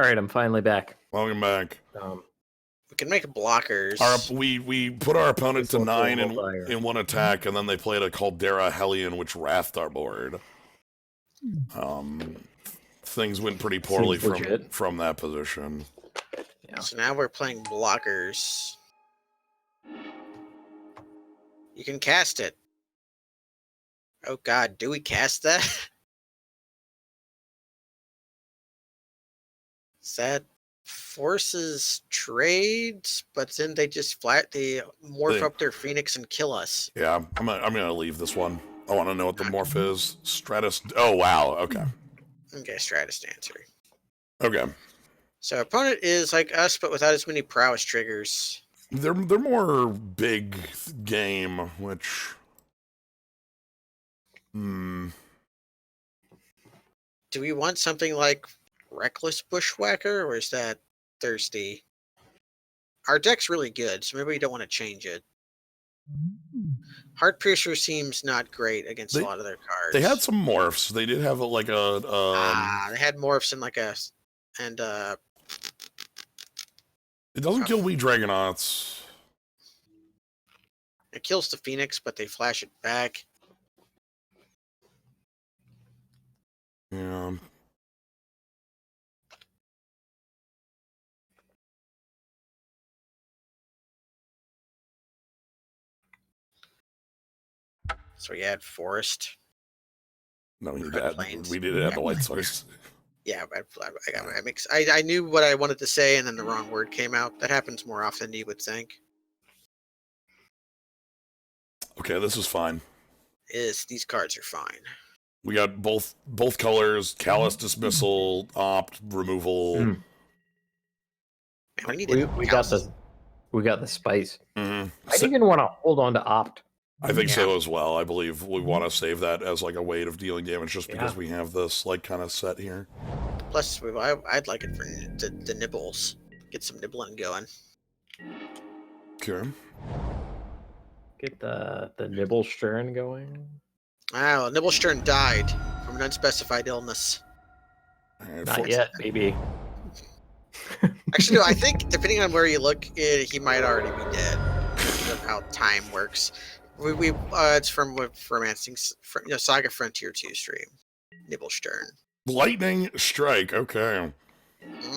[SPEAKER 3] All right, I'm finally back.
[SPEAKER 1] Welcome back.
[SPEAKER 2] We can make blockers.
[SPEAKER 1] We put our opponent
[SPEAKER 3] This
[SPEAKER 1] to
[SPEAKER 3] looks a
[SPEAKER 1] 9
[SPEAKER 3] little dire.
[SPEAKER 1] in one attack, and then they played a Caldera Hellion, which wrathed our board. Things went pretty poorly
[SPEAKER 3] Seems legit.
[SPEAKER 1] from that position.
[SPEAKER 3] Yeah.
[SPEAKER 2] So now we're playing blockers. You can cast it. Oh god, do we cast that? That forces trades, but then they just they morph up their Phoenix and kill us.
[SPEAKER 1] Yeah, I'm gonna leave this one. I want to know what the morph is. Stratus. Oh wow. Okay.
[SPEAKER 2] Okay, Stratus Dancer.
[SPEAKER 1] Okay.
[SPEAKER 2] So opponent is like us, but without as many prowess triggers.
[SPEAKER 1] They're more big game, which.
[SPEAKER 2] Do we want something like Reckless Bushwhacker, or is that thirsty? Our deck's really good, so maybe we don't want to change it. Heart Piercer seems not great against a lot of their cards.
[SPEAKER 1] They had some morphs. They did have they
[SPEAKER 2] had morphs and
[SPEAKER 1] it doesn't kill Wee Dragonauts.
[SPEAKER 2] It kills the Phoenix, but they flash it back.
[SPEAKER 1] Yeah.
[SPEAKER 2] So we had Forest.
[SPEAKER 1] No, we
[SPEAKER 2] Plains.
[SPEAKER 1] did add the light source.
[SPEAKER 2] Yeah, I knew what I wanted to say, and then the wrong word came out. That happens more often than you would think.
[SPEAKER 1] Okay, this is fine.
[SPEAKER 2] These cards are fine.
[SPEAKER 1] We got both colors: Callous Dismissal, Opt, Removal.
[SPEAKER 2] Man,
[SPEAKER 3] We got the spice.
[SPEAKER 1] Mm-hmm.
[SPEAKER 3] I even want to hold on to Opt.
[SPEAKER 1] I think so as well. I believe we want to save that as like a way of dealing damage, just because we have this like kind of set here.
[SPEAKER 2] Plus, I'd like it for the nibbles. Get some nibbling going.
[SPEAKER 1] Okay.
[SPEAKER 3] Get the Nibblestern going.
[SPEAKER 2] Wow, Nibblestern died from an unspecified illness.
[SPEAKER 1] Right,
[SPEAKER 3] Not yet, maybe.
[SPEAKER 2] Actually, no, I think depending on where you look, he might already be dead. Because of how time works. It's from Saga Frontier 2 stream. Nibblestern.
[SPEAKER 1] Lightning Strike. Okay.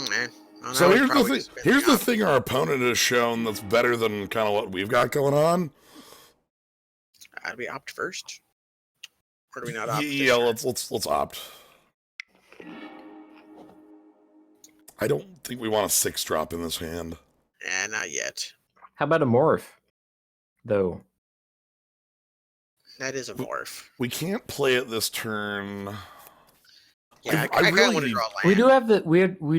[SPEAKER 2] Man.
[SPEAKER 1] So here's the thing. Here's the thing our opponent has shown that's better than kind of what we've got going on.
[SPEAKER 2] Do we opt first? Or do we not opt?
[SPEAKER 1] Yeah, let's opt. I don't think we want a 6-drop in this hand.
[SPEAKER 2] Not yet.
[SPEAKER 3] How about a morph, though?
[SPEAKER 2] That is a morph.
[SPEAKER 1] We can't play it this turn.
[SPEAKER 2] Yeah, I really want to draw land.
[SPEAKER 3] We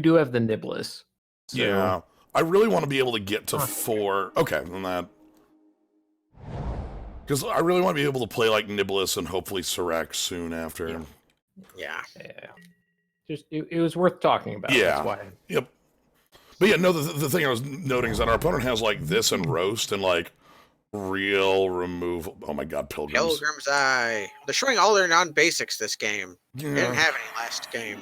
[SPEAKER 3] do have the Niblis. So.
[SPEAKER 1] Yeah, I really want to be able to get to 4. Okay, then that. Because I really want to be able to play like Niblis and hopefully Serac soon after.
[SPEAKER 2] Yeah.
[SPEAKER 3] Just it was worth talking about.
[SPEAKER 1] Yeah.
[SPEAKER 3] That's why.
[SPEAKER 1] Yep. But yeah, no, the thing I was noting is that our opponent has like this and Roast and like real removal. Oh my god, Pilgrims.
[SPEAKER 2] Pilgrim's Eye. They're showing all their non-basics this game.
[SPEAKER 1] Yeah.
[SPEAKER 2] They didn't have any last game.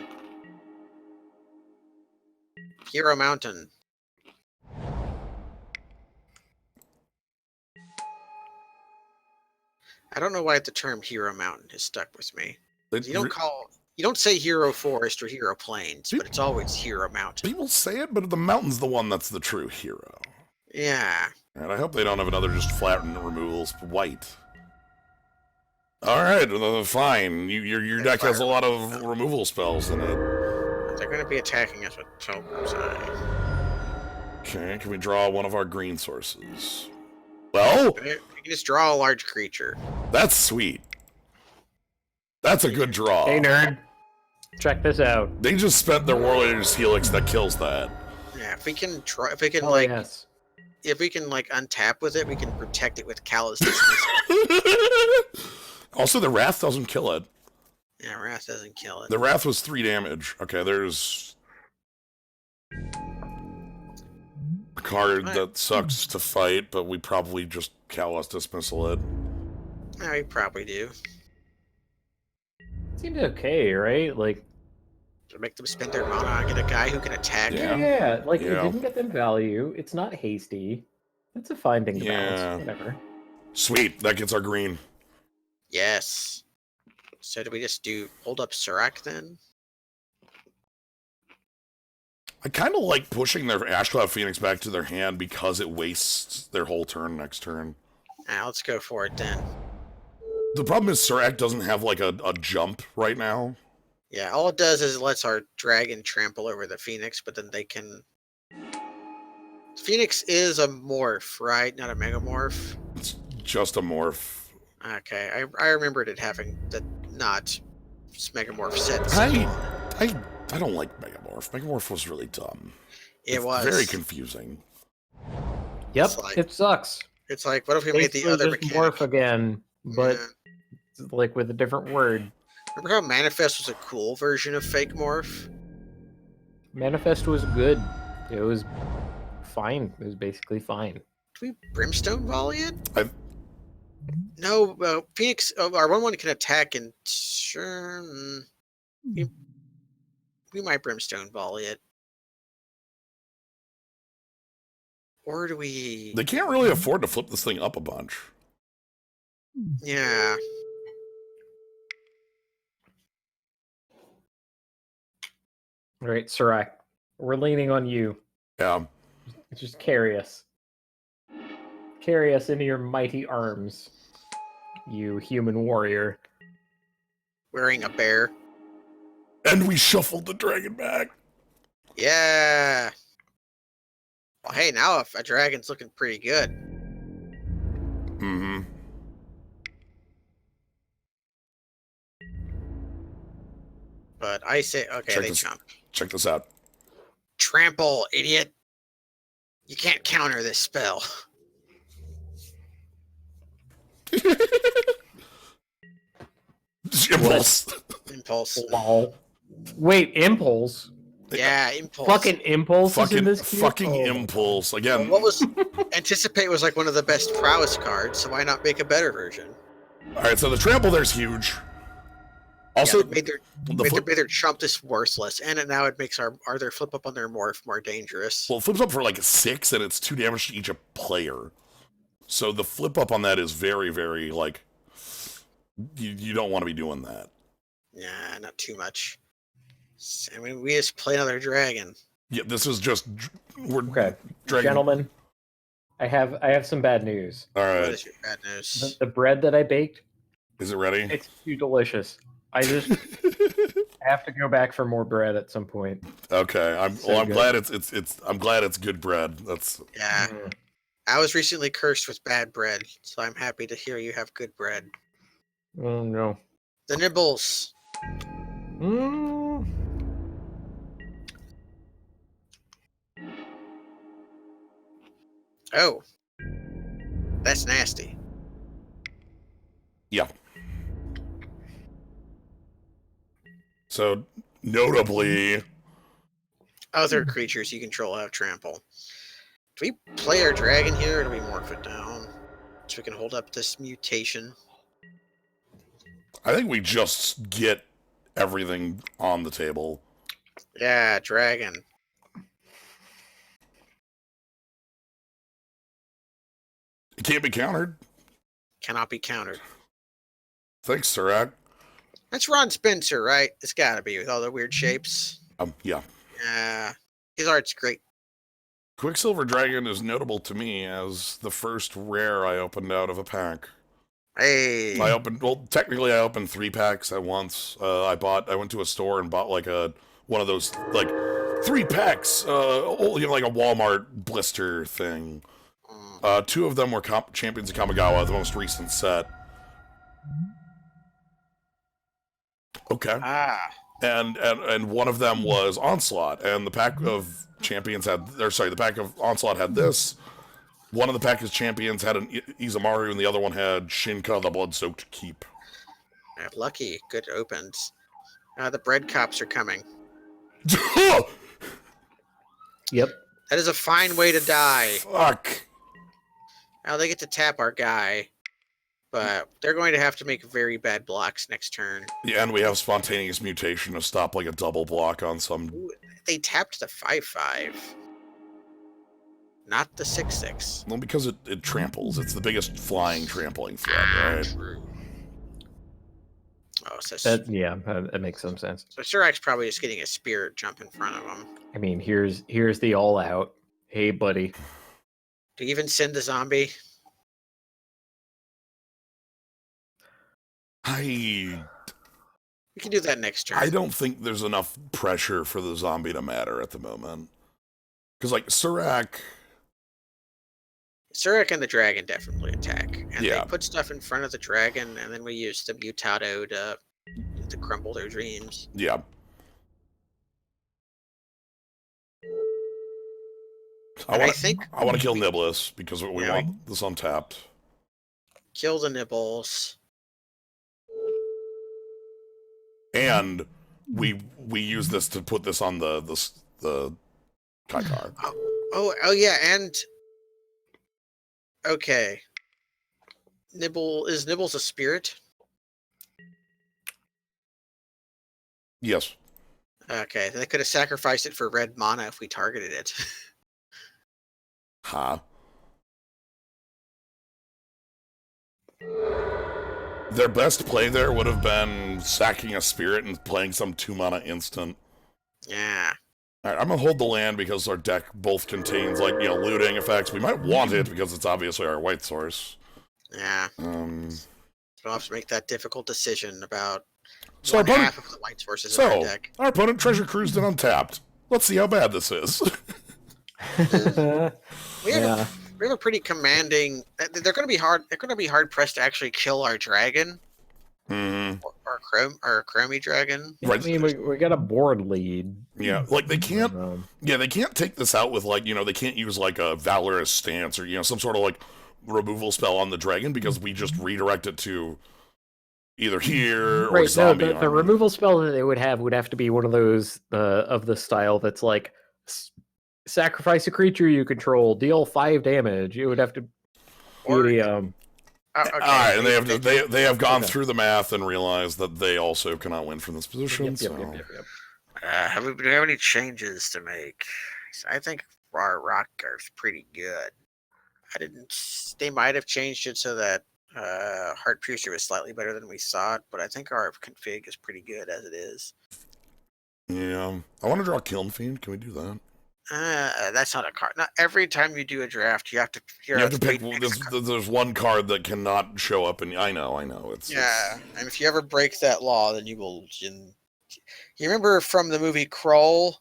[SPEAKER 2] Hero Mountain. I don't know why the term Hero Mountain has stuck with me. You don't say Hero Forest or Hero Plains, but it's always Hero Mountain.
[SPEAKER 1] People say it, but the mountain's the one that's the true hero.
[SPEAKER 2] Yeah.
[SPEAKER 1] And I hope they don't have another just flattened removals white. All right, fine. Your deck has a lot of removal spells in it.
[SPEAKER 2] They're going to be attacking us with Pilgrim's Eye.
[SPEAKER 1] Okay, can we draw one of our green sources? Well,
[SPEAKER 2] You can just draw a large creature.
[SPEAKER 1] that's sweet. That's a good draw.
[SPEAKER 3] Hey, nerd. Check this out.
[SPEAKER 1] They just spent their Warrior's Helix that kills that.
[SPEAKER 2] Yeah, if we can
[SPEAKER 3] Yes.
[SPEAKER 2] if we can untap with it, we can protect it with Callous.
[SPEAKER 1] Also, the Wrath doesn't kill it.
[SPEAKER 2] Yeah, Wrath doesn't kill it.
[SPEAKER 1] The Wrath was 3 damage. Okay, there's a card that sucks to fight, but we probably just Callous Dismissal it.
[SPEAKER 2] Yeah, we probably do.
[SPEAKER 3] Seems okay, right? Like,
[SPEAKER 2] To make them spend their mana and get a guy who can attack.
[SPEAKER 3] Yeah, like it
[SPEAKER 1] Yeah.
[SPEAKER 3] didn't get them value. It's not hasty. That's a fine thing to
[SPEAKER 1] Yeah.
[SPEAKER 3] balance. Whatever.
[SPEAKER 1] Sweet, that gets our green.
[SPEAKER 2] Yes. So do we just hold up Serac then?
[SPEAKER 1] I kind of like pushing their Ashcloud Phoenix back to their hand because it wastes their whole turn next turn.
[SPEAKER 2] Let's go for it then.
[SPEAKER 1] The problem is Serac doesn't have like a jump right now.
[SPEAKER 2] Yeah, all it does is it lets our dragon trample over the Phoenix, but then they can... Phoenix is a morph, right? Not a megamorph?
[SPEAKER 1] It's just a morph.
[SPEAKER 2] Okay, I remembered it having the not megamorph set.
[SPEAKER 1] I don't like Megamorph. Megamorph was really dumb.
[SPEAKER 2] It was.
[SPEAKER 1] Very confusing.
[SPEAKER 3] Yep,
[SPEAKER 2] like-
[SPEAKER 3] it sucks.
[SPEAKER 2] It's like, what if we made the
[SPEAKER 3] Basically
[SPEAKER 2] other
[SPEAKER 3] just
[SPEAKER 2] mechanic?
[SPEAKER 3] morph again, but
[SPEAKER 2] Yeah.
[SPEAKER 3] like with a different word.
[SPEAKER 2] Remember how Manifest was a cool version of Fake Morph?
[SPEAKER 3] Manifest was good. It was fine. It was basically fine.
[SPEAKER 2] Did we Brimstone volley it?
[SPEAKER 1] I've-
[SPEAKER 2] No, Phoenix, our 1/1 can attack and sure, we might Brimstone volley it. Or do we...
[SPEAKER 1] They can't really afford to flip this thing up a bunch.
[SPEAKER 2] Yeah.
[SPEAKER 3] All right, Serac, we're leaning on you.
[SPEAKER 1] Yeah.
[SPEAKER 3] Just carry us. Carry us into your mighty arms, you human warrior.
[SPEAKER 2] Wearing a bear.
[SPEAKER 1] And we shuffled the dragon back.
[SPEAKER 2] Yeah. Well, hey, now if a dragon's looking pretty good.
[SPEAKER 1] Mm-hmm.
[SPEAKER 2] But I say, okay,
[SPEAKER 1] Check
[SPEAKER 2] they
[SPEAKER 1] this-
[SPEAKER 2] jump.
[SPEAKER 1] Check this out.
[SPEAKER 2] Trample, idiot. You can't counter this spell.
[SPEAKER 1] Impulse.
[SPEAKER 2] Impulse.
[SPEAKER 3] Lol. Wait, Impulse?
[SPEAKER 2] Yeah, impulse.
[SPEAKER 3] Fucking Impulse is in this queue?
[SPEAKER 1] Fucking
[SPEAKER 3] Oh.
[SPEAKER 1] impulse.
[SPEAKER 2] Well,
[SPEAKER 1] Again,
[SPEAKER 2] what was Anticipate was like one of the best prowess cards, so why not make a better version?
[SPEAKER 1] alright, so the trample there's huge. Also,
[SPEAKER 2] Yeah, they made
[SPEAKER 1] the flip,
[SPEAKER 2] their Trump this worthless, and now it makes their flip up on their morph more dangerous.
[SPEAKER 1] well, it flips up for like a 6, and it's 2 damage to each player. So the flip up on that is very, very, like, you don't want to be doing that.
[SPEAKER 2] Yeah, not too much. I mean, we just play another dragon.
[SPEAKER 1] Yeah, this is just, we're
[SPEAKER 3] Okay,
[SPEAKER 1] dragging.
[SPEAKER 3] gentlemen, I have some bad news.
[SPEAKER 2] What
[SPEAKER 1] Alright,
[SPEAKER 2] is your bad news?
[SPEAKER 3] The bread that I baked,
[SPEAKER 1] is it ready?
[SPEAKER 3] it's too delicious. I just have to go back for more bread at some point.
[SPEAKER 1] Okay, I'm
[SPEAKER 3] So good.
[SPEAKER 1] glad I'm glad it's good bread. That's
[SPEAKER 2] Yeah,
[SPEAKER 3] Mm.
[SPEAKER 2] I was recently cursed with bad bread, so I'm happy to hear you have good bread.
[SPEAKER 3] Oh no.
[SPEAKER 2] The nibbles.
[SPEAKER 3] Mm.
[SPEAKER 2] Oh, that's nasty.
[SPEAKER 1] yeah. So notably,
[SPEAKER 2] Other creatures you control have trample. Do we play our dragon here, or do we morph it down so we can hold up this mutation?
[SPEAKER 1] I think we just get everything on the table.
[SPEAKER 2] Yeah, dragon.
[SPEAKER 1] It can't be countered.
[SPEAKER 2] Cannot be countered.
[SPEAKER 1] Thanks, Serac.
[SPEAKER 2] That's Ron Spencer, right? It's gotta be with all the weird shapes.
[SPEAKER 1] Yeah.
[SPEAKER 2] Yeah. His art's great.
[SPEAKER 1] Quicksilver Dragon is notable to me as the first rare I opened out of a pack.
[SPEAKER 2] Hey.
[SPEAKER 1] Technically I opened 3 packs at once. I went to a store and bought like one of those like 3 packs, like a Walmart blister thing. 2 of them were Champions of Kamigawa, the most recent set. Okay.
[SPEAKER 2] Ah.
[SPEAKER 1] And one of them was Onslaught, and the pack of champions the pack of Onslaught had this. One of the pack of champions had an Izumaru, and the other one had Shinka, the Blood-Soaked Keep.
[SPEAKER 2] Lucky. Good opens. The bread cops are coming.
[SPEAKER 3] Yep.
[SPEAKER 2] That is a fine way to die.
[SPEAKER 1] Fuck.
[SPEAKER 2] Now they get to tap our guy. but they're going to have to make very bad blocks next turn.
[SPEAKER 1] Yeah, and we have spontaneous mutation to stop like a double block on some.
[SPEAKER 2] Ooh, they tapped the 5/5, not the 6/6.
[SPEAKER 1] Well, because it tramples. It's the biggest flying trampling threat, right?
[SPEAKER 2] True. Oh, so
[SPEAKER 3] that makes some sense.
[SPEAKER 2] So Surak's probably just getting a spirit jump in front of him.
[SPEAKER 3] I mean, here's the all out. Hey, buddy.
[SPEAKER 2] Do you even send the zombie?
[SPEAKER 1] We
[SPEAKER 2] can do that next turn.
[SPEAKER 1] I don't think there's enough pressure for the zombie to matter at the moment. Because, like, Surak
[SPEAKER 2] and the dragon definitely attack. And they put stuff in front of the dragon, and then we use the Mutado to crumble their dreams.
[SPEAKER 1] Yeah. I want to kill Niblis because we want this untapped.
[SPEAKER 2] Kill the Nibbles.
[SPEAKER 1] And we use this to put this on the Kaikar.
[SPEAKER 2] Oh yeah, and okay. Nibbles a spirit?
[SPEAKER 1] Yes.
[SPEAKER 2] Okay, then they could have sacrificed it for red mana if we targeted it.
[SPEAKER 1] Huh. Their best play there would have been sacking a spirit and playing some 2-mana instant.
[SPEAKER 2] Yeah.
[SPEAKER 1] Alright, I'm gonna hold the land because our deck both contains, like, looting effects. We might want it because it's obviously our white source.
[SPEAKER 2] Yeah.
[SPEAKER 1] So
[SPEAKER 2] we'll have to make that difficult decision about
[SPEAKER 1] half
[SPEAKER 2] of the white sources in our deck.
[SPEAKER 1] Our opponent treasure cruised and untapped. Let's see how bad this is.
[SPEAKER 2] We have a pretty commanding. They're going to be hard. They're going to be hard pressed to actually kill our dragon, or Chromie dragon.
[SPEAKER 3] Right. I mean, we got a board lead.
[SPEAKER 1] Yeah, like they can't. They can't take this out with like they can't use like a valorous stance or some sort of like removal spell on the dragon because we just redirect it to either here or zombie.
[SPEAKER 3] No, the removal spell that they would have to be one of those of the style that's like. Sacrifice a creature you control, deal 5 damage. It would have to be
[SPEAKER 2] okay.
[SPEAKER 1] All right, and they have gone through the math and realized that they also cannot win from this position.
[SPEAKER 2] Yep. Do we have any changes to make? I think our rock is pretty good. They might have changed it so that Heart Piercer was slightly better than we thought, but I think our config is pretty good as it is.
[SPEAKER 1] Yeah, I want to draw Kiln Fiend. Can we do that?
[SPEAKER 2] That's not a card. Not every time you do a draft, you have to.
[SPEAKER 1] You have to pick. There's one card that cannot show up, and I know. And
[SPEAKER 2] if you ever break that law, then you will. You remember from the movie Krull,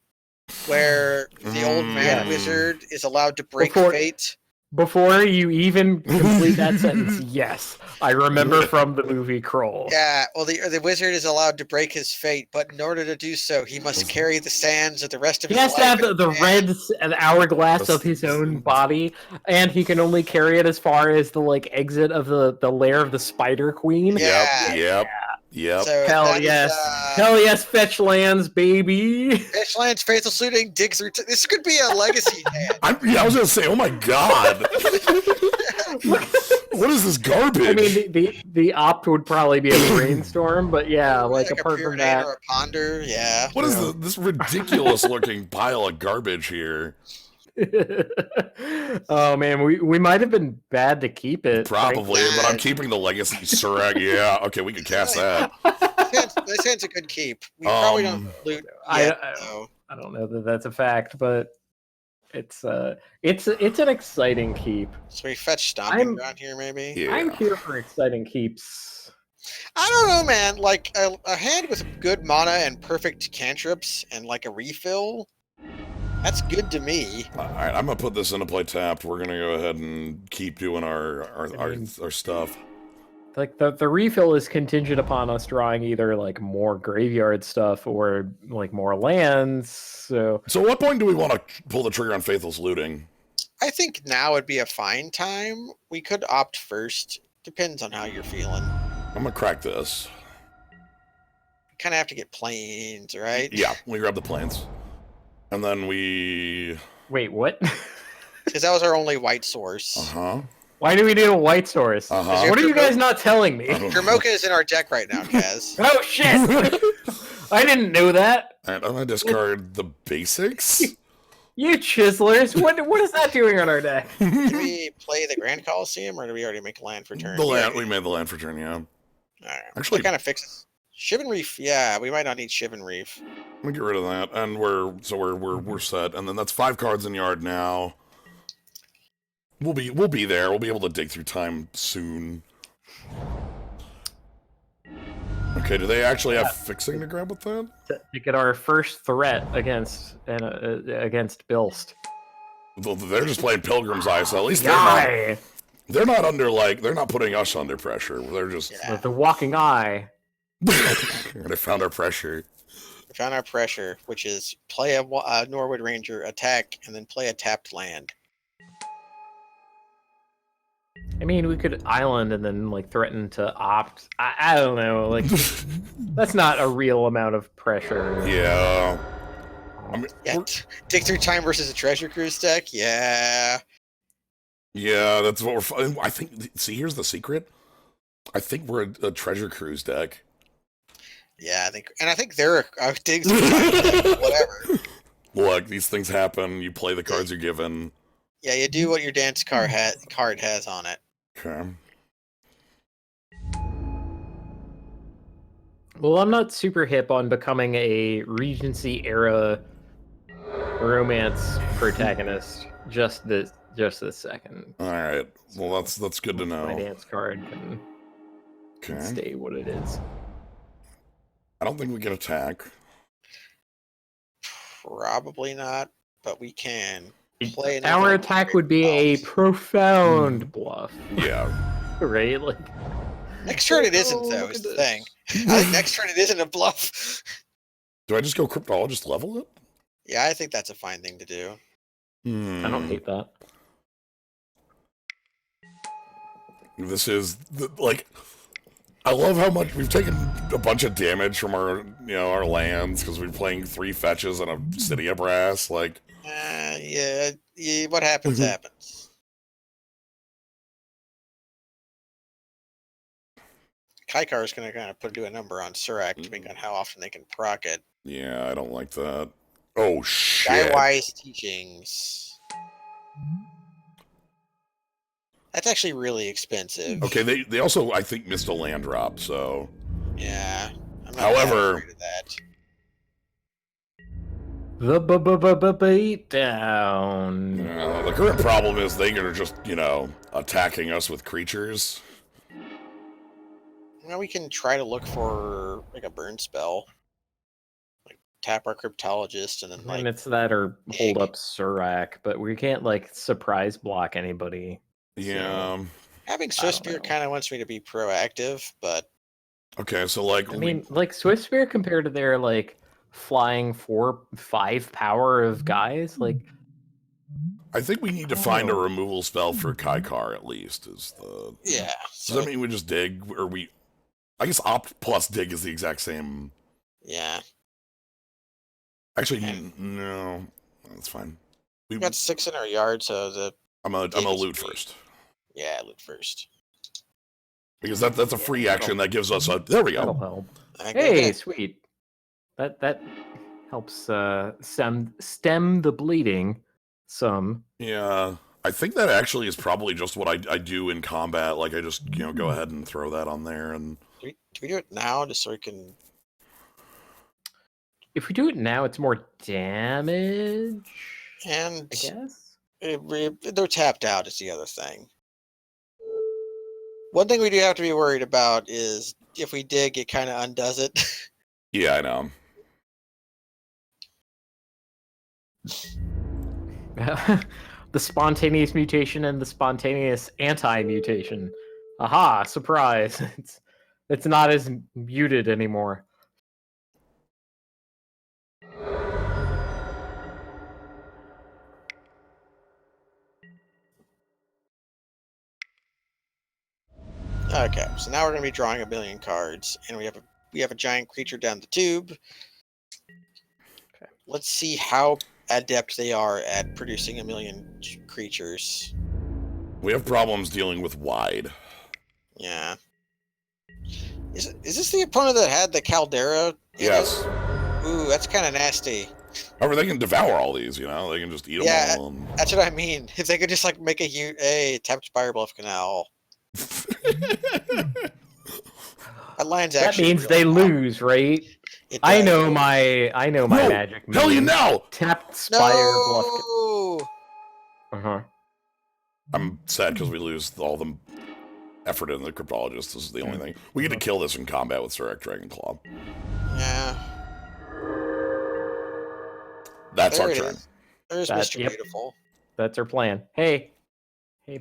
[SPEAKER 2] where the old man wizard is allowed to break fate.
[SPEAKER 3] Before you even complete that sentence, yes, I remember from the movie Krull.
[SPEAKER 2] Yeah, well, the wizard is allowed to break his fate, but in order to do so, he must carry the sands of the rest of his life.
[SPEAKER 3] He has to have the red hourglass of his own body, and he can only carry it as far as the exit of the lair of the Spider Queen.
[SPEAKER 1] Yep.
[SPEAKER 2] So
[SPEAKER 3] Hell yes, fetch lands, baby.
[SPEAKER 2] Fetch lands, faithful suiting, digs. This could be a legacy hand.
[SPEAKER 1] I was gonna say, oh my god, what is this garbage?
[SPEAKER 3] I mean, the opt would probably be a brainstorm, but yeah, apart from that,
[SPEAKER 2] or a ponder, yeah.
[SPEAKER 1] What is this ridiculous looking pile of garbage here?
[SPEAKER 3] Oh man, we might have been bad to keep it.
[SPEAKER 1] Probably, but I'm keeping the legacy Surak. Yeah, okay, we can cast that.
[SPEAKER 2] This hand's a good keep. We probably don't loot yet,
[SPEAKER 3] I don't know that that's a fact, but it's an exciting keep.
[SPEAKER 2] So we fetch Stomping Ground here, maybe.
[SPEAKER 1] Yeah.
[SPEAKER 3] I'm here for exciting keeps.
[SPEAKER 2] I don't know, man. Like a hand with good mana and perfect cantrips and like a refill. That's good to me.
[SPEAKER 1] All right, I'm gonna put this into play tapped. We're gonna go ahead and keep doing our stuff.
[SPEAKER 3] Like the refill is contingent upon us drawing either more graveyard stuff or more lands. So
[SPEAKER 1] at what point do we want to pull the trigger on Faithless Looting?
[SPEAKER 2] I think now would be a fine time. We could opt first. Depends on how you're feeling.
[SPEAKER 1] I'm gonna crack this.
[SPEAKER 2] Kind of have to get planes, right?
[SPEAKER 1] Yeah, we grab the planes. And then we...
[SPEAKER 3] Wait, what?
[SPEAKER 2] Because that was our only white source.
[SPEAKER 1] Uh-huh.
[SPEAKER 3] Why do we need a white source?
[SPEAKER 1] Uh-huh.
[SPEAKER 3] What are you guys not telling me?
[SPEAKER 2] Dramoka is in our deck right now, Kaz.
[SPEAKER 3] Oh shit! I didn't know that.
[SPEAKER 1] Alright, I'm gonna discard the basics.
[SPEAKER 3] You chiselers, what is that doing on our deck?
[SPEAKER 2] Did we play the Grand Coliseum, or did we already make a land for turn?
[SPEAKER 1] The land, we made the land for turn, yeah.
[SPEAKER 2] Alright.
[SPEAKER 1] Actually-
[SPEAKER 2] That kind of fixes. Shivan Reef, yeah, we might not need Shivan Reef.
[SPEAKER 1] Let me get rid of that, and we're set. And then that's 5 cards in yard now. We'll be there. We'll be able to dig through time soon. Okay, do they actually have fixing to grab with that?
[SPEAKER 3] To get our first threat against Bilst.
[SPEAKER 1] They're just playing Pilgrim's Eye, so at least
[SPEAKER 3] Guy!
[SPEAKER 1] they're not under they're not putting us under pressure. They're just
[SPEAKER 2] Yeah.
[SPEAKER 3] The walking eye.
[SPEAKER 1] they found our pressure.
[SPEAKER 2] We found our pressure, which is play a Norwood Ranger, attack, and then play a tapped land.
[SPEAKER 3] I mean, we could island and then like threaten to opt. I don't know. Like that's not a real amount of pressure.
[SPEAKER 1] Yeah. I mean,
[SPEAKER 2] Yeah, dig through time versus a Treasure Cruise deck. Yeah,
[SPEAKER 1] yeah, that's what I think. See, here's the secret. I think we're a Treasure Cruise deck.
[SPEAKER 2] yeah. I think they're digs through time deck, whatever.
[SPEAKER 1] Look, these things happen. You play the cards you're given.
[SPEAKER 2] Yeah, you do what your dance card has on it.
[SPEAKER 1] Okay.
[SPEAKER 3] Well, I'm not super hip on becoming a Regency era romance protagonist. Just this second.
[SPEAKER 1] All right. Well, that's good to
[SPEAKER 3] My
[SPEAKER 1] know.
[SPEAKER 3] dance card can
[SPEAKER 1] Okay.
[SPEAKER 3] stay what it is.
[SPEAKER 1] I don't think we can attack.
[SPEAKER 2] Probably not, but we can play.
[SPEAKER 3] Our attack would be a profound bluff,
[SPEAKER 1] Yeah.
[SPEAKER 3] right? Like
[SPEAKER 2] Next turn it isn't, though,
[SPEAKER 3] look
[SPEAKER 2] is
[SPEAKER 3] at
[SPEAKER 2] the
[SPEAKER 3] this.
[SPEAKER 2] thing. I think next turn it isn't a bluff.
[SPEAKER 1] Do I just go Cryptologist level it?
[SPEAKER 2] Yeah, I think that's a fine thing to do.
[SPEAKER 3] I don't hate that.
[SPEAKER 1] This is like. I love how much we've taken a bunch of damage from our lands because we're playing 3 fetches and a Cydia Brass. Like,
[SPEAKER 2] Yeah, what happens, happens. Kaikar is going to kind of do a number on Surak, depending on how often they can proc it.
[SPEAKER 1] yeah, I don't like that. Oh shit!
[SPEAKER 2] Skywise Teachings. That's actually really expensive.
[SPEAKER 1] Okay, they also I think missed a land drop. So,
[SPEAKER 2] Yeah. I'm not
[SPEAKER 1] However-
[SPEAKER 2] afraid of that.
[SPEAKER 3] The beat down.
[SPEAKER 1] the current problem is they are just attacking us with creatures.
[SPEAKER 2] Well, we can try to look for like a burn spell, like tap our Cryptologist, and then
[SPEAKER 3] And
[SPEAKER 2] like
[SPEAKER 3] it's that or hold
[SPEAKER 2] dig.
[SPEAKER 3] up Surak, but we can't like surprise block anybody.
[SPEAKER 1] Yeah.
[SPEAKER 2] having
[SPEAKER 3] I
[SPEAKER 2] Swift
[SPEAKER 3] don't
[SPEAKER 2] Spear
[SPEAKER 3] know.
[SPEAKER 2] kind of wants me to be proactive, but
[SPEAKER 1] Okay, so like
[SPEAKER 3] I mean, like Swift Spear compared to their like flying 4-5 power of guys, like
[SPEAKER 1] I think we need to find a
[SPEAKER 3] Oh.
[SPEAKER 1] removal spell for Kaikar at least.
[SPEAKER 2] yeah.
[SPEAKER 1] Does
[SPEAKER 2] So
[SPEAKER 1] that mean we just dig, or we? I guess opt plus dig is the exact same.
[SPEAKER 2] yeah,
[SPEAKER 1] Actually,
[SPEAKER 2] And-
[SPEAKER 1] no, that's fine.
[SPEAKER 2] we got 6 in our yard, so
[SPEAKER 1] I'm a
[SPEAKER 2] dig is
[SPEAKER 1] loot
[SPEAKER 2] free.
[SPEAKER 1] first
[SPEAKER 2] loot first.
[SPEAKER 1] because that's a
[SPEAKER 3] Yeah,
[SPEAKER 1] free
[SPEAKER 3] that'll-
[SPEAKER 1] action that gives us a. There we
[SPEAKER 3] that'll
[SPEAKER 1] go.
[SPEAKER 3] help.
[SPEAKER 2] Okay,
[SPEAKER 3] Hey,
[SPEAKER 2] good.
[SPEAKER 3] sweet. That helps stem the bleeding some.
[SPEAKER 1] Yeah, I think that actually is probably just what I do in combat. Like I just go ahead and throw that on there, and
[SPEAKER 2] Do we do it now just so we can?
[SPEAKER 3] If we do it now, it's more damage.
[SPEAKER 2] And
[SPEAKER 3] I guess.
[SPEAKER 2] they're tapped out is the other thing. One thing we do have to be worried about is if we dig, it kind of undoes it.
[SPEAKER 1] yeah, I know.
[SPEAKER 3] The spontaneous mutation and the spontaneous anti-mutation. Aha! Surprise! It's not as muted anymore.
[SPEAKER 2] Okay, so now we're going to be drawing a billion cards, and we have a giant creature down the tube.
[SPEAKER 3] Okay.
[SPEAKER 2] Let's see how adept they are at producing a million creatures.
[SPEAKER 1] We have problems dealing with wide.
[SPEAKER 2] Yeah. Is this the opponent that had the Caldera? In
[SPEAKER 1] Yes.
[SPEAKER 2] It? Ooh, that's kind of nasty.
[SPEAKER 1] However, they can devour all these, you know? They can just eat them
[SPEAKER 2] Yeah,
[SPEAKER 1] all. And...
[SPEAKER 2] that's what I mean. If they could just like make a tapped Spire Bluff Canal. That line's
[SPEAKER 3] That
[SPEAKER 2] actually
[SPEAKER 3] means
[SPEAKER 2] really
[SPEAKER 3] they
[SPEAKER 2] tough.
[SPEAKER 3] lose, right?
[SPEAKER 2] It
[SPEAKER 3] I
[SPEAKER 2] does.
[SPEAKER 3] know my
[SPEAKER 1] No!
[SPEAKER 3] magic.
[SPEAKER 1] Hell yeah,
[SPEAKER 3] meme.
[SPEAKER 1] no!
[SPEAKER 3] Tapped Spire Bluff.
[SPEAKER 2] No!
[SPEAKER 3] Uh-huh.
[SPEAKER 1] I'm sad because we lose all the effort in the Cryptologist. This is the only thing. We get to kill this in combat with Surek Dragonclaw.
[SPEAKER 2] Yeah.
[SPEAKER 1] That's
[SPEAKER 2] There
[SPEAKER 1] our
[SPEAKER 2] it
[SPEAKER 1] turn.
[SPEAKER 2] is. There's
[SPEAKER 3] That-
[SPEAKER 2] Mr.
[SPEAKER 3] yep.
[SPEAKER 2] Beautiful.
[SPEAKER 3] That's our plan. Hey,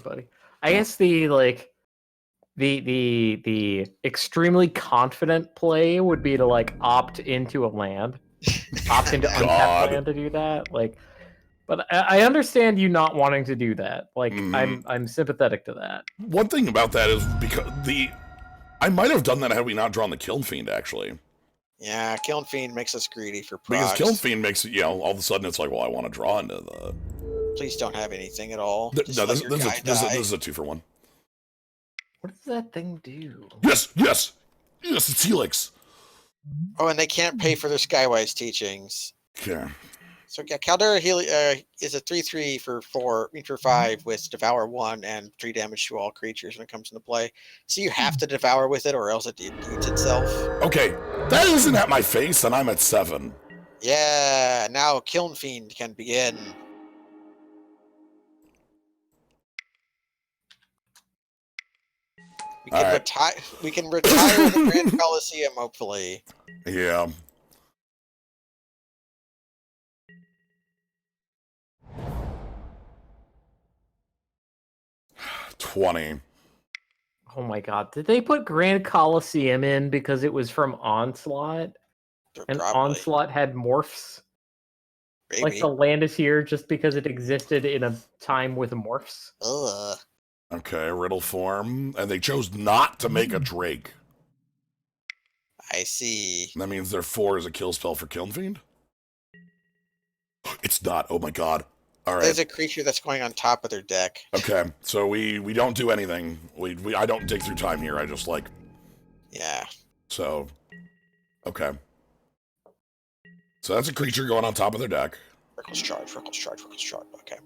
[SPEAKER 3] buddy. I guess the extremely confident play would be to like opt into a land, opt into
[SPEAKER 1] God.
[SPEAKER 3] untapped land to do that. Like, but I understand you not wanting to do that. Like, I'm sympathetic to that.
[SPEAKER 1] One thing about that is because I might have done that had we not drawn the Kiln Fiend, actually.
[SPEAKER 2] Yeah, Kiln Fiend makes us greedy for procs.
[SPEAKER 1] Because Kiln Fiend makes it, you know, all of a sudden it's like, well, I want to draw into the...
[SPEAKER 2] Please don't have anything at all.
[SPEAKER 1] No,
[SPEAKER 2] Just
[SPEAKER 1] this,
[SPEAKER 2] let
[SPEAKER 1] this,
[SPEAKER 2] your
[SPEAKER 1] is
[SPEAKER 2] guy
[SPEAKER 1] a, this, is a,
[SPEAKER 2] die.
[SPEAKER 1] this is a 2-for-1.
[SPEAKER 3] What does that thing do?
[SPEAKER 1] Yes, yes! Yes, it's Helix!
[SPEAKER 2] Oh, and they can't pay for their Skywise teachings.
[SPEAKER 1] Okay.
[SPEAKER 2] So yeah, Caldera is a 3/3 for 5 with Devour 1 and 3 damage to all creatures when it comes into play. So you have to Devour with it, or else it eats itself.
[SPEAKER 1] Okay, that isn't at my face, and I'm at 7.
[SPEAKER 2] Yeah, now Kiln Fiend can begin. We can
[SPEAKER 1] Alright.
[SPEAKER 2] retire. We can retire the Grand Coliseum, hopefully.
[SPEAKER 1] Yeah. $20.
[SPEAKER 3] Oh my god! Did they put Grand Coliseum in because it was from Onslaught, and
[SPEAKER 2] Probably.
[SPEAKER 3] Onslaught had morphs?
[SPEAKER 2] Maybe.
[SPEAKER 3] Like the land is here just because it existed in a time with morphs.
[SPEAKER 2] Ugh.
[SPEAKER 1] Okay, Riddle form. And they chose not to make a Drake.
[SPEAKER 2] I see.
[SPEAKER 1] That means their 4 is a kill spell for Kiln Fiend? It's not. Oh my god. Alright.
[SPEAKER 2] There's a creature that's going on top of their deck.
[SPEAKER 1] Okay, so we don't do anything. I don't dig through time here. I just like...
[SPEAKER 2] Yeah.
[SPEAKER 1] So... Okay. So that's a creature going on top of their deck.
[SPEAKER 2] Rickles charge. Okay.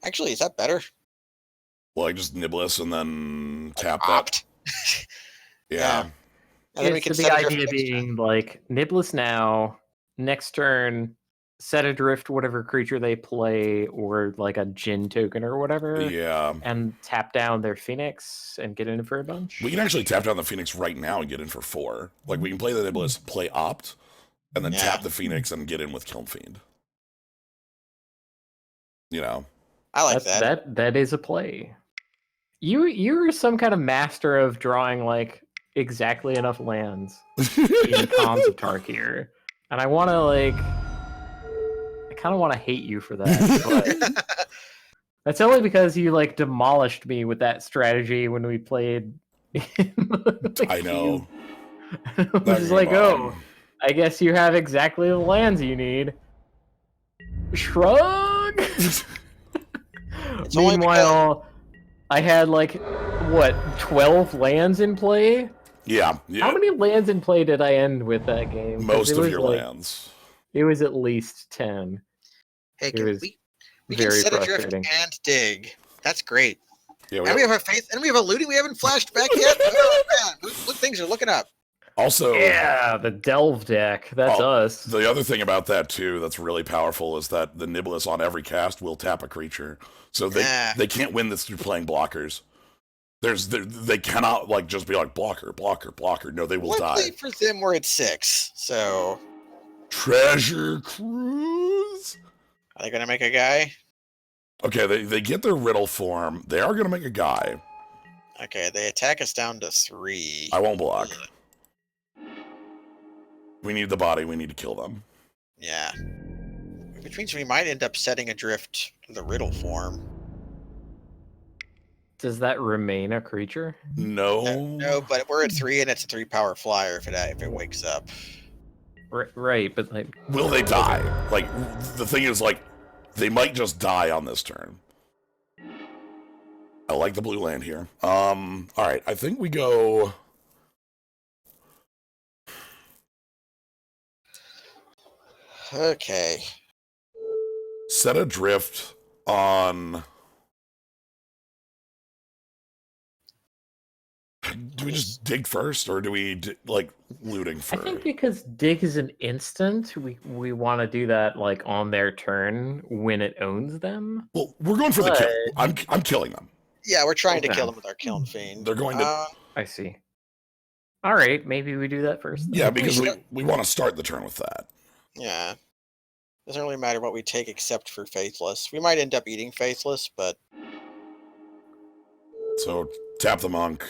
[SPEAKER 2] Actually, is that better?
[SPEAKER 1] Well, I just Niblis and then tap that.
[SPEAKER 2] Opt.
[SPEAKER 1] Yeah.
[SPEAKER 2] And then we can
[SPEAKER 3] So
[SPEAKER 2] set
[SPEAKER 3] the
[SPEAKER 2] a drift
[SPEAKER 3] idea
[SPEAKER 2] next turn.
[SPEAKER 3] being like Niblis now, next turn, set adrift whatever creature they play, or like a Djinn token or whatever,
[SPEAKER 1] Yeah.
[SPEAKER 3] and tap down their Phoenix and get in for a bunch.
[SPEAKER 1] We can actually tap down the Phoenix right now and get in for 4. Like, we can play the Niblis, play Opt, and then
[SPEAKER 2] Yeah.
[SPEAKER 1] tap the Phoenix and get in with Kiln Fiend. You know?
[SPEAKER 2] I like
[SPEAKER 3] That's,
[SPEAKER 2] that.
[SPEAKER 3] that is a play. You're some kind of master of drawing like exactly enough lands in Cons of Tarkir, and I want to I kind of want to hate you for that. But that's only because you like demolished me with that strategy when we played.
[SPEAKER 1] I know.
[SPEAKER 3] It was like, oh, I guess you have exactly the lands you need. Shrug.
[SPEAKER 2] It's only
[SPEAKER 3] Meanwhile, I had like what 12 lands in play.
[SPEAKER 1] Yeah. Yeah.
[SPEAKER 3] How many lands in play did I end with that game? 'Cause
[SPEAKER 1] Most
[SPEAKER 3] it
[SPEAKER 1] of
[SPEAKER 3] was,
[SPEAKER 1] your
[SPEAKER 3] like,
[SPEAKER 1] lands.
[SPEAKER 3] It was at least 10.
[SPEAKER 2] Hey,
[SPEAKER 3] It
[SPEAKER 2] can
[SPEAKER 3] was
[SPEAKER 2] we can
[SPEAKER 3] very
[SPEAKER 2] set a drift
[SPEAKER 3] frustrating.
[SPEAKER 2] and dig. That's great.
[SPEAKER 1] Yeah,
[SPEAKER 2] And we have a faith, and we have a looting. We haven't flashed back yet. Oh, man. Look, things are looking up.
[SPEAKER 1] also,
[SPEAKER 3] Yeah, the Delve deck. That's
[SPEAKER 1] Oh,
[SPEAKER 3] us.
[SPEAKER 1] the other thing about that, too, that's really powerful is that the Niblis on every cast will tap a creature. So they can't win this through playing blockers. They cannot like just be like blocker. No, they will
[SPEAKER 2] Luckily
[SPEAKER 1] die.
[SPEAKER 2] for them, we're at 6. So
[SPEAKER 1] Treasure Cruise.
[SPEAKER 2] are they gonna make a guy?
[SPEAKER 1] Okay, they get their riddle form. They are gonna make a guy.
[SPEAKER 2] Okay, they attack us down to 3.
[SPEAKER 1] I won't block. We need the body. We need to kill them.
[SPEAKER 2] Yeah. Which means we might end up setting adrift the riddle form.
[SPEAKER 3] Does that remain a creature?
[SPEAKER 1] No.
[SPEAKER 2] No, but we're at 3, and it's a 3-power flyer if it wakes up.
[SPEAKER 3] Right, but like,
[SPEAKER 1] Will they die? Like the thing is, like they might just die on this turn. I like the blue land here. All right, I think we go.
[SPEAKER 2] Okay.
[SPEAKER 1] Set adrift on. Do we just dig first, or do we like looting
[SPEAKER 3] I
[SPEAKER 1] first?
[SPEAKER 3] think because dig is an instant, we want to do that like on their turn when it owns them.
[SPEAKER 1] Well, we're going for the kill. I'm killing them.
[SPEAKER 2] Yeah, we're trying to
[SPEAKER 3] Okay.
[SPEAKER 2] kill them with our Kiln Fiend.
[SPEAKER 1] They're going to.
[SPEAKER 3] I see. All right, maybe we do that first.
[SPEAKER 1] Yeah, because we want to start the turn with that.
[SPEAKER 2] Yeah. Doesn't really matter what we take except for Faithless. We might end up eating Faithless, but...
[SPEAKER 1] So, tap the monk.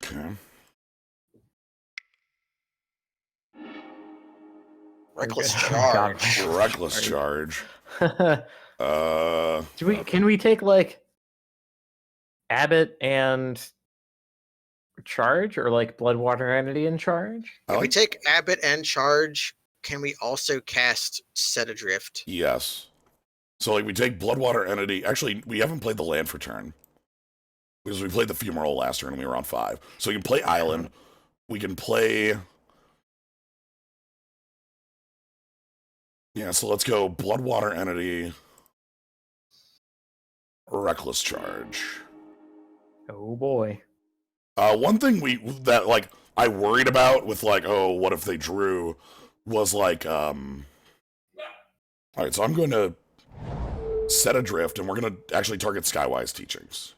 [SPEAKER 1] Okay.
[SPEAKER 2] Reckless
[SPEAKER 3] Okay.
[SPEAKER 2] Charge.
[SPEAKER 1] Reckless charge.
[SPEAKER 3] Can we take like Abbot and charge, or like Bloodwater Entity and charge?
[SPEAKER 2] If we take Abbot and Charge, can we also cast Set Adrift?
[SPEAKER 1] Yes. So, like, we take Bloodwater Entity. Actually, we haven't played the land for turn. Because we played the Fumarole last turn and we were on 5. So we can play Island. We can play... Yeah, so let's go Bloodwater Entity. Reckless Charge.
[SPEAKER 3] Oh boy.
[SPEAKER 1] One thing that like I worried about with like, oh, what if they drew, was like, all right, so I'm going to set adrift, and we're going to actually target Skywise Teachings.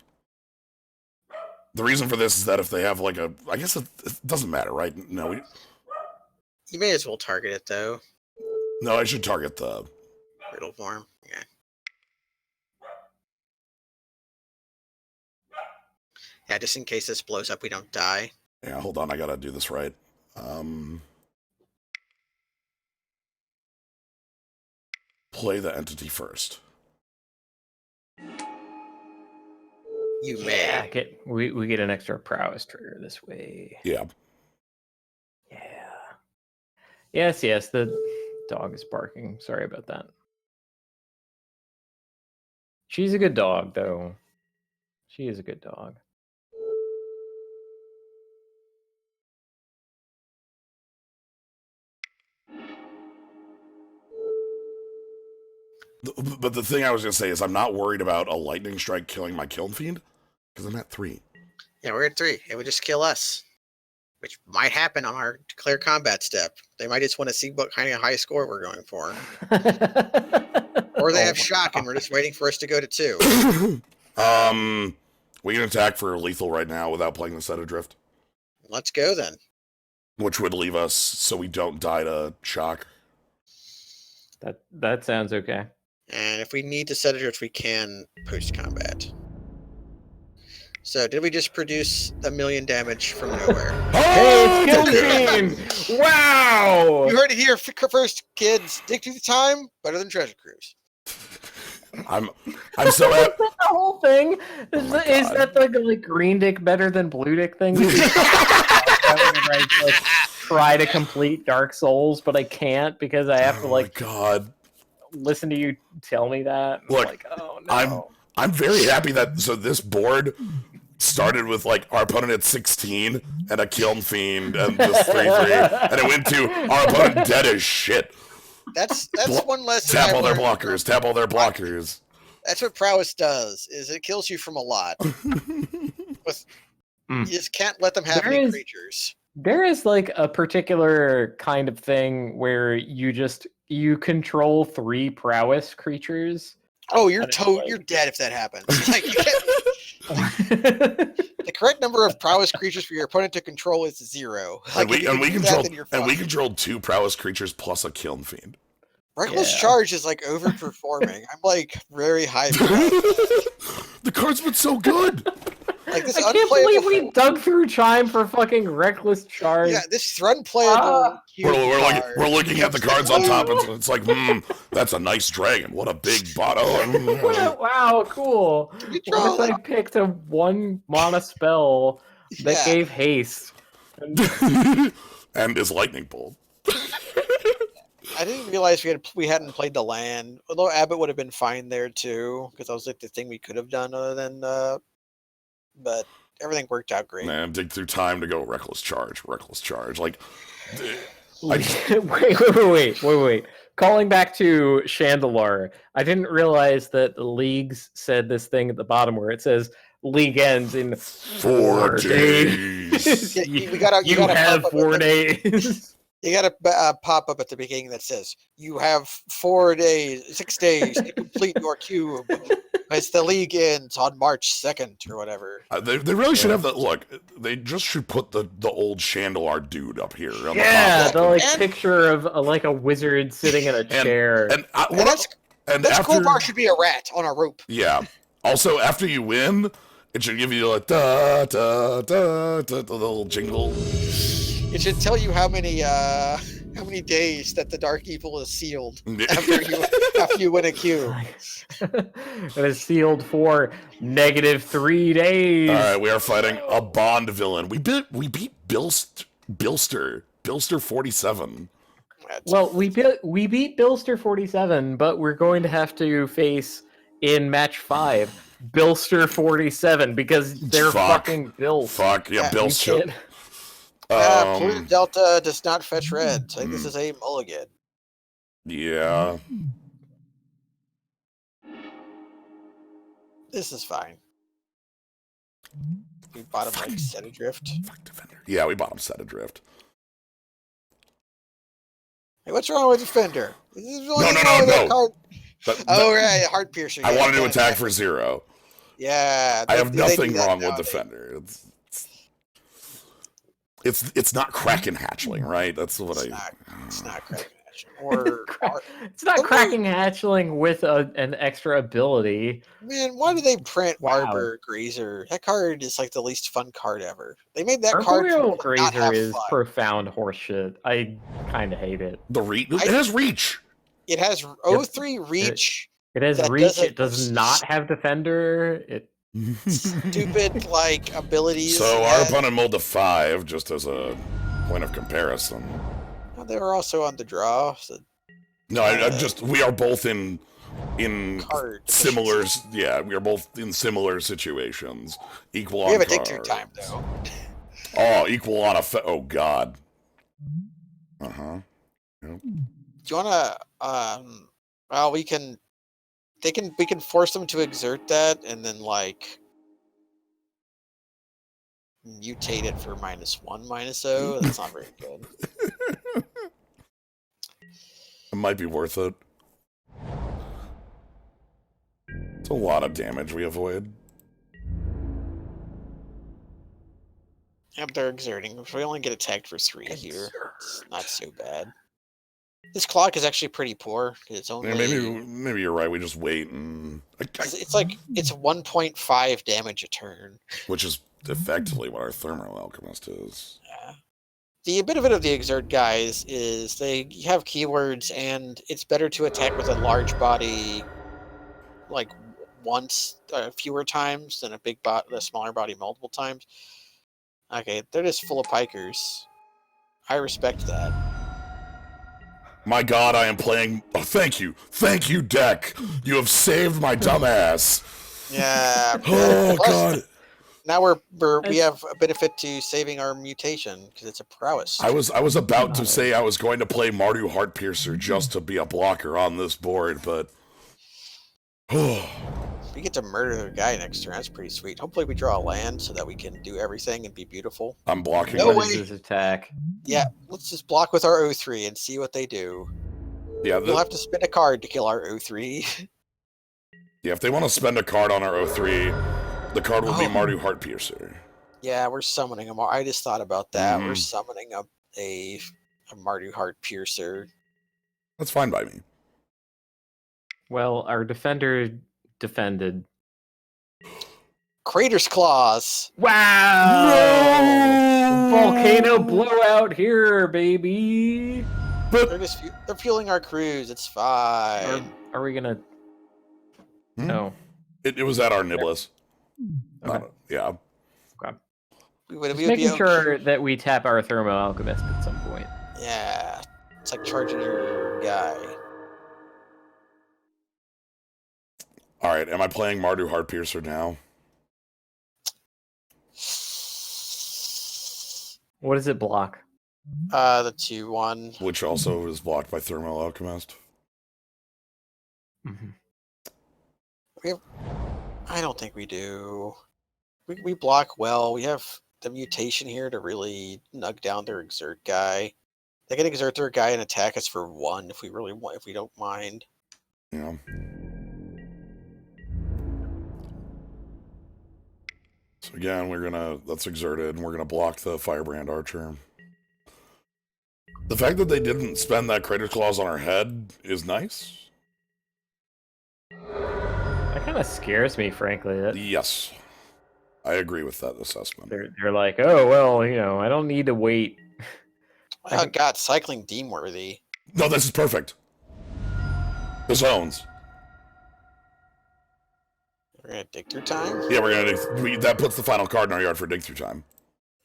[SPEAKER 1] The reason for this is that if they have like I guess it doesn't matter, right? No,
[SPEAKER 2] You may as well target it though.
[SPEAKER 1] No, I should target the
[SPEAKER 2] Riddle Form. Yeah. Yeah, just in case this blows up, we don't die.
[SPEAKER 1] Yeah, hold on, I gotta do this right. Play the entity first.
[SPEAKER 2] You may.
[SPEAKER 3] Yeah, we get an extra prowess trigger this way.
[SPEAKER 1] Yeah.
[SPEAKER 3] Yeah. Yes, the dog is barking. Sorry about that. She's a good dog, though. She is a good dog.
[SPEAKER 1] But the thing I was gonna say is I'm not worried about a lightning strike killing my Kiln Fiend, because I'm at 3.
[SPEAKER 2] Yeah, we're at 3. It would just kill us, which might happen on our declare combat step. They might just want to see what kind of high score we're going for. Or they have shock and we're just waiting for us to go to 2.
[SPEAKER 1] We can attack for lethal right now without playing the set adrift.
[SPEAKER 2] Let's go then.
[SPEAKER 1] Which would leave us so we don't die to shock.
[SPEAKER 3] That sounds okay.
[SPEAKER 2] And if we need to set adrift, we can post-combat. So, did we just produce 1,000,000 damage from nowhere?
[SPEAKER 3] Hey, it's Kiln Fiend! Wow!
[SPEAKER 2] You heard it here first, kids. Dig through the time, better than Treasure Cruise.
[SPEAKER 1] I'm so happy.
[SPEAKER 3] The whole thing is that the like green dick better than blue dick thing? I like, try to complete Dark Souls, but I can't because I have to like listen to you tell me that.
[SPEAKER 1] Look,
[SPEAKER 3] like, oh no.
[SPEAKER 1] I'm very happy that this board started with like our opponent at 16 and a Kiln Fiend and this 3/3, and it went to our opponent dead as shit.
[SPEAKER 2] That's one less.
[SPEAKER 1] Tap all their blockers. Tap all their blockers.
[SPEAKER 2] That's what prowess does. Is it kills you from a lot. You just can't let them have any creatures.
[SPEAKER 3] There is like a particular kind of thing where you control 3 prowess creatures.
[SPEAKER 2] Oh, you're dead if that happens. Like, you can't... The correct number of prowess creatures for your opponent to control is 0. Like,
[SPEAKER 1] and we controlled 2 prowess creatures plus a Kiln Fiend.
[SPEAKER 2] Reckless Charge is like overperforming. I'm like very high.
[SPEAKER 1] The card's been so good.
[SPEAKER 2] Like this
[SPEAKER 3] I can't believe we dug through Chime for fucking Reckless Charge.
[SPEAKER 2] Yeah, this unplayable.
[SPEAKER 1] We're looking at the cards on top, and it's like, that's a nice dragon. What a big bottom.
[SPEAKER 3] Wow, cool. What if I picked a 1 mana spell that gave haste?
[SPEAKER 1] And is lightning bolt.
[SPEAKER 2] I didn't realize we hadn't played the land. Although Abbott would have been fine there too, because that was like the thing we could have done other than. But everything worked out great.
[SPEAKER 1] Man, dig through time to go reckless charge. Like,
[SPEAKER 3] Wait. Calling back to Chandelar, I didn't realize that the leagues said this thing at the bottom where it says league ends in 4 days.
[SPEAKER 2] You
[SPEAKER 3] have 4 days.
[SPEAKER 2] You got to pop up at the beginning that says you have 6 days to complete your cube. As the league ends on March 2nd or whatever.
[SPEAKER 1] They really should have that. Look, they just should put the old Chandelar dude up here. On
[SPEAKER 3] the picture of a wizard sitting in a chair.
[SPEAKER 2] That school bar should be a rat on a rope.
[SPEAKER 1] Yeah. Also, after you win, it should give you like da da da da the little jingle.
[SPEAKER 3] Mm-hmm.
[SPEAKER 2] It should tell you how many days that the dark evil is sealed after you win a cube.
[SPEAKER 3] It is sealed for -3 days.
[SPEAKER 1] All right, we are fighting a Bond villain. We beat Bilster 47.
[SPEAKER 3] Well, we beat Bilster 47, but we're going to have to face in match 5 Bilster 47 because they're fucking Bilst.
[SPEAKER 1] Fuck yeah, Bilster.
[SPEAKER 2] Polluted Delta does not fetch red. So this is a mulligan.
[SPEAKER 1] Yeah.
[SPEAKER 2] This is fine. We bought him like set adrift.
[SPEAKER 1] Fuck Defender. Yeah, we bought him set adrift.
[SPEAKER 2] Hey, what's wrong with Defender?
[SPEAKER 1] No.
[SPEAKER 2] Right, Heart Piercer.
[SPEAKER 1] I wanted to attack for 0.
[SPEAKER 2] Yeah.
[SPEAKER 1] I have nothing wrong with Defender. It's not Kraken Hatchling, right? That's what
[SPEAKER 2] It's not Kraken Hatchling.
[SPEAKER 3] It's not Kraken Hatchling with an extra ability.
[SPEAKER 2] Man, why do they print Arbor Grazer? That card is like the least fun card ever. They made that card.
[SPEAKER 3] Grazer is profound horseshit. I kind of hate it.
[SPEAKER 1] It has reach.
[SPEAKER 2] It has 03 reach.
[SPEAKER 3] It has reach. It does not have Defender.
[SPEAKER 2] Stupid abilities.
[SPEAKER 1] So our opponent mulled a 5 just as a point of comparison.
[SPEAKER 2] Well, they were also on the draw. So,
[SPEAKER 1] no, we are both in similar. Yeah, we are both in similar situations. Equal on.
[SPEAKER 2] We have a dig through time though.
[SPEAKER 1] Oh, equal on oh god. Yep.
[SPEAKER 2] Do you wanna? Well, we can. We can force them to exert that, and then mutate it for -1, -0. That's not very good.
[SPEAKER 1] It might be worth it. It's a lot of damage we avoid.
[SPEAKER 2] Yep, they're exerting. If we only get attacked for 3 here, it's not so bad. This clock is actually pretty poor. It's only
[SPEAKER 1] maybe you're right. We just wait and
[SPEAKER 2] it's 1.5 damage a turn,
[SPEAKER 1] which is effectively what our Thermal Alchemist is.
[SPEAKER 2] Yeah. The benefit of the exert guys is they have keywords, and it's better to attack with a large body, fewer times than a smaller body multiple times. Okay, they're just full of pikers. I respect that.
[SPEAKER 1] My god, I am playing... Oh, thank you, deck! You have saved my dumbass!
[SPEAKER 2] Yeah.
[SPEAKER 1] Oh, god!
[SPEAKER 2] Now we have a benefit to saving our mutation, because it's a prowess.
[SPEAKER 1] I was about to say I was going to play Mardu Heartpiercer just to be a blocker on this board, but...
[SPEAKER 2] We get to murder the guy next turn. That's pretty sweet. Hopefully we draw a land so that we can do everything and be beautiful.
[SPEAKER 1] I'm blocking.
[SPEAKER 3] No way. His attack.
[SPEAKER 2] Yeah, let's just block with our O3 and see what they do.
[SPEAKER 1] Yeah,
[SPEAKER 2] we'll have to spend a card to kill our O3.
[SPEAKER 1] Yeah, if they want to spend a card on our O3, the card will be Mardu Heartpiercer.
[SPEAKER 2] Yeah, we're summoning him. I just thought about that. We're summoning a Mardu Heartpiercer.
[SPEAKER 1] That's fine by me.
[SPEAKER 3] Well, our defender defended.
[SPEAKER 2] Crater's Claws.
[SPEAKER 3] Wow!
[SPEAKER 1] No!
[SPEAKER 3] Volcano blowout here, baby.
[SPEAKER 2] They're fueling our crews. It's fine.
[SPEAKER 3] Are we gonna? No.
[SPEAKER 1] It was at our Niblis.
[SPEAKER 3] Okay.
[SPEAKER 1] Yeah.
[SPEAKER 3] Okay.
[SPEAKER 2] We would
[SPEAKER 3] making sure that we tap our Thermo Alchemist at some point.
[SPEAKER 2] Yeah. It's like charging your guy.
[SPEAKER 1] All right, am I playing Mardu Heartpiercer now?
[SPEAKER 3] What does it block?
[SPEAKER 2] The 2/1.
[SPEAKER 1] Which also is blocked by Thermal Alchemist.
[SPEAKER 3] Mm-hmm.
[SPEAKER 2] I don't think we do. We block well. We have the mutation here to really nug down their exert guy. They can exert their guy and attack us for 1 if we really want, if we don't mind.
[SPEAKER 1] Yeah. So again, that's exerted, and we're gonna block the Firebrand Archer. The fact that they didn't spend that Crater Claws on our head is nice.
[SPEAKER 3] That kind of scares me, frankly. That
[SPEAKER 1] Yes. I agree with that assessment.
[SPEAKER 3] they're like, oh well, I don't need to wait.
[SPEAKER 2] Oh god, cycling Deemworthy.
[SPEAKER 1] No, this is perfect. The zones.
[SPEAKER 2] We're gonna dig through time?
[SPEAKER 1] Yeah, that puts the final card in our yard for dig through time.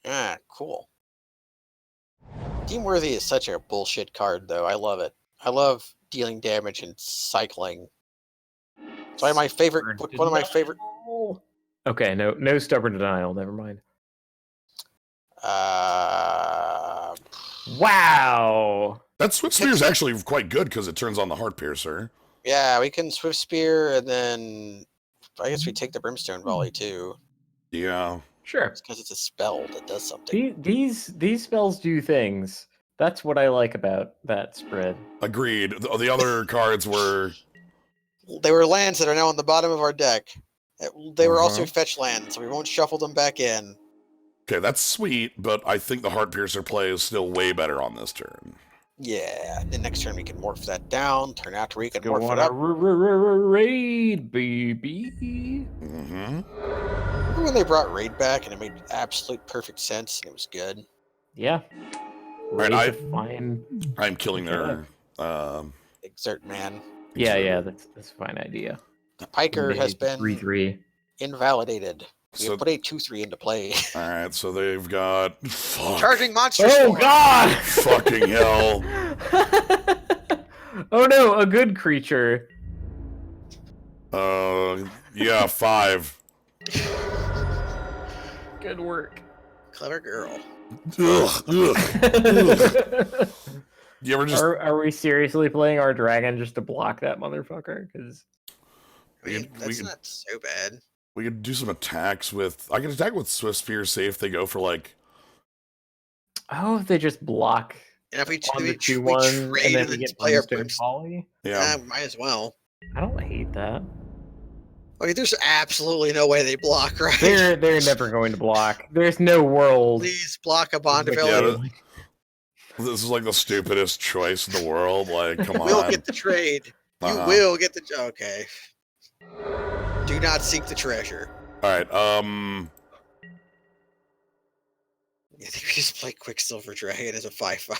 [SPEAKER 2] Ah, cool. Deemworthy is such a bullshit card, though. I love it. I love dealing damage and cycling. It's one of my favorite. One of my favorite.
[SPEAKER 3] Okay, no stubborn denial. Never mind. Wow.
[SPEAKER 1] That Swift Spear is actually quite good because it turns on the Heart Piercer.
[SPEAKER 2] Yeah, we can Swift Spear, and then I guess we take the Brimstone Volley too.
[SPEAKER 1] Yeah.
[SPEAKER 3] Sure.
[SPEAKER 2] It's because it's a spell that does something.
[SPEAKER 3] These spells do things. That's what I like about that spread.
[SPEAKER 1] Agreed. The other cards were...
[SPEAKER 2] They were lands that are now on the bottom of our deck. They were also fetch lands, so we won't shuffle them back in.
[SPEAKER 1] Okay, that's sweet, but I think the Heart Piercer play is still way better on this turn.
[SPEAKER 2] Yeah, the next turn we can morph that down. Turn after we can
[SPEAKER 3] Go
[SPEAKER 2] morph
[SPEAKER 3] on
[SPEAKER 2] it up.
[SPEAKER 3] a raid, baby.
[SPEAKER 1] Mm-hmm.
[SPEAKER 2] Remember when they brought Raid back and it made absolute perfect sense and it was good?
[SPEAKER 3] Yeah.
[SPEAKER 1] Right,
[SPEAKER 3] Raid's a fine.
[SPEAKER 1] I'm killing their...
[SPEAKER 2] Exert Man.
[SPEAKER 3] Yeah, that's a fine idea.
[SPEAKER 2] The Piker has been
[SPEAKER 3] 3/3.
[SPEAKER 2] invalidated. We
[SPEAKER 1] So-
[SPEAKER 2] have put a 2/3 into play.
[SPEAKER 1] Alright, so they've got... Fuck.
[SPEAKER 2] Charging monster
[SPEAKER 3] Oh
[SPEAKER 2] storm.
[SPEAKER 3] God!
[SPEAKER 1] Fucking hell.
[SPEAKER 3] Oh no, a good creature.
[SPEAKER 1] Yeah, 5.
[SPEAKER 3] Good work.
[SPEAKER 2] Clever girl.
[SPEAKER 1] Ugh, ugh. You ever just...
[SPEAKER 3] Are we seriously playing our dragon just to block that motherfucker? Because
[SPEAKER 2] I mean,
[SPEAKER 1] We
[SPEAKER 2] that's
[SPEAKER 1] could-
[SPEAKER 2] not so bad.
[SPEAKER 1] We could do some attacks with... I can attack with Swift Spear, say if they go for, like...
[SPEAKER 3] if they just block
[SPEAKER 2] And if we,
[SPEAKER 3] on the
[SPEAKER 2] we
[SPEAKER 3] 2/1
[SPEAKER 2] trade
[SPEAKER 3] and then
[SPEAKER 2] and
[SPEAKER 3] we
[SPEAKER 2] then
[SPEAKER 3] get
[SPEAKER 2] play our
[SPEAKER 3] Brimstone
[SPEAKER 2] Brimstone,
[SPEAKER 3] Volley,
[SPEAKER 1] Yeah.
[SPEAKER 2] might as well.
[SPEAKER 3] I don't hate that.
[SPEAKER 2] I mean, there's absolutely no way they block, right?
[SPEAKER 3] They're never going to block. There's no world.
[SPEAKER 2] Please block a Bond of
[SPEAKER 1] Yeah,
[SPEAKER 2] Elliot.
[SPEAKER 1] This is like the stupidest choice in the world. Like, come
[SPEAKER 2] We'll
[SPEAKER 1] on.
[SPEAKER 2] get the trade. You
[SPEAKER 1] Uh-huh.
[SPEAKER 2] will get the... Okay. Do not seek the treasure.
[SPEAKER 1] Alright,
[SPEAKER 2] I think we just play Quicksilver Dragon as a 5/5.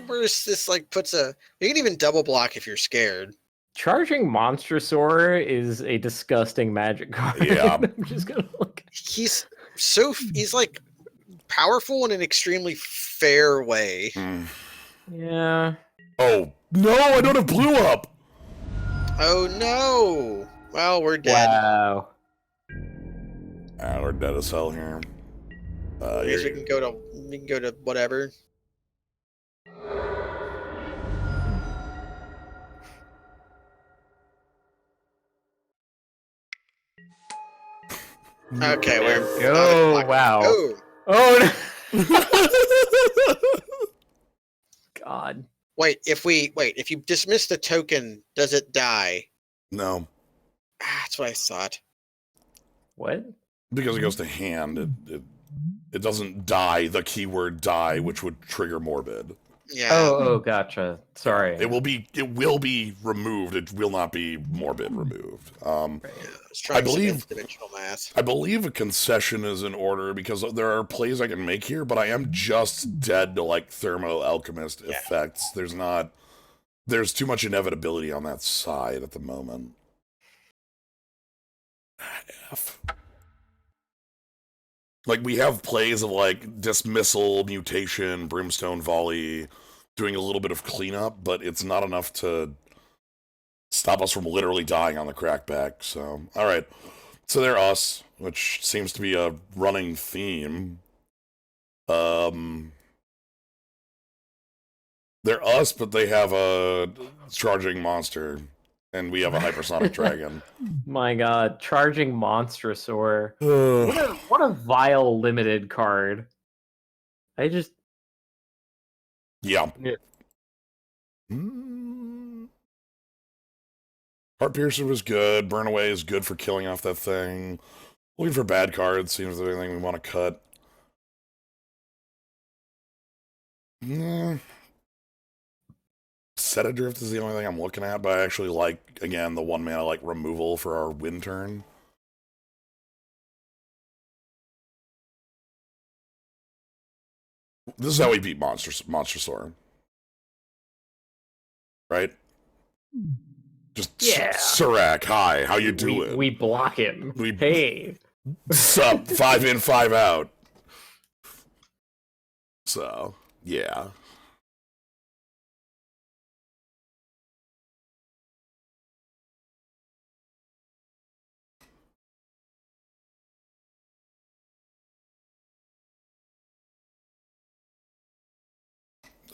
[SPEAKER 2] Where's this like puts a... You can even double block if you're scared.
[SPEAKER 3] Charging Monstrosaur is a disgusting magic card.
[SPEAKER 1] Yeah.
[SPEAKER 3] I'm just gonna look.
[SPEAKER 2] He's like powerful in an extremely fair way.
[SPEAKER 3] Yeah.
[SPEAKER 1] Oh, no, I don't have blue up!
[SPEAKER 2] Oh no! Well, we're dead.
[SPEAKER 3] Wow.
[SPEAKER 1] We're dead as hell here.
[SPEAKER 2] I guess we can go to whatever. Okay, we're...
[SPEAKER 3] Oh wow.
[SPEAKER 2] Oh!
[SPEAKER 3] Oh no. God.
[SPEAKER 2] Wait, if you dismiss the token, does it die?
[SPEAKER 1] No,
[SPEAKER 2] That's what I thought.
[SPEAKER 3] What?
[SPEAKER 1] because it goes to hand. It doesn't die, the keyword die, which would trigger Morbid.
[SPEAKER 2] Yeah.
[SPEAKER 3] Oh, gotcha. Sorry.
[SPEAKER 1] It will be removed. It will not be Morbid removed.
[SPEAKER 2] I was trying
[SPEAKER 1] I
[SPEAKER 2] to
[SPEAKER 1] believe-
[SPEAKER 2] convince dimensional math.
[SPEAKER 1] I believe a concession is in order because there are plays I can make here, but I am just dead to like Thermo Alchemist effects. There's too much inevitability on that side at the moment. F. Like, we have plays of, like, dismissal, mutation, brimstone volley, doing a little bit of cleanup, but it's not enough to stop us from literally dying on the crackback. So, alright. So they're us, which seems to be a running theme. They're us, but they have a charging monster, and we have a hypersonic dragon.
[SPEAKER 3] My god, charging Monstrosaur.
[SPEAKER 1] Ugh.
[SPEAKER 3] What a vile limited card. I just
[SPEAKER 1] Yeah.
[SPEAKER 3] Yeah.
[SPEAKER 1] Heart Piercer was good. Burn Away is good for killing off that thing. Looking for bad cards, seeing if there's anything we want to cut. Set Adrift is the only thing I'm looking at, but I actually like, again, the 1-mana like removal for our win turn. This is how we beat Monstrosaur. Right? Just
[SPEAKER 3] Yeah.
[SPEAKER 1] Sirac, hi, how you doing?
[SPEAKER 3] We block him. Hey.
[SPEAKER 1] Sup, 5 in, 5 out. So, yeah.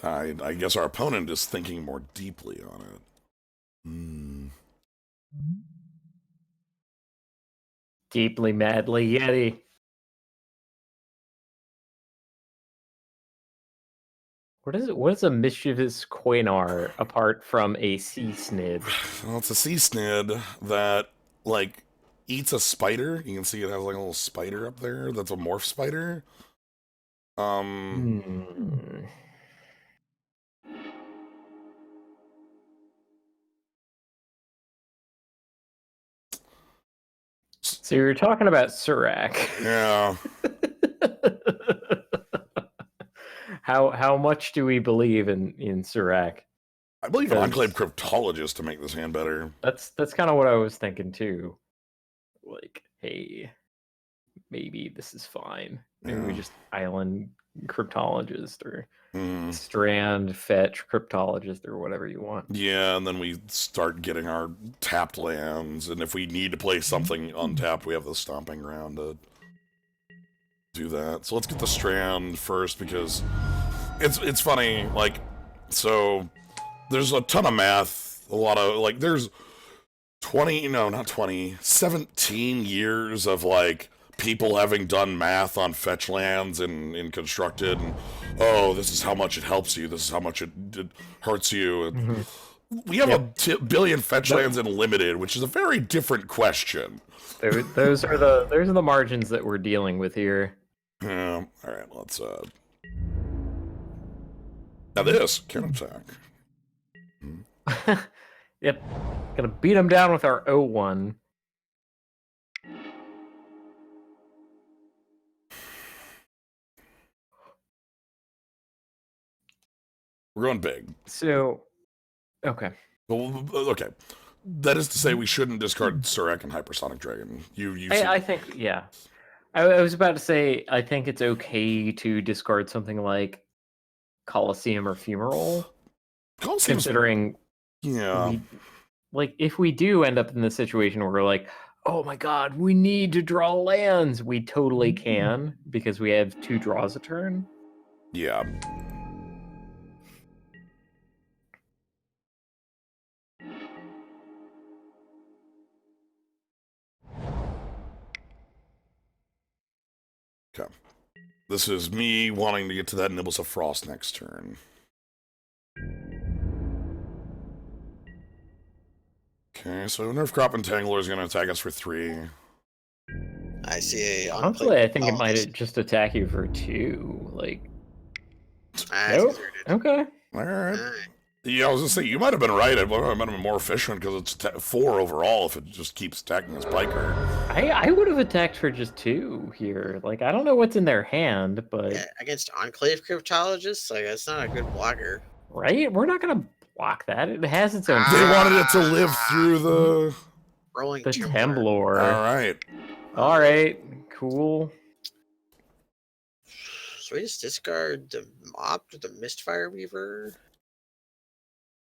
[SPEAKER 1] I guess our opponent is thinking more deeply on it.
[SPEAKER 3] Deeply madly Yeti. What is a mischievous Quainar apart from a sea snid?
[SPEAKER 1] Well, it's a sea snid that, like, eats a spider. You can see it has, like, a little spider up there. That's a morph spider.
[SPEAKER 3] So you're talking about Sirac.
[SPEAKER 1] Yeah.
[SPEAKER 3] How much do we believe in Sirac?
[SPEAKER 1] I believe an Enclave Cryptologist to make this hand better.
[SPEAKER 3] That's kind of what I was thinking too. Like, hey, maybe this is fine. Maybe we just island Cryptologist or strand fetch Cryptologist or whatever you want.
[SPEAKER 1] Yeah, and then we start getting our tapped lands, and if we need to play something untapped, we have the Stomping Ground to do that. So let's get the strand first, because it's funny, like, so there's a ton of math, a lot of, like, there's 17 years of, like, people having done math on fetch lands in Constructed, and, oh, this is how much it helps you, this is how much it hurts you, and we have a billion fetch lands in Limited, which is a very different question.
[SPEAKER 3] Those are the margins that we're dealing with here.
[SPEAKER 1] Yeah, alright, let's, now this, counterattack.
[SPEAKER 3] Yep, gonna beat him down with our 0-1.
[SPEAKER 1] We're going big.
[SPEAKER 3] So, okay.
[SPEAKER 1] Well, okay. That is to say, we shouldn't discard Sirac and Hypersonic Dragon.
[SPEAKER 3] I think, yeah. I was about to say, I think it's okay to discard something like Colosseum or Fumarole. Considering,
[SPEAKER 1] yeah,
[SPEAKER 3] like, if we do end up in the situation where we're like, oh my god, we need to draw lands, we totally can, because we have 2 draws a turn.
[SPEAKER 1] Yeah. Okay. This is me wanting to get to that Nibbles of Frost next turn. Okay, so Nerf Crop Entangler is going to attack us for 3.
[SPEAKER 2] I see a
[SPEAKER 3] Honestly, I think it might just attack you for 2. Like,
[SPEAKER 2] nope.
[SPEAKER 3] Okay.
[SPEAKER 1] Alright. Yeah, I was going to say, you might have been right. It might have been more efficient because it's 4 overall if it just keeps attacking this biker.
[SPEAKER 3] I would have attacked for just 2 here. Like, I don't know what's in their hand, but...
[SPEAKER 2] Yeah, against Enclave Cryptologists, like, that's not a good blocker.
[SPEAKER 3] Right? We're not going to block that. It has its own...
[SPEAKER 1] They wanted it to live through the...
[SPEAKER 2] Rolling
[SPEAKER 3] the
[SPEAKER 2] Temblor.
[SPEAKER 3] Temblor.
[SPEAKER 1] Alright.
[SPEAKER 3] Alright, cool.
[SPEAKER 2] So we just discard the Opt with the Mistfire Weaver.
[SPEAKER 1] I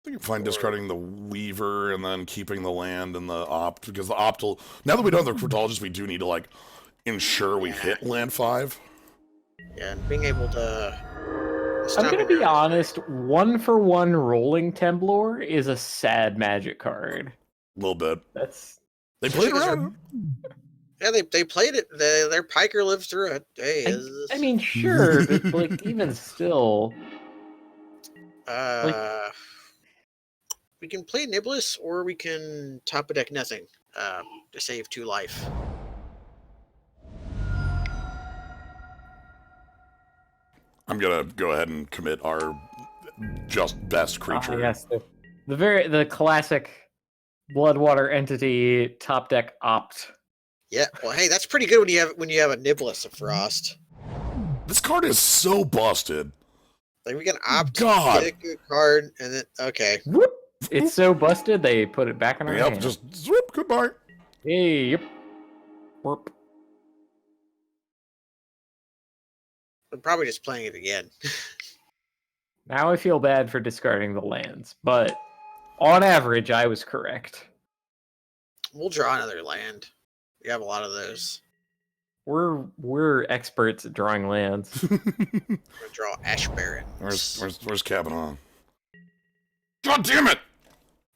[SPEAKER 1] think you find discarding the Weaver and then keeping the land and the Opt, because the Opt will... Now that we don't have the Cryptologist, we do need to, like, ensure we hit land 5.
[SPEAKER 2] Yeah, and being able to...
[SPEAKER 3] I'm gonna be honest, 1-for-1 Rolling Temblor is a sad Magic card.
[SPEAKER 1] A little bit.
[SPEAKER 3] That's...
[SPEAKER 1] They played around.
[SPEAKER 2] Yeah, they played it. Their Piker lived through it. Hey,
[SPEAKER 3] I mean, sure, but, like, even still...
[SPEAKER 2] we can play Niblis, or we can top a deck nothing to save 2 life.
[SPEAKER 1] I'm gonna go ahead and commit our just best creature.
[SPEAKER 3] Yes, the classic Bloodwater entity top deck Opt.
[SPEAKER 2] Yeah, well, hey, that's pretty good when you have a Niblis of Frost.
[SPEAKER 1] This card is so busted.
[SPEAKER 2] Like, we can Opt,
[SPEAKER 1] God.
[SPEAKER 2] get a good card, and then okay.
[SPEAKER 3] Whoop. It's so busted they put it back in our hand.
[SPEAKER 1] Yep, just swoop, goodbye.
[SPEAKER 3] Hey, yep. Whoop.
[SPEAKER 2] I'm probably just playing it again.
[SPEAKER 3] Now I feel bad for discarding the lands, but on average, I was correct.
[SPEAKER 2] We'll draw another land. We have a lot of those.
[SPEAKER 3] We're experts at drawing lands.
[SPEAKER 2] We're gonna draw Ash Baron.
[SPEAKER 1] Where's Kavanaugh? God damn it!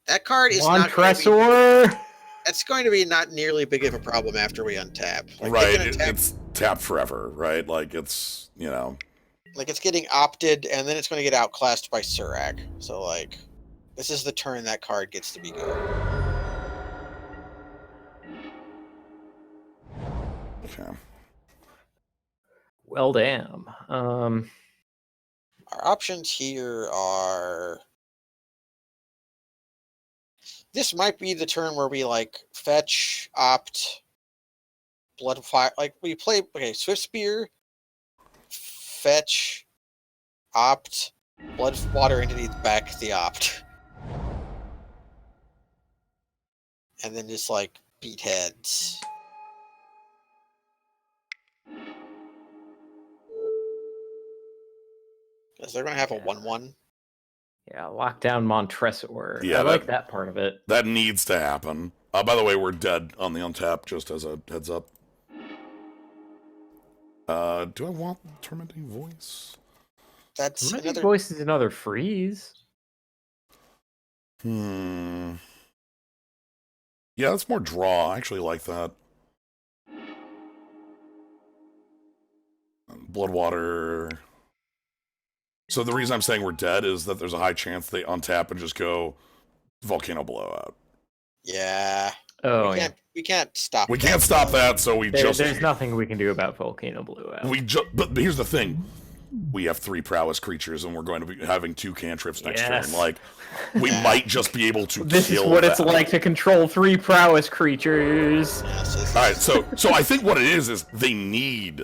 [SPEAKER 2] That card is
[SPEAKER 3] Montressor!
[SPEAKER 2] That's going to be not nearly big of a problem after we untap. Like,
[SPEAKER 1] Right, it's tapped forever, right? Like, it's, you know...
[SPEAKER 2] Like, it's getting opted, and then it's going to get outclassed by Surak. So, like, this is the turn that card gets to be good.
[SPEAKER 1] Okay.
[SPEAKER 3] Well, damn.
[SPEAKER 2] Our options here are... This might be the turn where we, like, fetch, opt, Bloodfire. Like, we play, okay, Swift Spear, fetch, opt, Bloodwater Entity back the opt. And then just, like, beat heads. Because they're going to have a 1-1.
[SPEAKER 3] Yeah, lockdown Montressor.
[SPEAKER 1] Yeah,
[SPEAKER 3] I like that part of it.
[SPEAKER 1] That needs to happen. By the way, we're dead on the untap, just as a heads up. Do I want Tormenting Voice?
[SPEAKER 2] That's
[SPEAKER 3] Tormenting
[SPEAKER 2] another...
[SPEAKER 3] Voice is another freeze.
[SPEAKER 1] Yeah, that's more draw. I actually like that. Bloodwater. So the reason I'm saying we're dead is that there's a high chance they untap and just go Volcano Blowout.
[SPEAKER 2] Yeah.
[SPEAKER 3] Oh,
[SPEAKER 2] we can't stop.
[SPEAKER 1] We can't stop that, so
[SPEAKER 3] there's nothing we can do about Volcano Blowout.
[SPEAKER 1] But here's the thing. We have 3 prowess creatures, and we're going to be having 2 cantrips next turn. Like, we might just be able to
[SPEAKER 3] This
[SPEAKER 1] kill
[SPEAKER 3] is what it's
[SPEAKER 1] that.
[SPEAKER 3] like to control 3 prowess creatures.
[SPEAKER 1] Alright, so I think what it is they need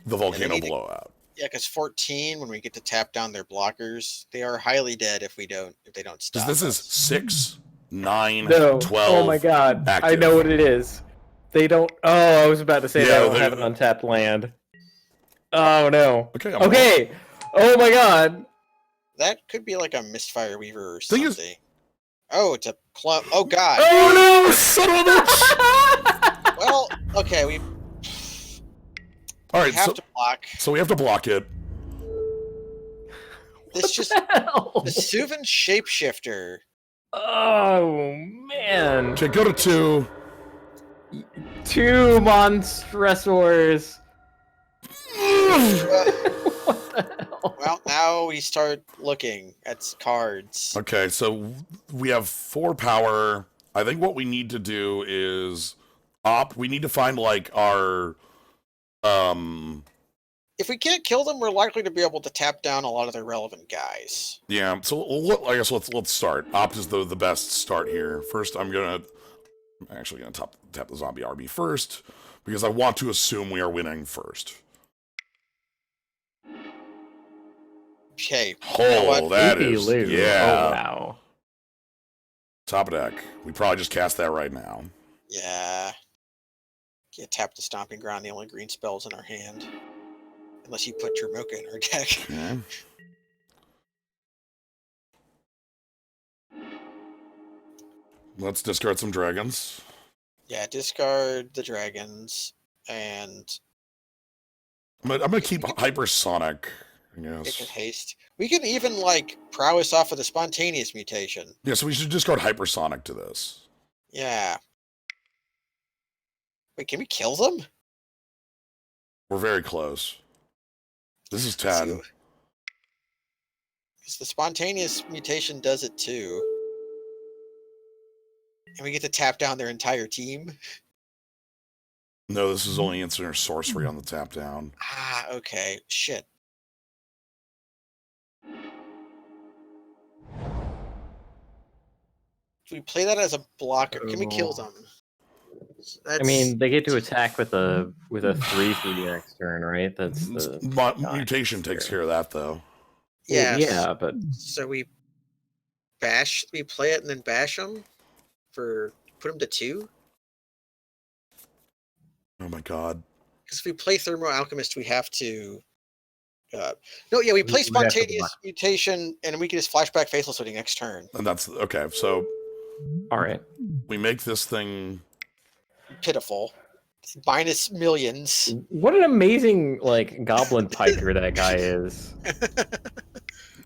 [SPEAKER 1] the Volcano Blowout.
[SPEAKER 2] Yeah, because 14, when we get to tap down their blockers, they are highly dead if they don't stop.
[SPEAKER 1] This is 6, 9,
[SPEAKER 3] No.
[SPEAKER 1] 12.
[SPEAKER 3] Oh my god.
[SPEAKER 1] active.
[SPEAKER 3] I know what it is. They don't... Oh, I was about to say
[SPEAKER 1] Yeah,
[SPEAKER 3] they don't have an untapped land. Oh no.
[SPEAKER 1] Okay.
[SPEAKER 3] Okay. Oh my god.
[SPEAKER 2] That could be like a Mistfire Weaver or
[SPEAKER 1] Thing
[SPEAKER 2] something. Oh, it's a club. Oh god.
[SPEAKER 3] Oh no, son of a bitch!
[SPEAKER 2] Well, okay, we
[SPEAKER 1] Alright,
[SPEAKER 2] have to block.
[SPEAKER 1] So we have to block it.
[SPEAKER 2] This just
[SPEAKER 3] Hell?
[SPEAKER 2] the Suvan Shapeshifter.
[SPEAKER 3] Oh man.
[SPEAKER 1] Okay, go to 2.
[SPEAKER 3] 2 Monstressors. What the hell?
[SPEAKER 2] Well, now we start looking at cards.
[SPEAKER 1] Okay, so we have 4 power. I think what we need to do is we need to find like our
[SPEAKER 2] If we can't kill them, we're likely to be able to tap down a lot of their relevant guys.
[SPEAKER 1] yeah, so I guess let's start. Opt is the best start here. First, I'm actually gonna tap the zombie RB first because I want to assume we are winning first.
[SPEAKER 2] Okay.
[SPEAKER 1] Oh, that is yeah.
[SPEAKER 3] Oh wow.
[SPEAKER 1] Top of deck. We probably just cast that right now.
[SPEAKER 2] Yeah. Can't tap the Stomping Ground, the only green spells in our hand. Unless you put Dromoka in our deck.
[SPEAKER 1] Okay. Let's discard some dragons.
[SPEAKER 2] Yeah, discard the dragons and
[SPEAKER 1] I'm gonna keep hypersonic. I
[SPEAKER 2] it can
[SPEAKER 1] guess.
[SPEAKER 2] haste. We can even like prowess off of the spontaneous mutation.
[SPEAKER 1] Yeah, so we should discard hypersonic to this.
[SPEAKER 2] Yeah. Wait, can we kill them?
[SPEAKER 1] We're very close. This is
[SPEAKER 2] Let's see
[SPEAKER 1] 10.
[SPEAKER 2] what- 'cause the spontaneous mutation does it too. And we get to tap down their entire team.
[SPEAKER 1] No, this is only instant or sorcery on the tap down.
[SPEAKER 2] Ah, okay. Shit. Do we play that as a blocker? Can we kill them?
[SPEAKER 3] I mean, they get to attack with a 3 for the next turn, right? That's the
[SPEAKER 1] Mutation takes care of that, though.
[SPEAKER 2] yes.
[SPEAKER 3] Yeah, but
[SPEAKER 2] So we bash. We play it and then bash them for put them to 2.
[SPEAKER 1] Oh my god.
[SPEAKER 2] Because if we play Thermo Alchemist, we have to. No, yeah, we play
[SPEAKER 3] We have to
[SPEAKER 2] spontaneous
[SPEAKER 3] block.
[SPEAKER 2] mutation, and we can just flashback Faceless Looting next turn.
[SPEAKER 1] And that's okay. So
[SPEAKER 3] all right.
[SPEAKER 1] we make this thing.
[SPEAKER 2] Pitiful. Minus millions.
[SPEAKER 3] What an amazing like goblin piker that guy is.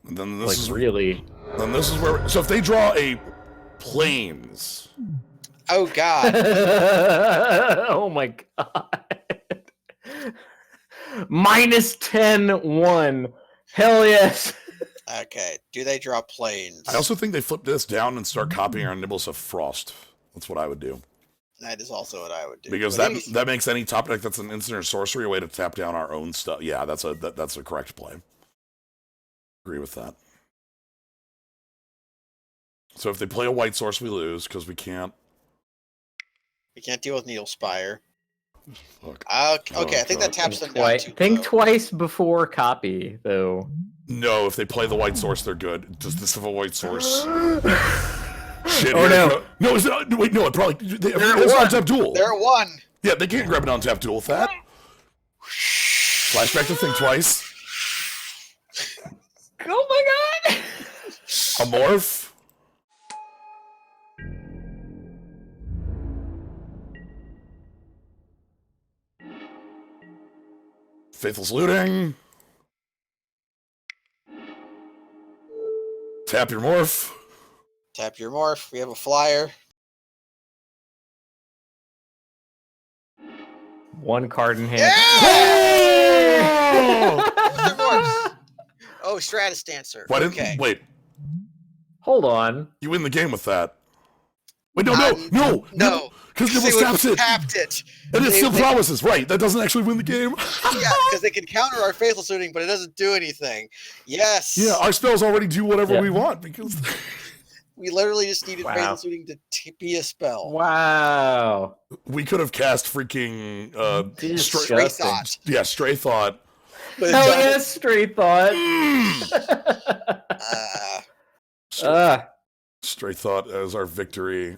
[SPEAKER 1] And then this
[SPEAKER 3] Like
[SPEAKER 1] is
[SPEAKER 3] really.
[SPEAKER 1] Then this is where. So if they draw a planes,
[SPEAKER 2] Oh god.
[SPEAKER 3] Oh my god. Minus 10-1. Hell yes.
[SPEAKER 2] Okay. Do they draw planes?
[SPEAKER 1] I also think they flip this down and start copying our Nibbles of Frost. That's what I would do.
[SPEAKER 2] That is also what I would do.
[SPEAKER 1] Because
[SPEAKER 2] But
[SPEAKER 1] that makes any top deck that's an instant or sorcery a way to tap down our own stuff. Yeah, that's a correct play. Agree with that. So if they play a white source, we lose because we can't.
[SPEAKER 2] we can't deal with Needle Spire.
[SPEAKER 1] Look.
[SPEAKER 2] Okay, I think that taps them down too
[SPEAKER 3] Think
[SPEAKER 2] low.
[SPEAKER 3] twice before copy, though.
[SPEAKER 1] No, if they play the white source, they're good. Does this have a white source? Shit.
[SPEAKER 3] Oh,
[SPEAKER 1] here
[SPEAKER 3] no.
[SPEAKER 1] we go. No, is it? Wait, no. It probably.
[SPEAKER 2] They're
[SPEAKER 1] It's
[SPEAKER 2] at
[SPEAKER 1] on
[SPEAKER 2] one.
[SPEAKER 1] tap duel.
[SPEAKER 2] They're at 1.
[SPEAKER 1] Yeah, they can't grab an on-tap duel with that. Flashback to think twice.
[SPEAKER 3] Oh my god!
[SPEAKER 1] A morph. Faithless looting. Tap your morph.
[SPEAKER 2] Tap your morph. We have a flyer.
[SPEAKER 3] One card in hand.
[SPEAKER 2] Yeah! What's their morphs? Oh, Stratus Dancer.
[SPEAKER 1] Why didn't
[SPEAKER 2] Okay.
[SPEAKER 1] wait?
[SPEAKER 3] Hold on.
[SPEAKER 1] You win the game with that. Wait, no,
[SPEAKER 2] No.
[SPEAKER 1] because
[SPEAKER 2] They
[SPEAKER 1] Nibbles taps it,
[SPEAKER 2] tapped it.
[SPEAKER 1] and it
[SPEAKER 2] They-
[SPEAKER 1] still
[SPEAKER 2] they-
[SPEAKER 1] promises. Right, that doesn't actually win the game.
[SPEAKER 2] Yeah, because they can counter our Faithless Looting, but it doesn't do anything. Yes.
[SPEAKER 1] Yeah, our spells already do whatever
[SPEAKER 3] Yeah.
[SPEAKER 1] we want because
[SPEAKER 2] We literally just needed
[SPEAKER 3] Wow.
[SPEAKER 2] Faithless Looting to be a spell.
[SPEAKER 3] Wow.
[SPEAKER 1] we could have cast freaking
[SPEAKER 2] Stray
[SPEAKER 3] Disgusting.
[SPEAKER 2] Thought.
[SPEAKER 1] yeah, Stray Thought.
[SPEAKER 2] But it
[SPEAKER 3] Hell
[SPEAKER 2] doesn't.
[SPEAKER 3] yes, straight thought.
[SPEAKER 1] Stray Thought as our victory.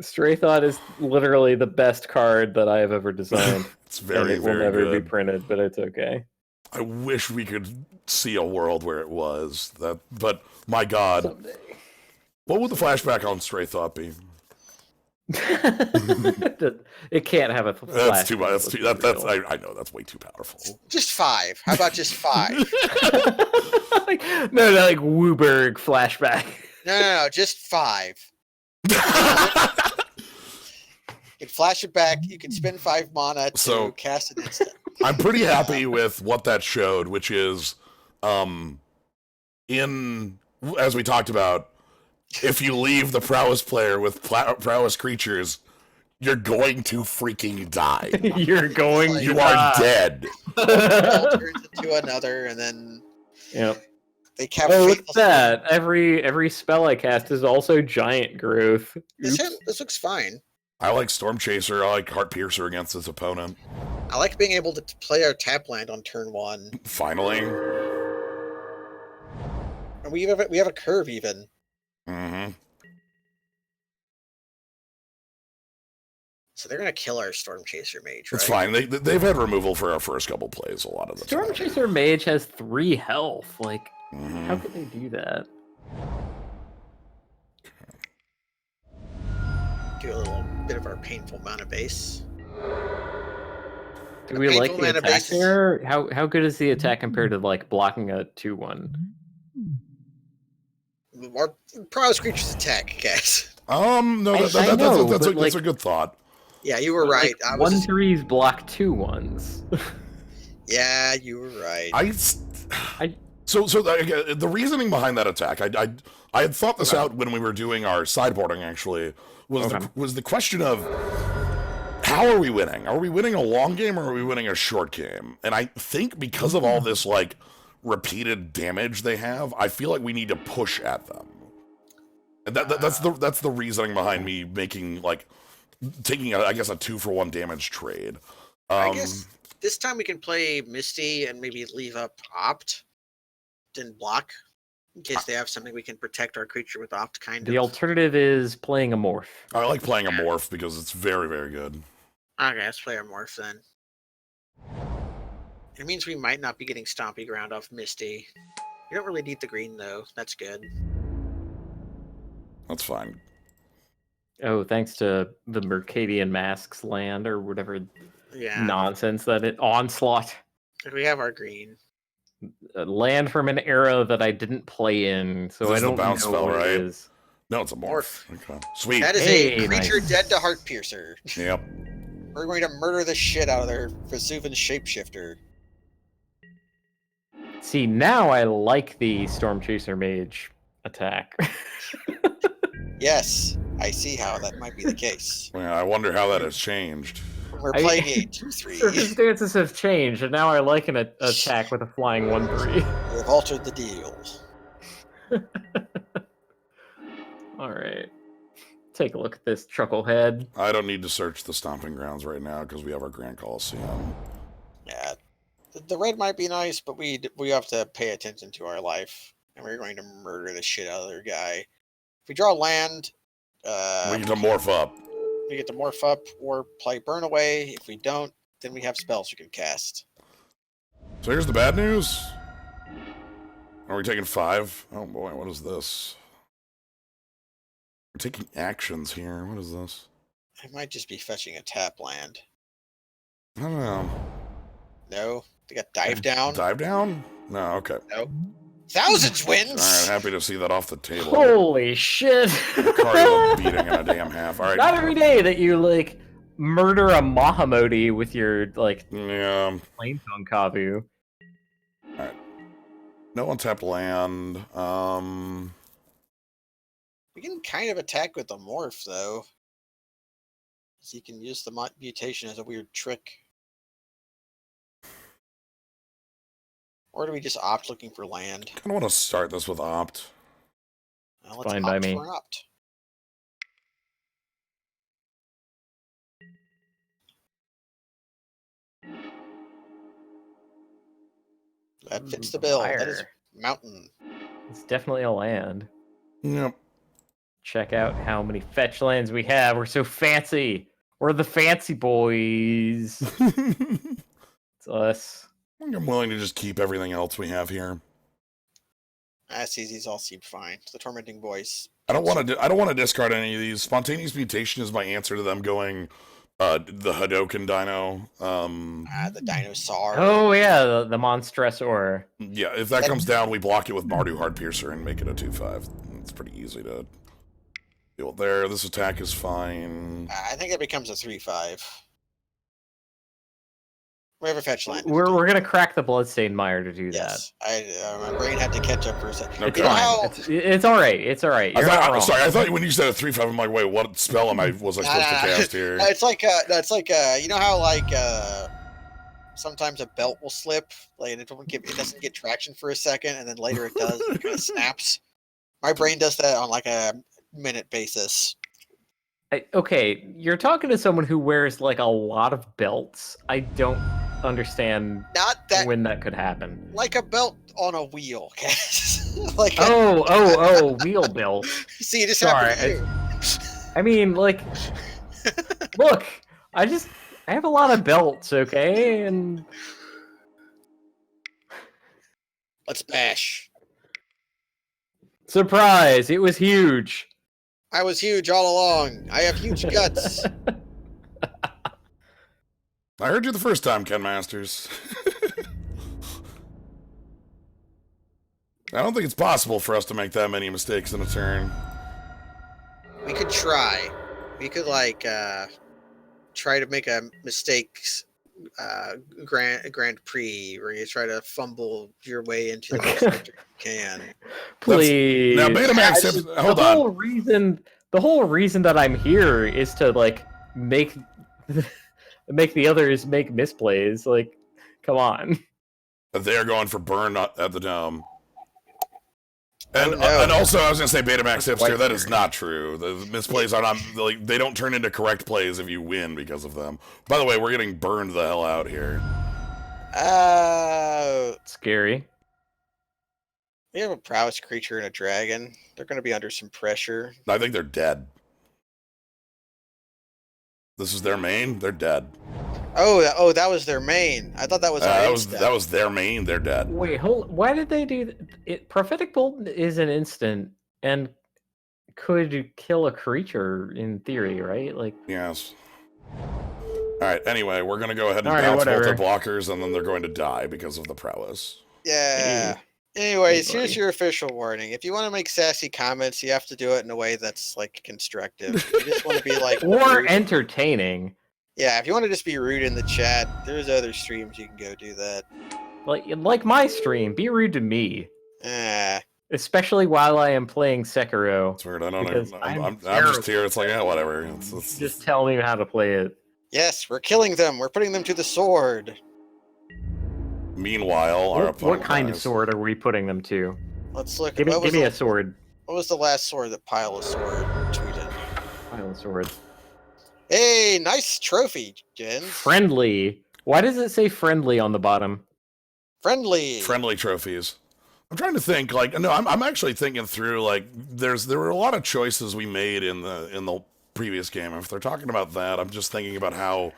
[SPEAKER 3] Stray thought is literally the best card that I have ever designed.
[SPEAKER 1] It's
[SPEAKER 3] And
[SPEAKER 1] very,
[SPEAKER 3] it will
[SPEAKER 1] very
[SPEAKER 3] never
[SPEAKER 1] good.
[SPEAKER 3] be printed, but it's okay.
[SPEAKER 1] I wish we could see a world where it was that, but my God,
[SPEAKER 3] Someday.
[SPEAKER 1] what would the flashback on Stray Thought be?
[SPEAKER 3] It can't have a flash.
[SPEAKER 1] That's too much. That's too. That's. I know that's way too powerful.
[SPEAKER 2] Just 5. How about just 5?
[SPEAKER 3] no, like Wooberg flashback.
[SPEAKER 2] No, just 5. You can flash it back. You can spend 5 mana to
[SPEAKER 1] So-
[SPEAKER 2] cast an instant.
[SPEAKER 1] I'm pretty happy with what that showed, which is, in as we talked about, if you leave the prowess player with prowess creatures, you're going to freaking die.
[SPEAKER 3] You're going to
[SPEAKER 1] You
[SPEAKER 3] die.
[SPEAKER 1] are dead.
[SPEAKER 2] Spell turns into another, and then
[SPEAKER 3] Yep.
[SPEAKER 2] they cap.
[SPEAKER 3] Oh, look at
[SPEAKER 2] Faithless
[SPEAKER 3] that. Every spell I cast is also giant growth.
[SPEAKER 2] Looting.
[SPEAKER 3] Oops.
[SPEAKER 2] This looks fine.
[SPEAKER 1] I like Storm Chaser. I like Heart Piercer against his opponent.
[SPEAKER 2] I like being able to play our tap land on turn 1.
[SPEAKER 1] Finally.
[SPEAKER 2] And we have a curve even.
[SPEAKER 1] Mm-hmm.
[SPEAKER 2] So they're gonna kill our Storm Chaser Mage, right?
[SPEAKER 1] It's fine. They've had removal for our first couple plays a lot of the
[SPEAKER 3] Storm
[SPEAKER 1] time.
[SPEAKER 3] Chaser Mage has 3 health. Like,
[SPEAKER 1] Mhm.
[SPEAKER 3] how could they do that?
[SPEAKER 2] Do a little bit of our painful mana base.
[SPEAKER 3] Do we like
[SPEAKER 2] painful
[SPEAKER 3] the
[SPEAKER 2] mana
[SPEAKER 3] attack
[SPEAKER 2] base is-
[SPEAKER 3] there? How good is the attack compared to like blocking a 2/1?
[SPEAKER 2] Our prowess creatures attack, guys.
[SPEAKER 1] No,
[SPEAKER 3] I
[SPEAKER 1] that's
[SPEAKER 3] know,
[SPEAKER 1] a good thought.
[SPEAKER 2] Yeah, you were right.
[SPEAKER 3] Like,
[SPEAKER 2] I was just,
[SPEAKER 3] 1/3s block 2/1s.
[SPEAKER 2] yeah, you were right.
[SPEAKER 1] So the reasoning behind that attack, I had thought this out when we were doing our sideboarding. Actually, was the question of how are we winning? Are we winning a long game or are we winning a short game? And I think because of all this like repeated damage they have, I feel like we need to push at them. And that's the reasoning behind me making taking I guess a 2-for-1 damage trade.
[SPEAKER 2] I guess this time we can play Misty and maybe leave up Opt, then block, in case they have something we can protect our creature with Opt, kind of.
[SPEAKER 3] The alternative is playing a morph.
[SPEAKER 1] I like playing a morph because it's very, very good.
[SPEAKER 2] Okay, let's play our morph then. It means we might not be getting Stompy Ground off Misty. We don't really need the green though. That's good.
[SPEAKER 1] That's fine.
[SPEAKER 3] Oh, thanks to the Mercadian Masks land or whatever
[SPEAKER 2] Yeah.
[SPEAKER 3] nonsense that it onslaught.
[SPEAKER 2] We have our green.
[SPEAKER 3] Land from an era that I didn't play in, so
[SPEAKER 1] This
[SPEAKER 3] I
[SPEAKER 1] is the
[SPEAKER 3] don't
[SPEAKER 1] bounce
[SPEAKER 3] know
[SPEAKER 1] spell,
[SPEAKER 3] what
[SPEAKER 1] right?
[SPEAKER 3] it is.
[SPEAKER 1] No, it's a morph. Okay. Sweet.
[SPEAKER 2] That is
[SPEAKER 3] Hey,
[SPEAKER 2] a creature
[SPEAKER 3] nice.
[SPEAKER 2] dead to Heart Piercer.
[SPEAKER 1] Yep.
[SPEAKER 2] We're going to murder the shit out of their Vesuvan Shapeshifter.
[SPEAKER 3] See, now I like the Storm Chaser Mage attack.
[SPEAKER 2] Yes, I see how that might be the case.
[SPEAKER 1] Yeah, I wonder how that has changed.
[SPEAKER 2] We're playing a 2-3.
[SPEAKER 3] Circumstances have changed, and now I like an attack with a flying 1/3.
[SPEAKER 2] We've altered the deal.
[SPEAKER 3] All right. Take a look at this chucklehead.
[SPEAKER 1] I don't need to search the stomping grounds right now because we have our Grand Coliseum.
[SPEAKER 2] Yeah, the red might be nice, but we have to pay attention to our life, and we're going to murder the shit out of their guy. If we draw land,
[SPEAKER 1] We need to morph up.
[SPEAKER 2] we get to morph up or play burn away. If we don't, then we have spells we can cast.
[SPEAKER 1] So here's the bad news. Are we taking 5? Oh boy, what is this? We're taking actions here. What is this?
[SPEAKER 2] It might just be fetching a tap land.
[SPEAKER 1] I don't know.
[SPEAKER 2] No, they got dive down.
[SPEAKER 1] Dive down? No, okay.
[SPEAKER 2] No, Thousands wins.
[SPEAKER 1] Alright, happy to see that off the table.
[SPEAKER 3] Holy shit!
[SPEAKER 1] Cardio beating in a damn half. Alright.
[SPEAKER 3] Not every day that you like murder a Mahamodi with your like
[SPEAKER 1] Yeah.
[SPEAKER 3] Planesong Kavu.
[SPEAKER 1] No untapped land.
[SPEAKER 2] We can kind of attack with the morph though. So you can use the mutation as a weird trick. Or do we just opt looking for land?
[SPEAKER 1] I don't want to start this with opt.
[SPEAKER 2] Well, let's
[SPEAKER 3] Fine by
[SPEAKER 2] opt
[SPEAKER 3] me.
[SPEAKER 2] for an opt. That fits the bill. That is
[SPEAKER 3] Fire.
[SPEAKER 2] mountain.
[SPEAKER 3] It's definitely a land.
[SPEAKER 1] Yep.
[SPEAKER 3] Check out how many fetch lands we have. We're so fancy. We're the fancy boys. It's us.
[SPEAKER 1] I'm willing to just keep everything else we have here.
[SPEAKER 2] That's easy. These all seem fine. The tormenting voice.
[SPEAKER 1] I don't want to discard any of these. Spontaneous mutation is my answer to them going the Hadoken Dino.
[SPEAKER 2] The dinosaur.
[SPEAKER 3] Oh yeah, the Monstressor.
[SPEAKER 1] Yeah, if that comes down, we block it with Mardu Heartpiercer and make it a 2/5. It's pretty easy to deal with there. This attack is fine.
[SPEAKER 2] I think it becomes a 3/5. We have a fetch land.
[SPEAKER 3] We're gonna crack the Bloodstained Mire to do
[SPEAKER 2] Yes, my brain had to catch up for a second.
[SPEAKER 1] Okay.
[SPEAKER 2] You know
[SPEAKER 3] that.
[SPEAKER 2] how,
[SPEAKER 3] It's all right. It's all right. You're not wrong.
[SPEAKER 1] Sorry, I thought when you said a 3/5, I'm like, wait, what spell was I supposed to cast here?
[SPEAKER 2] it's like you know how sometimes a belt will slip, like it doesn't get traction for a second, and then later it does. It kind of snaps. My brain does that on like a minute basis.
[SPEAKER 3] Okay, you're talking to someone who wears like a lot of belts. I don't understand
[SPEAKER 2] Not that
[SPEAKER 3] when that could happen.
[SPEAKER 2] like a belt on a wheel, Cass. Like
[SPEAKER 3] wheel belt.
[SPEAKER 2] see, it just
[SPEAKER 3] Sorry,
[SPEAKER 2] happened to you.
[SPEAKER 3] I mean, like, look, I have a lot of belts, okay? And
[SPEAKER 2] Let's bash.
[SPEAKER 3] surprise, it was huge.
[SPEAKER 2] I was huge all along. I have huge guts.
[SPEAKER 1] I heard you the first time, Ken Masters. I don't think it's possible for us to make that many mistakes in a turn.
[SPEAKER 2] We could try. We could like try to make a mistakes Grand Prix where you try to fumble your way into the most victory you can.
[SPEAKER 3] Please.
[SPEAKER 1] Now, Betamax, hold on.
[SPEAKER 3] The whole reason that I'm here is to like make the others make misplays. Like, come on.
[SPEAKER 1] They're going for burn at the dome. And,
[SPEAKER 2] Oh, no.
[SPEAKER 1] and also, I was going to say, Betamax Hipster, that is not true. The misplays are not, like, they don't turn into correct plays if you win because of them. By the way, we're getting burned the hell out here.
[SPEAKER 3] Scary.
[SPEAKER 2] We have a prowess creature and a dragon. They're going to be under some pressure.
[SPEAKER 1] I think they're dead. This is their main? They're dead.
[SPEAKER 2] Oh, that was their main. I thought that was
[SPEAKER 1] that was their main. They're dead.
[SPEAKER 3] Wait, why did they do it? Prophetic Bolt is an instant and could kill a creature in theory, right? Like,
[SPEAKER 1] yes. All right. Anyway, we're gonna go ahead and
[SPEAKER 3] All right,
[SPEAKER 1] bounce both
[SPEAKER 3] whatever.
[SPEAKER 1] their blockers, and then they're going to die because of the prowess.
[SPEAKER 2] Yeah.
[SPEAKER 3] Hey.
[SPEAKER 2] Anyways,
[SPEAKER 3] Hey,
[SPEAKER 2] here's
[SPEAKER 3] buddy.
[SPEAKER 2] your official warning. If you want to make sassy comments, you have to do it in a way that's like constructive. You just want to be like
[SPEAKER 3] or
[SPEAKER 2] rude.
[SPEAKER 3] entertaining.
[SPEAKER 2] Yeah, if you want to just be rude in the chat, there's other streams you can go do that.
[SPEAKER 3] Like my stream, be rude to me,
[SPEAKER 2] Ah,
[SPEAKER 3] especially while I am playing Sekiro.
[SPEAKER 1] It's weird. I don't
[SPEAKER 3] Because
[SPEAKER 1] know.
[SPEAKER 3] I'm
[SPEAKER 1] I'm just
[SPEAKER 3] terrible.
[SPEAKER 1] here. It's like, yeah, whatever. It's
[SPEAKER 3] Just tell me how to play it.
[SPEAKER 2] yes, we're killing them. We're putting them to the sword.
[SPEAKER 1] Meanwhile, our
[SPEAKER 3] What
[SPEAKER 1] opponent
[SPEAKER 3] kind of
[SPEAKER 1] dies.
[SPEAKER 3] sword are we putting them to?
[SPEAKER 2] Let's look.
[SPEAKER 3] Give me
[SPEAKER 2] What
[SPEAKER 3] a sword.
[SPEAKER 2] was the last sword that Pile of Sword tweeted?
[SPEAKER 3] Violent sword.
[SPEAKER 2] Hey, nice trophy, Jen.
[SPEAKER 3] Friendly. Why does it say friendly on the bottom?
[SPEAKER 2] Friendly.
[SPEAKER 1] Friendly trophies. I'm trying to think. Like, no, I'm actually thinking through. Like, there were a lot of choices we made in the previous game. If they're talking about that, I'm just thinking about how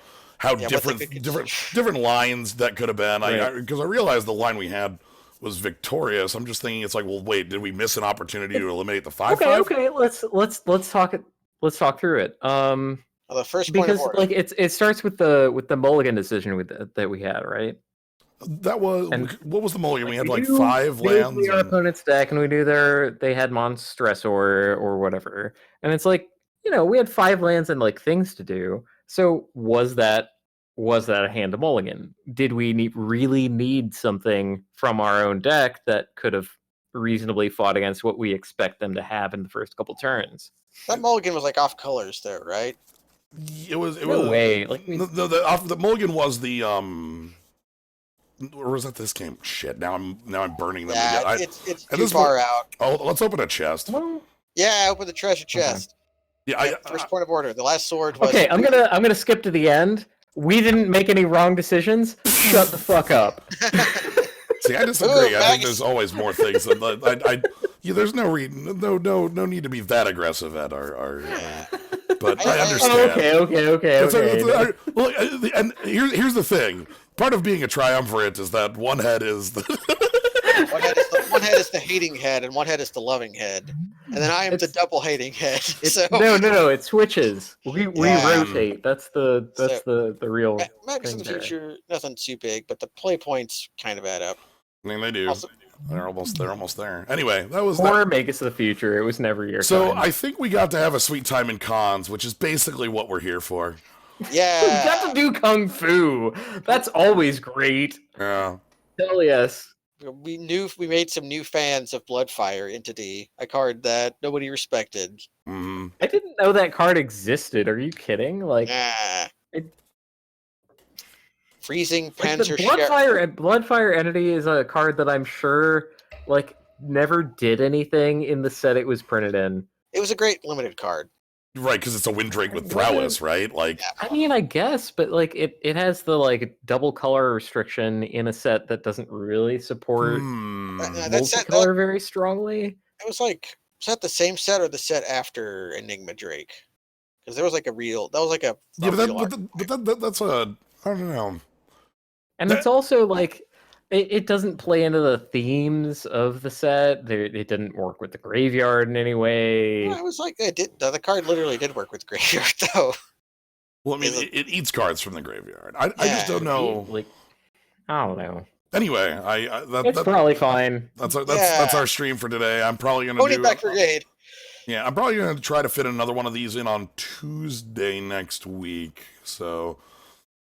[SPEAKER 2] Yeah,
[SPEAKER 1] different lines that could have been.
[SPEAKER 3] Right.
[SPEAKER 1] Because I realized the line we had was victorious. I'm just thinking it's like, well, wait, did we miss an opportunity to eliminate the 5/5?
[SPEAKER 3] Okay. Let's talk through it.
[SPEAKER 2] Well, the first point of
[SPEAKER 3] Because
[SPEAKER 2] order.
[SPEAKER 3] like it starts with the mulligan decision that we had, right?
[SPEAKER 1] That was
[SPEAKER 3] And,
[SPEAKER 1] what was the mulligan? We had like
[SPEAKER 3] knew
[SPEAKER 1] 5 lands.
[SPEAKER 3] basically our
[SPEAKER 1] and-
[SPEAKER 3] opponent's deck, and we knew they had Monstress or whatever, and it's like, we had 5 lands and like things to do. So was that a hand to mulligan? Did we really need something from our own deck that could have reasonably fought against what we expect them to have in the first couple turns?
[SPEAKER 2] That mulligan was like off colors there, right?
[SPEAKER 1] It was.
[SPEAKER 3] No way. Like,
[SPEAKER 1] The mulligan was the or was that this game? Shit. Now I'm burning them.
[SPEAKER 2] Yeah,
[SPEAKER 1] again.
[SPEAKER 2] it's
[SPEAKER 1] at
[SPEAKER 2] too
[SPEAKER 1] this
[SPEAKER 2] far out.
[SPEAKER 1] Oh, let's open a chest.
[SPEAKER 3] well,
[SPEAKER 2] Yeah, open the treasure chest.
[SPEAKER 1] Yeah,
[SPEAKER 2] First point of order. The last sword was.
[SPEAKER 3] okay, I'm gonna skip to the end. We didn't make any wrong decisions. Shut the fuck up.
[SPEAKER 1] see, I disagree.
[SPEAKER 2] Ooh,
[SPEAKER 1] I think
[SPEAKER 2] Magus.
[SPEAKER 1] there's always more things. There's no need to be that aggressive at our. But I understand.
[SPEAKER 3] Okay.
[SPEAKER 1] Well, and here's the thing. Part of being a triumvirate is that one head is the.
[SPEAKER 2] One head is the hating head, and one head is the loving head, and then I am the double hating head. So
[SPEAKER 3] No, it switches. We
[SPEAKER 2] Yeah.
[SPEAKER 3] rotate. That's the real
[SPEAKER 2] Magus in
[SPEAKER 3] thing
[SPEAKER 2] the
[SPEAKER 3] there.
[SPEAKER 2] future, nothing too big, but the play points kind of add up.
[SPEAKER 1] I mean, they do.
[SPEAKER 2] Also-
[SPEAKER 1] They're almost there. Anyway, that was
[SPEAKER 3] Or
[SPEAKER 1] that.
[SPEAKER 3] make us the future. It was never your
[SPEAKER 1] So
[SPEAKER 3] time.
[SPEAKER 1] I think we got to have a sweet time in cons, which is basically what we're here for.
[SPEAKER 3] We
[SPEAKER 2] Yeah,
[SPEAKER 3] got to do kung fu. That's always great.
[SPEAKER 1] Yeah.
[SPEAKER 3] Hell yes.
[SPEAKER 2] we made some new fans of Bloodfire Entity, a card that nobody respected.
[SPEAKER 1] Hmm.
[SPEAKER 3] I didn't know that card existed. Are you kidding? Like,
[SPEAKER 2] Ah.
[SPEAKER 3] it-
[SPEAKER 2] Freezing
[SPEAKER 3] like the
[SPEAKER 2] Panzer Sheriff.
[SPEAKER 3] Bloodfire Entity is a card that I'm sure like never did anything in the set it was printed in.
[SPEAKER 2] It was a great limited card.
[SPEAKER 1] Right, because it's a wind drake with prowess, right? Like,
[SPEAKER 3] I mean, I guess, but like it has the like double color restriction in a set that doesn't really support
[SPEAKER 2] That set,
[SPEAKER 3] multicolor very strongly.
[SPEAKER 2] It was like, was that the same set or the set after Enigma Drake? Because there was like a real, that was like a
[SPEAKER 1] Yeah,
[SPEAKER 2] real art.
[SPEAKER 1] that's a, I don't know.
[SPEAKER 3] And it's also like it doesn't play into the themes of the set. It didn't work with the graveyard in any way.
[SPEAKER 2] I was like, it did. The card literally did work with graveyard though.
[SPEAKER 1] Well, I mean,
[SPEAKER 2] Is
[SPEAKER 1] it eats cards from the graveyard. I just don't know.
[SPEAKER 3] Like, I don't know.
[SPEAKER 1] Anyway,
[SPEAKER 3] It's probably fine.
[SPEAKER 1] That's our,
[SPEAKER 2] Yeah.
[SPEAKER 1] that's our stream for today. I'm probably gonna
[SPEAKER 2] Pony
[SPEAKER 1] do.
[SPEAKER 2] Back Brigade.
[SPEAKER 1] Yeah, I'm probably gonna try to fit another one of these in on Tuesday next week. So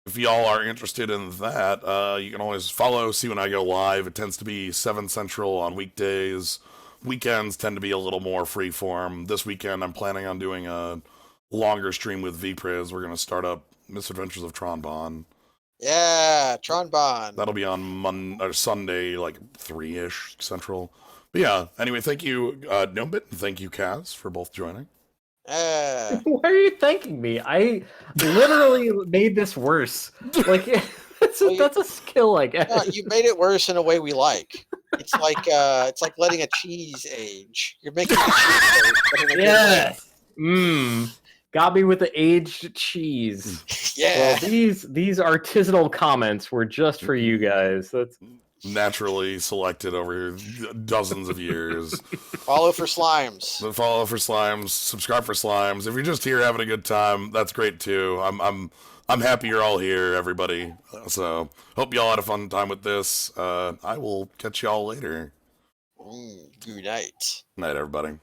[SPEAKER 1] if y'all are interested in that, you can always follow, see when I go live. It tends to be 7 Central on weekdays. Weekends tend to be a little more freeform. This weekend, I'm planning on doing a longer stream with VPriz. We're going to start up Misadventures of Tron Bon.
[SPEAKER 2] Yeah, Tron Bond.
[SPEAKER 1] That'll be on Sunday, like 3-ish Central. But yeah, anyway, thank you, Gnomebitten. Thank you, Kaz, for both joining.
[SPEAKER 2] Yeah.
[SPEAKER 3] Why are you thanking me? I literally made this worse. Like that's a skill, I guess.
[SPEAKER 2] No, you made it worse in a way we like. It's like letting a cheese age. You're making the cheese age. But in a good way.
[SPEAKER 3] Mmm. Got me with the aged cheese.
[SPEAKER 2] Yeah.
[SPEAKER 3] Well, these artisanal comments were just for you guys. That's
[SPEAKER 1] Naturally selected over dozens of years.
[SPEAKER 2] Follow for slimes.
[SPEAKER 1] Follow for slimes. Subscribe for slimes. If you're just here having a good time, that's great too. I'm happy you're all here, everybody. So hope y'all had a fun time with this. I will catch y'all later.
[SPEAKER 2] Good night.
[SPEAKER 1] Night, everybody.